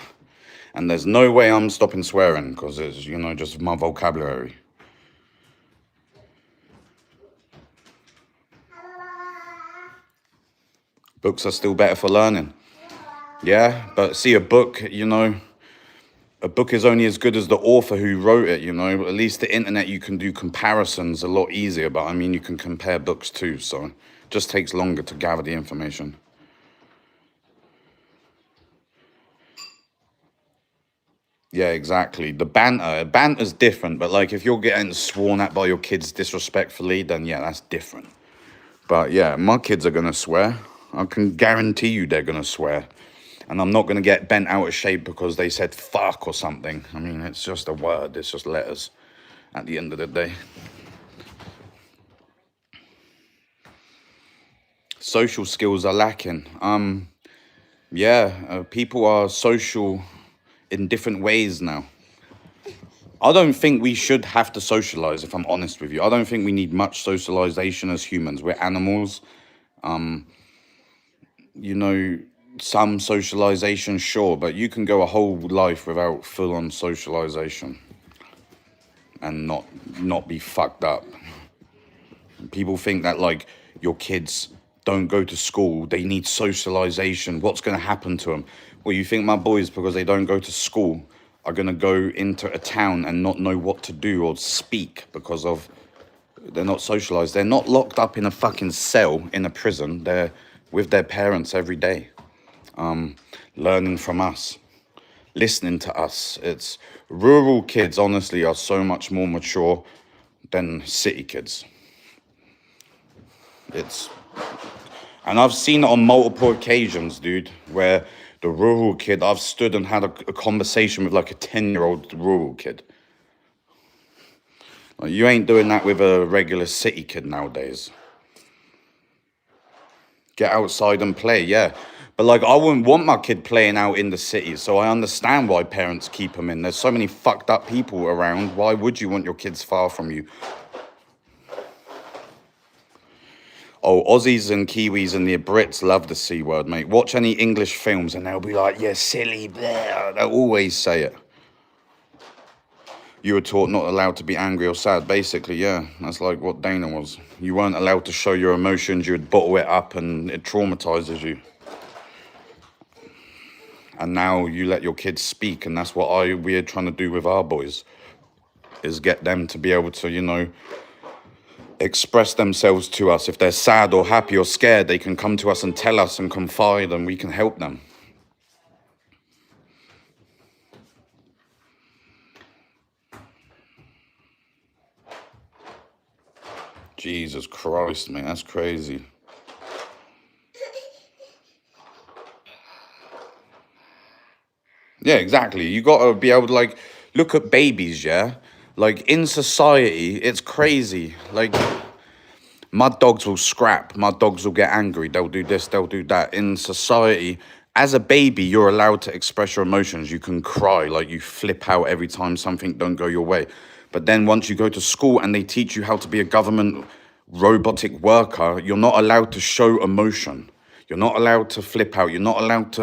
And there's no way I'm stopping swearing because it's, you know, just my vocabulary. Books are still better for learning. Yeah, but see, a book, you know, a book is only as good as the author who wrote it, you know. At least the internet, you can do comparisons a lot easier. But, I mean, you can compare books too. So it just takes longer to gather the information. Yeah, exactly. The banter's different. But, like, if you're getting sworn at by your kids disrespectfully, then, yeah, that's different. But, yeah, my kids are going to swear. I can guarantee you they're going to swear. And I'm not going to get bent out of shape because they said fuck or something. I mean, it's just a word. It's just letters at the end of the day. Social skills are lacking. People are social in different ways now. I don't think we should have to socialize, if I'm honest with you. I don't think we need much socialization as humans. We're animals. You know, some socialization, sure, but you can go a whole life without full-on socialization and not be fucked up. People think that, like, your kids don't go to school, they need socialization, what's going to happen to them? Well, you think my boys, because they don't go to school, are going to go into a town and not know what to do or speak because of they're not socialized? They're not locked up in a fucking cell in a prison. They're with their parents every day. Learning from us, listening to us. It's rural kids, honestly, are so much more mature than city kids. And I've seen it on multiple occasions, dude, where the rural kid, I've stood and had a conversation with like a 10-year-old rural kid. Like, you ain't doing that with a regular city kid nowadays. Get outside and play, yeah. But, like, I wouldn't want my kid playing out in the city, so I understand why parents keep them in. There's so many fucked up people around. Why would you want your kids far from you? Oh, Aussies and Kiwis and the Brits love the C word, mate. Watch any English films and they'll be like, yeah, silly, blah. They'll always say it. You were taught not allowed to be angry or sad, basically, yeah. That's like what Dana was. You weren't allowed to show your emotions, you'd bottle it up and it traumatizes you. And now you let your kids speak, and that's what we're trying to do with our boys, is get them to be able to, you know, express themselves to us. If they're sad or happy or scared, they can come to us and tell us and confide, and we can help them. Jesus Christ, man, that's crazy. Yeah, exactly. You got to be able to, like, look at babies, yeah? Like, in society, it's crazy. Like, my dogs will scrap. My dogs will get angry. They'll do this, they'll do that. In society, as a baby, you're allowed to express your emotions. You can cry, like, you flip out every time something don't go your way. But then once you go to school and they teach you how to be a government robotic worker, you're not allowed to show emotion. You're not allowed to flip out. You're not allowed to,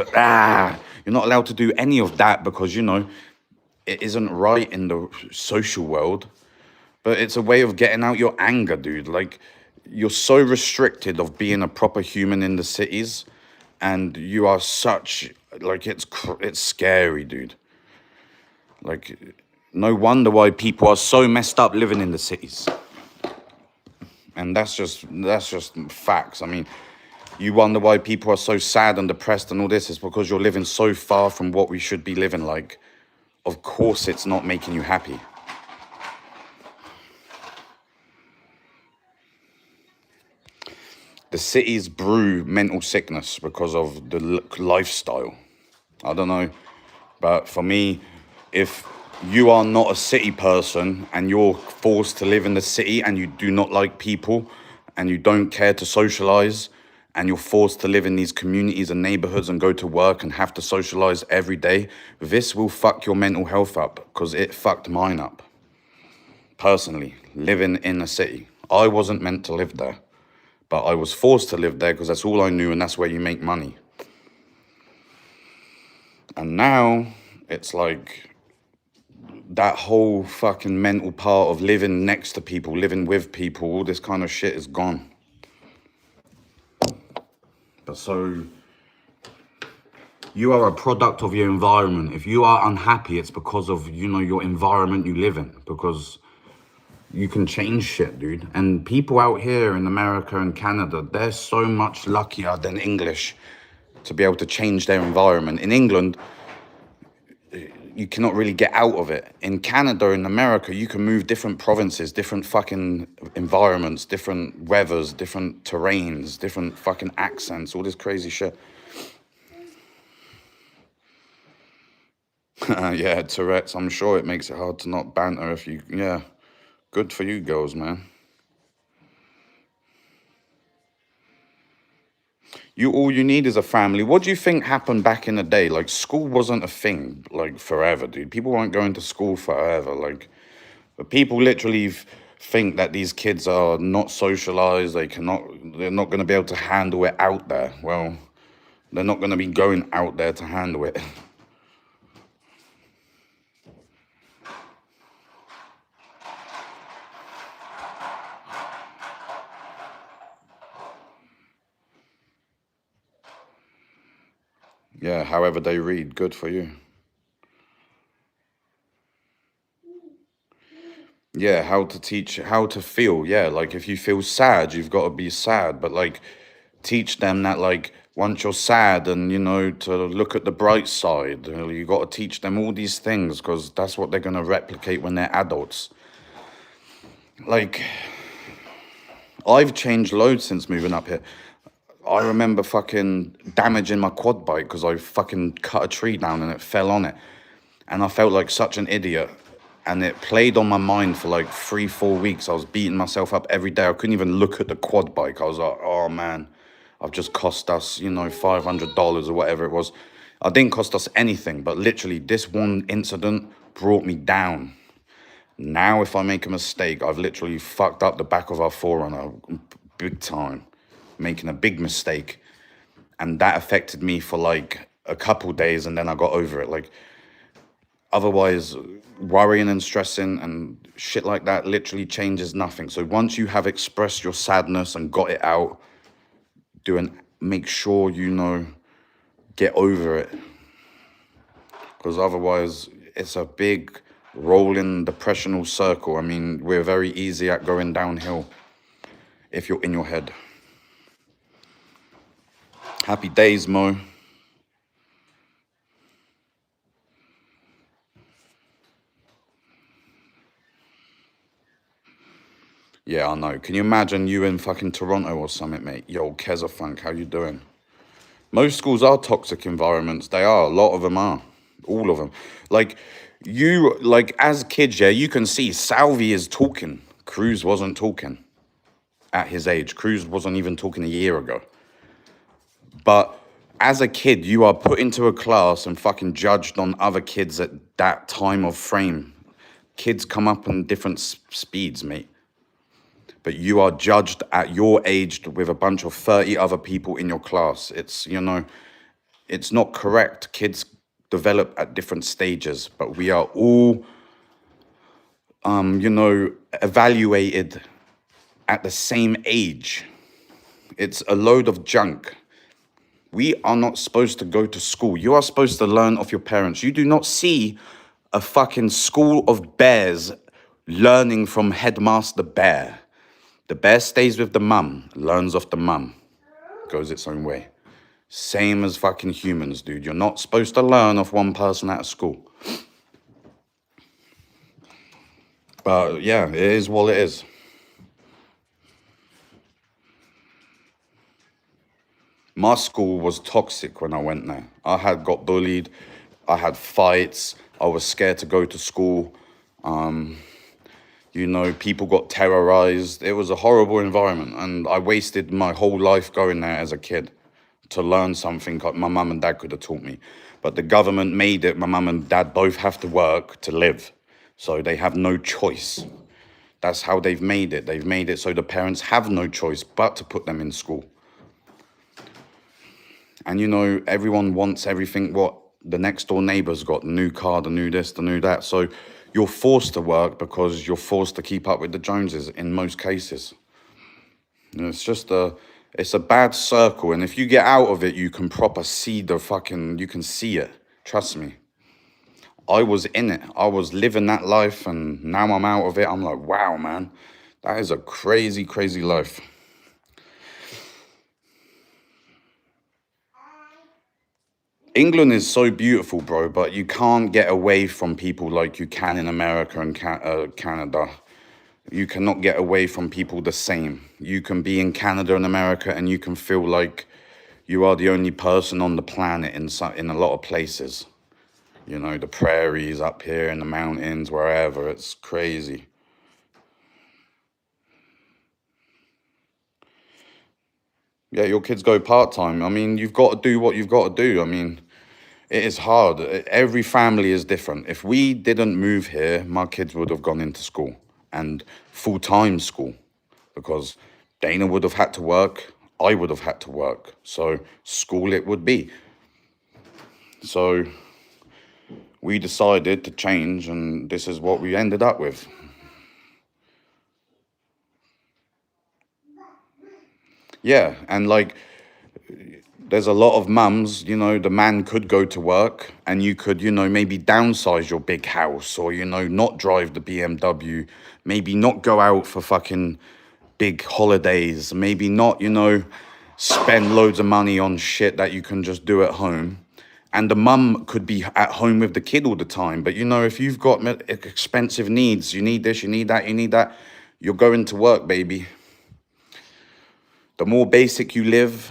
you're not allowed to do any of that because, you know, it isn't right in the social world. But it's a way of getting out your anger, dude. Like, you're so restricted of being a proper human in the cities, and you are such, like, it's scary, dude. Like, no wonder why people are so messed up living in the cities. And that's just facts. I mean, you wonder why people are so sad and depressed and all this. It's because you're living so far from what we should be living like. Of course it's not making you happy. The cities brew mental sickness because of the lifestyle. I don't know, but for me, if you are not a city person and you're forced to live in the city and you do not like people and you don't care to socialize and you're forced to live in these communities and neighborhoods and go to work and have to socialize every day, this will fuck your mental health up because it fucked mine up. Personally, living in a city. I wasn't meant to live there, but I was forced to live there because that's all I knew and that's where you make money. And now it's like that whole fucking mental part of living next to people, living with people, all this kind of shit is gone. But so you are a product of your environment. If you are unhappy, it's because of, you know, your environment you live in, because you can change shit, dude. And people out here in America and Canada, they're so much luckier than English to be able to change their environment. In England, you cannot really get out of it. In Canada, in America, you can move different provinces, different fucking environments, different weathers, different terrains, different fucking accents, all this crazy shit. Yeah, Tourette's, I'm sure it makes it hard to not banter if you, yeah. Good for you girls, man. All you need is a family. What do you think happened back in the day? Like, school wasn't a thing, like, forever, dude. People weren't going to school forever. Like, but people literally think that these kids are not socialized. They're not going to be able to handle it out there. Well, they're not going to be going out there to handle it. Yeah, however they read, good for you. Yeah, how to teach, how to feel. Yeah, like if you feel sad, you've got to be sad. But like, teach them that, like, once you're sad and, you know, to look at the bright side. You got to teach them all these things because that's what they're going to replicate when they're adults. Like, I've changed loads since moving up here. I remember fucking damaging my quad bike because I fucking cut a tree down and it fell on it. And I felt like such an idiot. And it played on my mind for like 3-4 weeks. I was beating myself up every day. I couldn't even look at the quad bike. I was like, oh man, I've just cost us, you know, $500 or whatever it was. I didn't cost us anything, but literally this one incident brought me down. Now if I make a mistake, I've literally fucked up the back of our Forerunner big time. Making a big mistake, and that affected me for like a couple days, and then I got over it. Like, Otherwise, worrying and stressing and shit like that literally changes nothing. So once you have expressed your sadness and got it out, make sure you know, get over it. Because otherwise, it's a big rolling depressional circle. I mean, we're very easy at going downhill if you're in your head. Happy days, Mo. Yeah, I know. Can you imagine you in fucking Toronto or something, mate? Yo, Keza Funk, how you doing? Most schools are toxic environments. They are. A lot of them are. All of them. Like, as kids, yeah, you can see Salvi is talking. Cruz wasn't talking at his age. Cruz wasn't even talking a year ago. But as a kid, you are put into a class and fucking judged on other kids at that time of frame. Kids come up in different speeds, mate. But you are judged at your age with a bunch of 30 other people in your class. It's, it's not correct. Kids develop at different stages, but we are all, evaluated at the same age. It's a load of junk. We are not supposed to go to school. You are supposed to learn off your parents. You do not see a fucking school of bears learning from Headmaster Bear. The bear stays with the mum, learns off the mum, goes its own way. Same as fucking humans, dude. You're not supposed to learn off one person at a school. But yeah, it is what it is. My school was toxic when I went there. I had got bullied. I had fights. I was scared to go to school. People got terrorized. It was a horrible environment. And I wasted my whole life going there as a kid to learn something my mum and dad could have taught me. But the government made it, my mum and dad both have to work to live. So they have no choice. That's how they've made it. They've made it so the parents have no choice but to put them in school. And everyone wants everything what the next door neighbor's got, the new car, the new this, the new that. So you're forced to work because you're forced to keep up with the Joneses in most cases. It's a bad circle. And if you get out of it, you can you can see it. Trust me. I was in it. I was living that life and now I'm out of it. I'm like, wow, man, that is a crazy, crazy life. England is so beautiful, bro, but you can't get away from people like you can in America and Canada. You cannot get away from people the same. You can be in Canada and America and you can feel like you are the only person on the planet in a lot of places. The prairies up here in the mountains, wherever. It's crazy. Yeah, your kids go part-time. I mean, you've got to do what you've got to do. I mean, it is hard. Every family is different. If we didn't move here, my kids would have gone into school and full-time school because Dana would have had to work. I would have had to work. So school it would be. So we decided to change and this is what we ended up with. Yeah, and there's a lot of mums, the man could go to work and you could, maybe downsize your big house or, not drive the BMW, maybe not go out for fucking big holidays, maybe not, spend loads of money on shit that you can just do at home. And the mum could be at home with the kid all the time. But, if you've got expensive needs, you need this, you need that, you're going to work, baby. The more basic you live,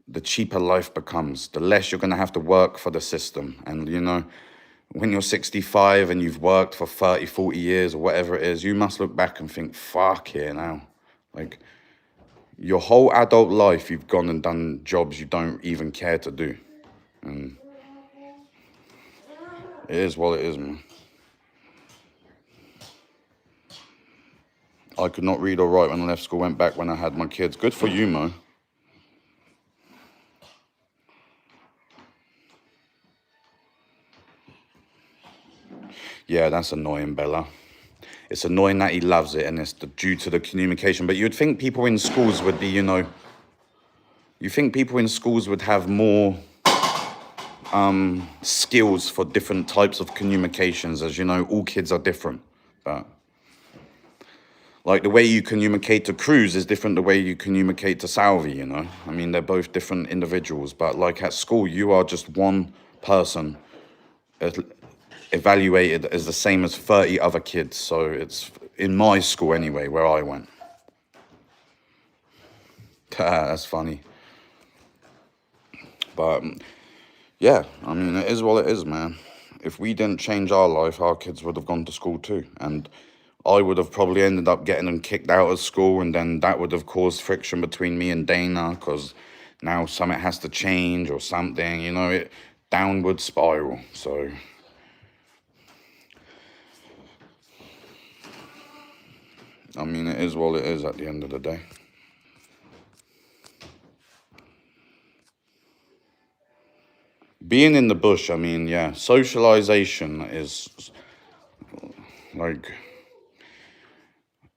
the cheaper life becomes. The less you're going to have to work for the system. And, when you're 65 and you've worked for 30, 40 years or whatever it is, you must look back and think, fuck here now. Your whole adult life, you've gone and done jobs you don't even care to do. And it is what it is, man. I could not read or write when I left school, went back when I had my kids. Good for you, Mo. Yeah, that's annoying, Bella. It's annoying that he loves it, and it's due to the communication. But you'd think people in schools would be, you think people in schools would have more skills for different types of communications, as you know, all kids are different. But like the way you communicate to Cruz is different the way you communicate to Salvi, I mean, they're both different individuals, but like at school, you are just one person evaluated as the same as 30 other kids. So it's in my school anyway, where I went. That's funny. But yeah, I mean, it is what it is, man. If we didn't change our life, our kids would have gone to school too. And I would have probably ended up getting them kicked out of school, and then that would have caused friction between me and Dana, because now something has to change or something, it downward spiral. So I mean, it is what it is at the end of the day. Being in the bush, I mean, yeah, socialization is like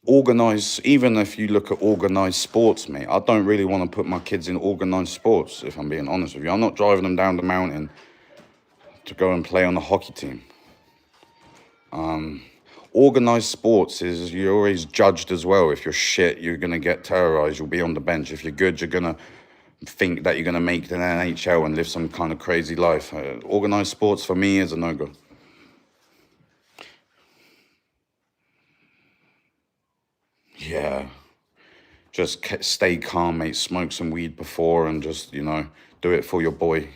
organized. Even if you look at organized sports, mate, I don't really want to put my kids in organized sports, if I'm being honest with you. I'm not driving them down the mountain to go and play on the hockey team. Organized sports is you're always judged as well. If you're shit, you're going to get terrorized. You'll be on the bench. If you're good, you're going to think that you're going to make the NHL and live some kind of crazy life. Organized sports for me is a no-go. Yeah. Just stay calm, mate. Smoke some weed before and just, do it for your boy.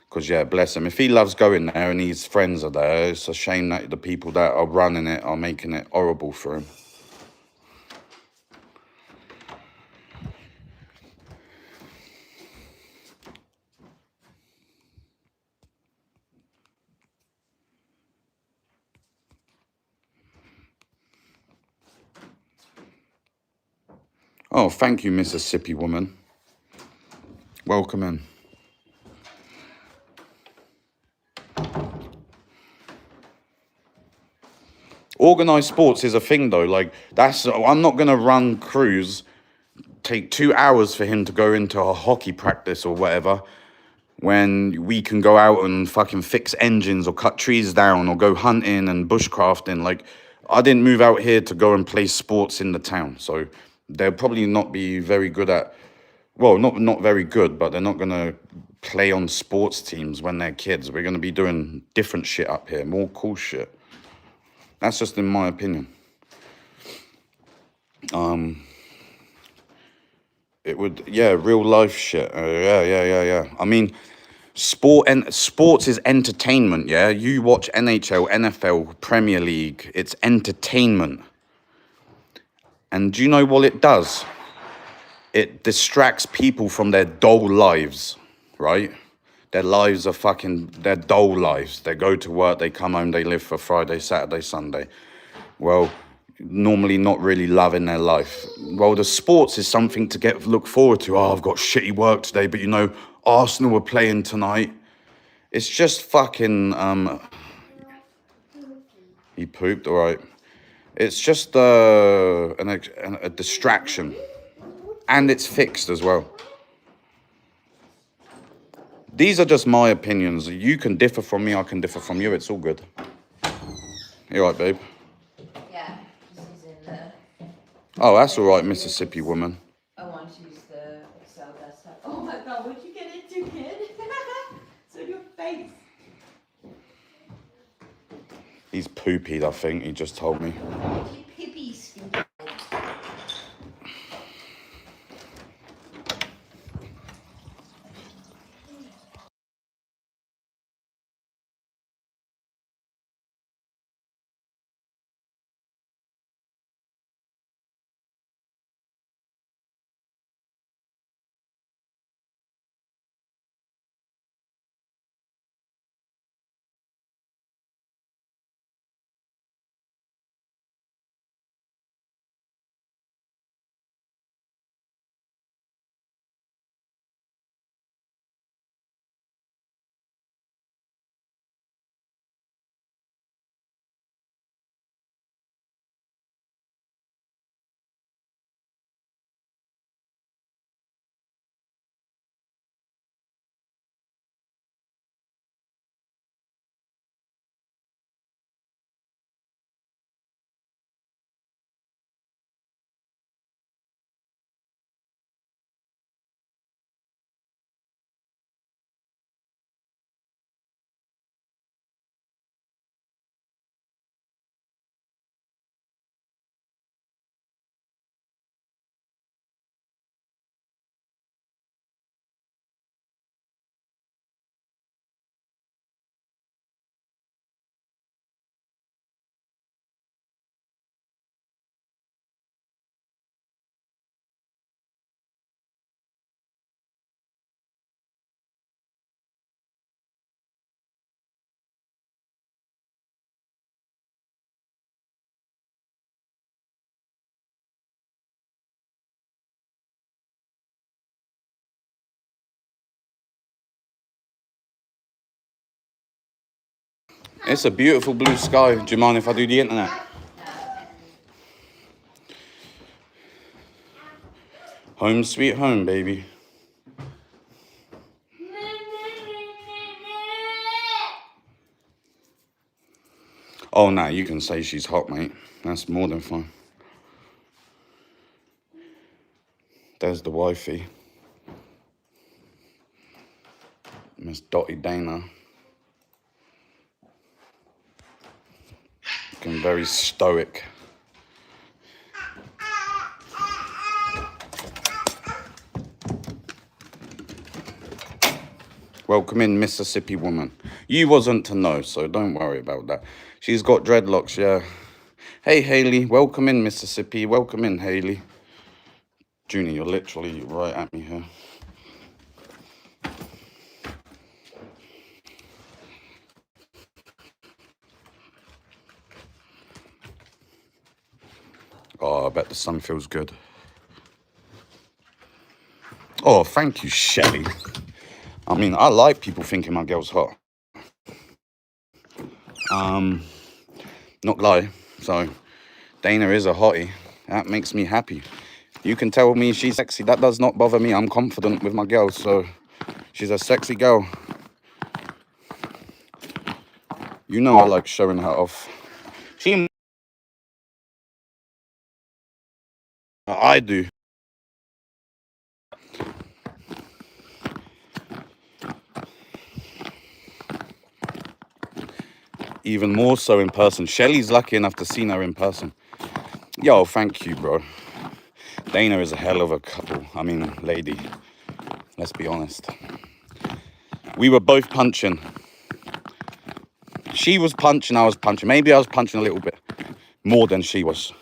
Because, yeah, bless him. If he loves going there and his friends are there, it's a shame that the people that are running it are making it horrible for him. Oh, thank you, Mississippi woman. Welcome in. Organized sports is a thing, though. Like, I'm not going to run Cruz, take 2 hours for him to go into a hockey practice or whatever, when we can go out and fucking fix engines or cut trees down or go hunting and bushcrafting. Like, I didn't move out here to go and play sports in the town. So they'll probably not be very good at, well, not very good, but they're not going to play on sports teams when they're kids. We're going to be doing different shit up here, more cool shit. That's just in my opinion. It would, yeah, real life shit. Yeah. I mean, sports is entertainment, yeah? You watch NHL, NFL, Premier League, it's entertainment. And do you know what it does? It distracts people from their dull lives, right? Their lives are their dull lives. They go to work, they come home, they live for Friday, Saturday, Sunday. Well, normally not really loving their life. Well, the sports is something to look forward to. Oh, I've got shitty work today, but Arsenal are playing tonight. It's just fucking, he pooped, all right. It's just a distraction. And it's fixed as well. These are just my opinions. You can differ from me, I can differ from you. It's all good. You all right, babe? Yeah, this is in the. Oh, that's all right, Mississippi woman. I want to use the Excel desktop. Oh my god, what'd you get into, kid? So your face. He's poopied, I think, he just told me. Pippies. It's a beautiful blue sky. Do you mind if I do the internet? Home sweet home, baby. Oh, no, you can say she's hot, mate. That's more than fine. There's the wifey. Miss Dottie Dana. Looking very stoic. Welcome in, Mississippi woman. You wasn't to know, so don't worry about that. She's got dreadlocks, yeah. Hey, Haley. Welcome in, Mississippi. Welcome in, Haley. Junie, you're literally right at me here. Oh, I bet the sun feels good. Oh, thank you, Shelly. I mean, I like people thinking my girl's hot. Not lie. So, Dana is a hottie. That makes me happy. You can tell me she's sexy. That does not bother me. I'm confident with my girl, so she's a sexy girl. You know I like showing her off. I do. Even more so in person. Shelly's lucky enough to see her in person. Yo, thank you, bro. Dana is a hell of a couple. I mean, lady. Let's be honest. We were both punching. She was punching, I was punching. Maybe I was punching a little bit more than she was.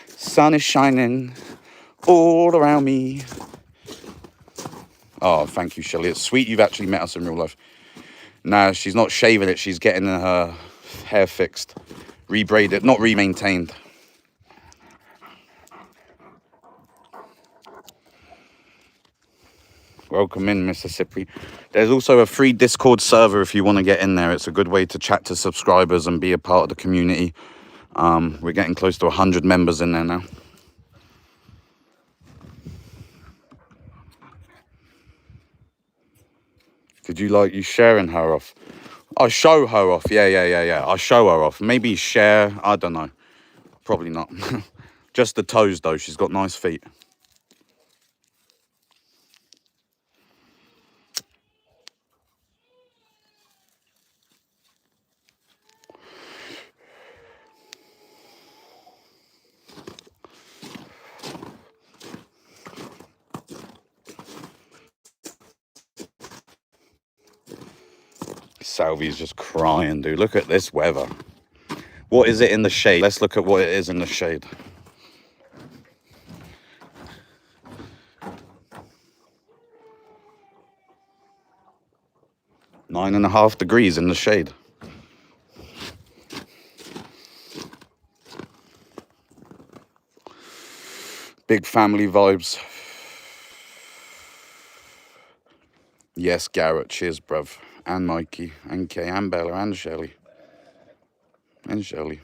Sun is shining all around me. Oh, thank you, Shelly. It's sweet you've actually met us in real life. No, she's not shaving it. She's getting her hair fixed. Rebraided, not re-maintained. Welcome in, Mississippi. There's also a free Discord server if you want to get in there. It's a good way to chat to subscribers and be a part of the community. We're getting close to 100 members in there now. Did you like you sharing her off? I show her off. Yeah. I show her off. Maybe share. I don't know. Probably not. Just the toes, though. She's got nice feet. Salvi's just crying, dude. Look at this weather. What is it in the shade? Let's look at what it is in the shade. Nine and a half degrees in the shade. Big family vibes. Yes, Garrett. Cheers, bruv. And Mikey. And Kay. And Bella. And Shelly. And Shelly.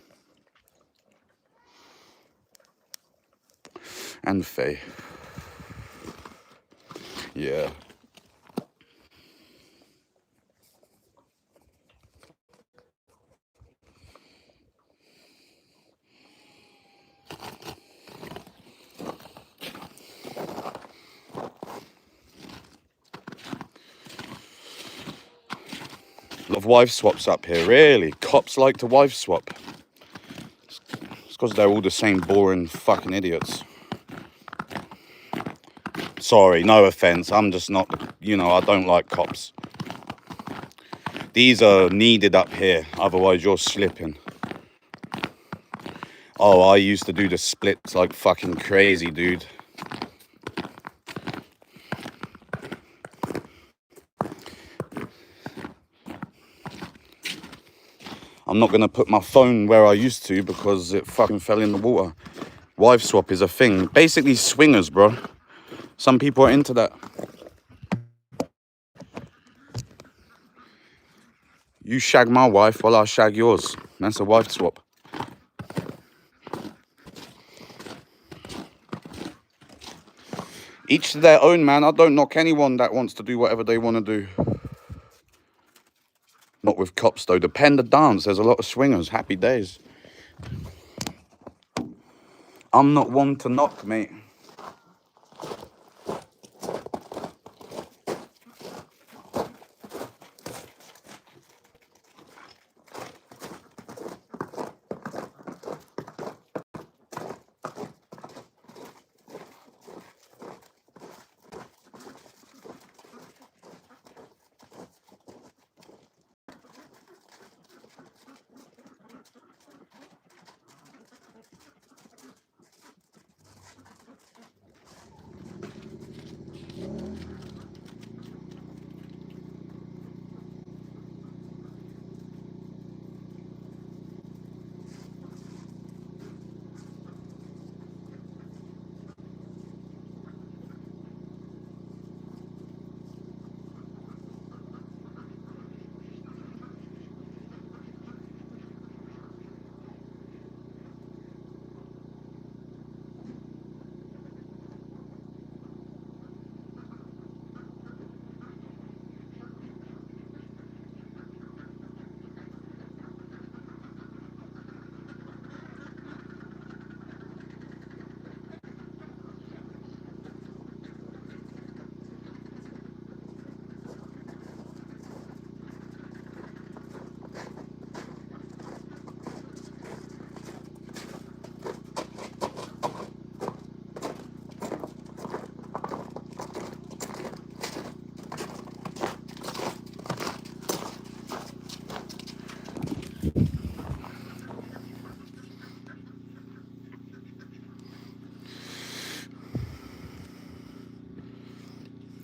And Faye. Yeah. A lot of wife swaps up here, really. Cops like to wife swap. It's because they're all the same boring fucking idiots. Sorry, no offense. I'm just not, I don't like cops. These are needed up here, otherwise you're slipping. Oh, I used to do the splits like fucking crazy, dude. I'm not going to put my phone where I used to because it fucking fell in the water. Wife swap is a thing. Basically swingers, bro. Some people are into that. You shag my wife while I shag yours. That's a wife swap. Each to their own, man. I don't knock anyone that wants to do whatever they want to do. Not with cops, though. The Panda dance. There's a lot of swingers. Happy days. I'm not one to knock, mate.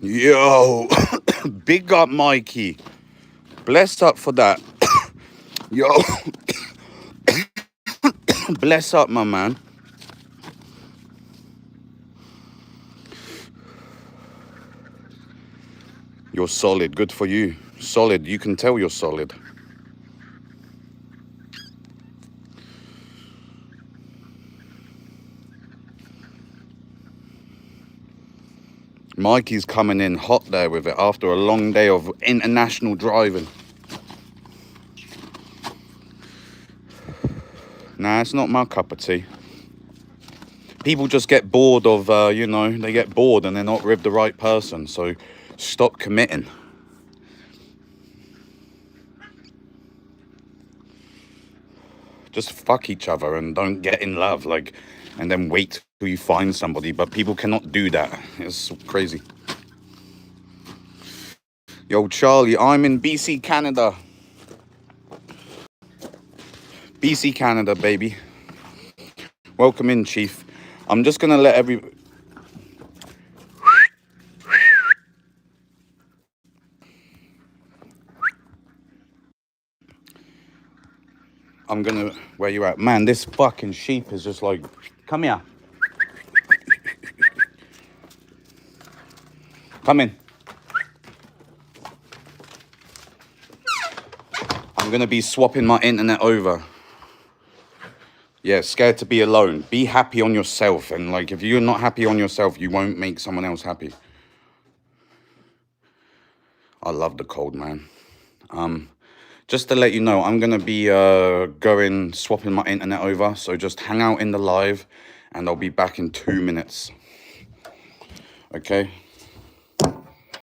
Yo, big up Mikey. Bless up for that. Yo, bless up, my man. You're solid. Good for you. Solid. You can tell you're solid. Mikey's coming in hot there with it after a long day of international driving. Nah, it's not my cup of tea. People just get bored of, you know, they get bored and they're not with the right person. So stop committing. Just fuck each other and don't get in love, like, and then wait till you find somebody. But people cannot do that. It's crazy. Yo, Charlie, I'm in BC, Canada. BC, Canada, baby. Welcome in, Chief. I'm just gonna let where you at? Man, this fucking sheep is just like, come here. Come in. I'm gonna be swapping my internet over. Yeah, scared to be alone. Be happy on yourself. And like, if you're not happy on yourself, you won't make someone else happy. I love the cold, man. Just to let you know, I'm going to be swapping my internet over. So just hang out in the live and I'll be back in 2 minutes. Okay?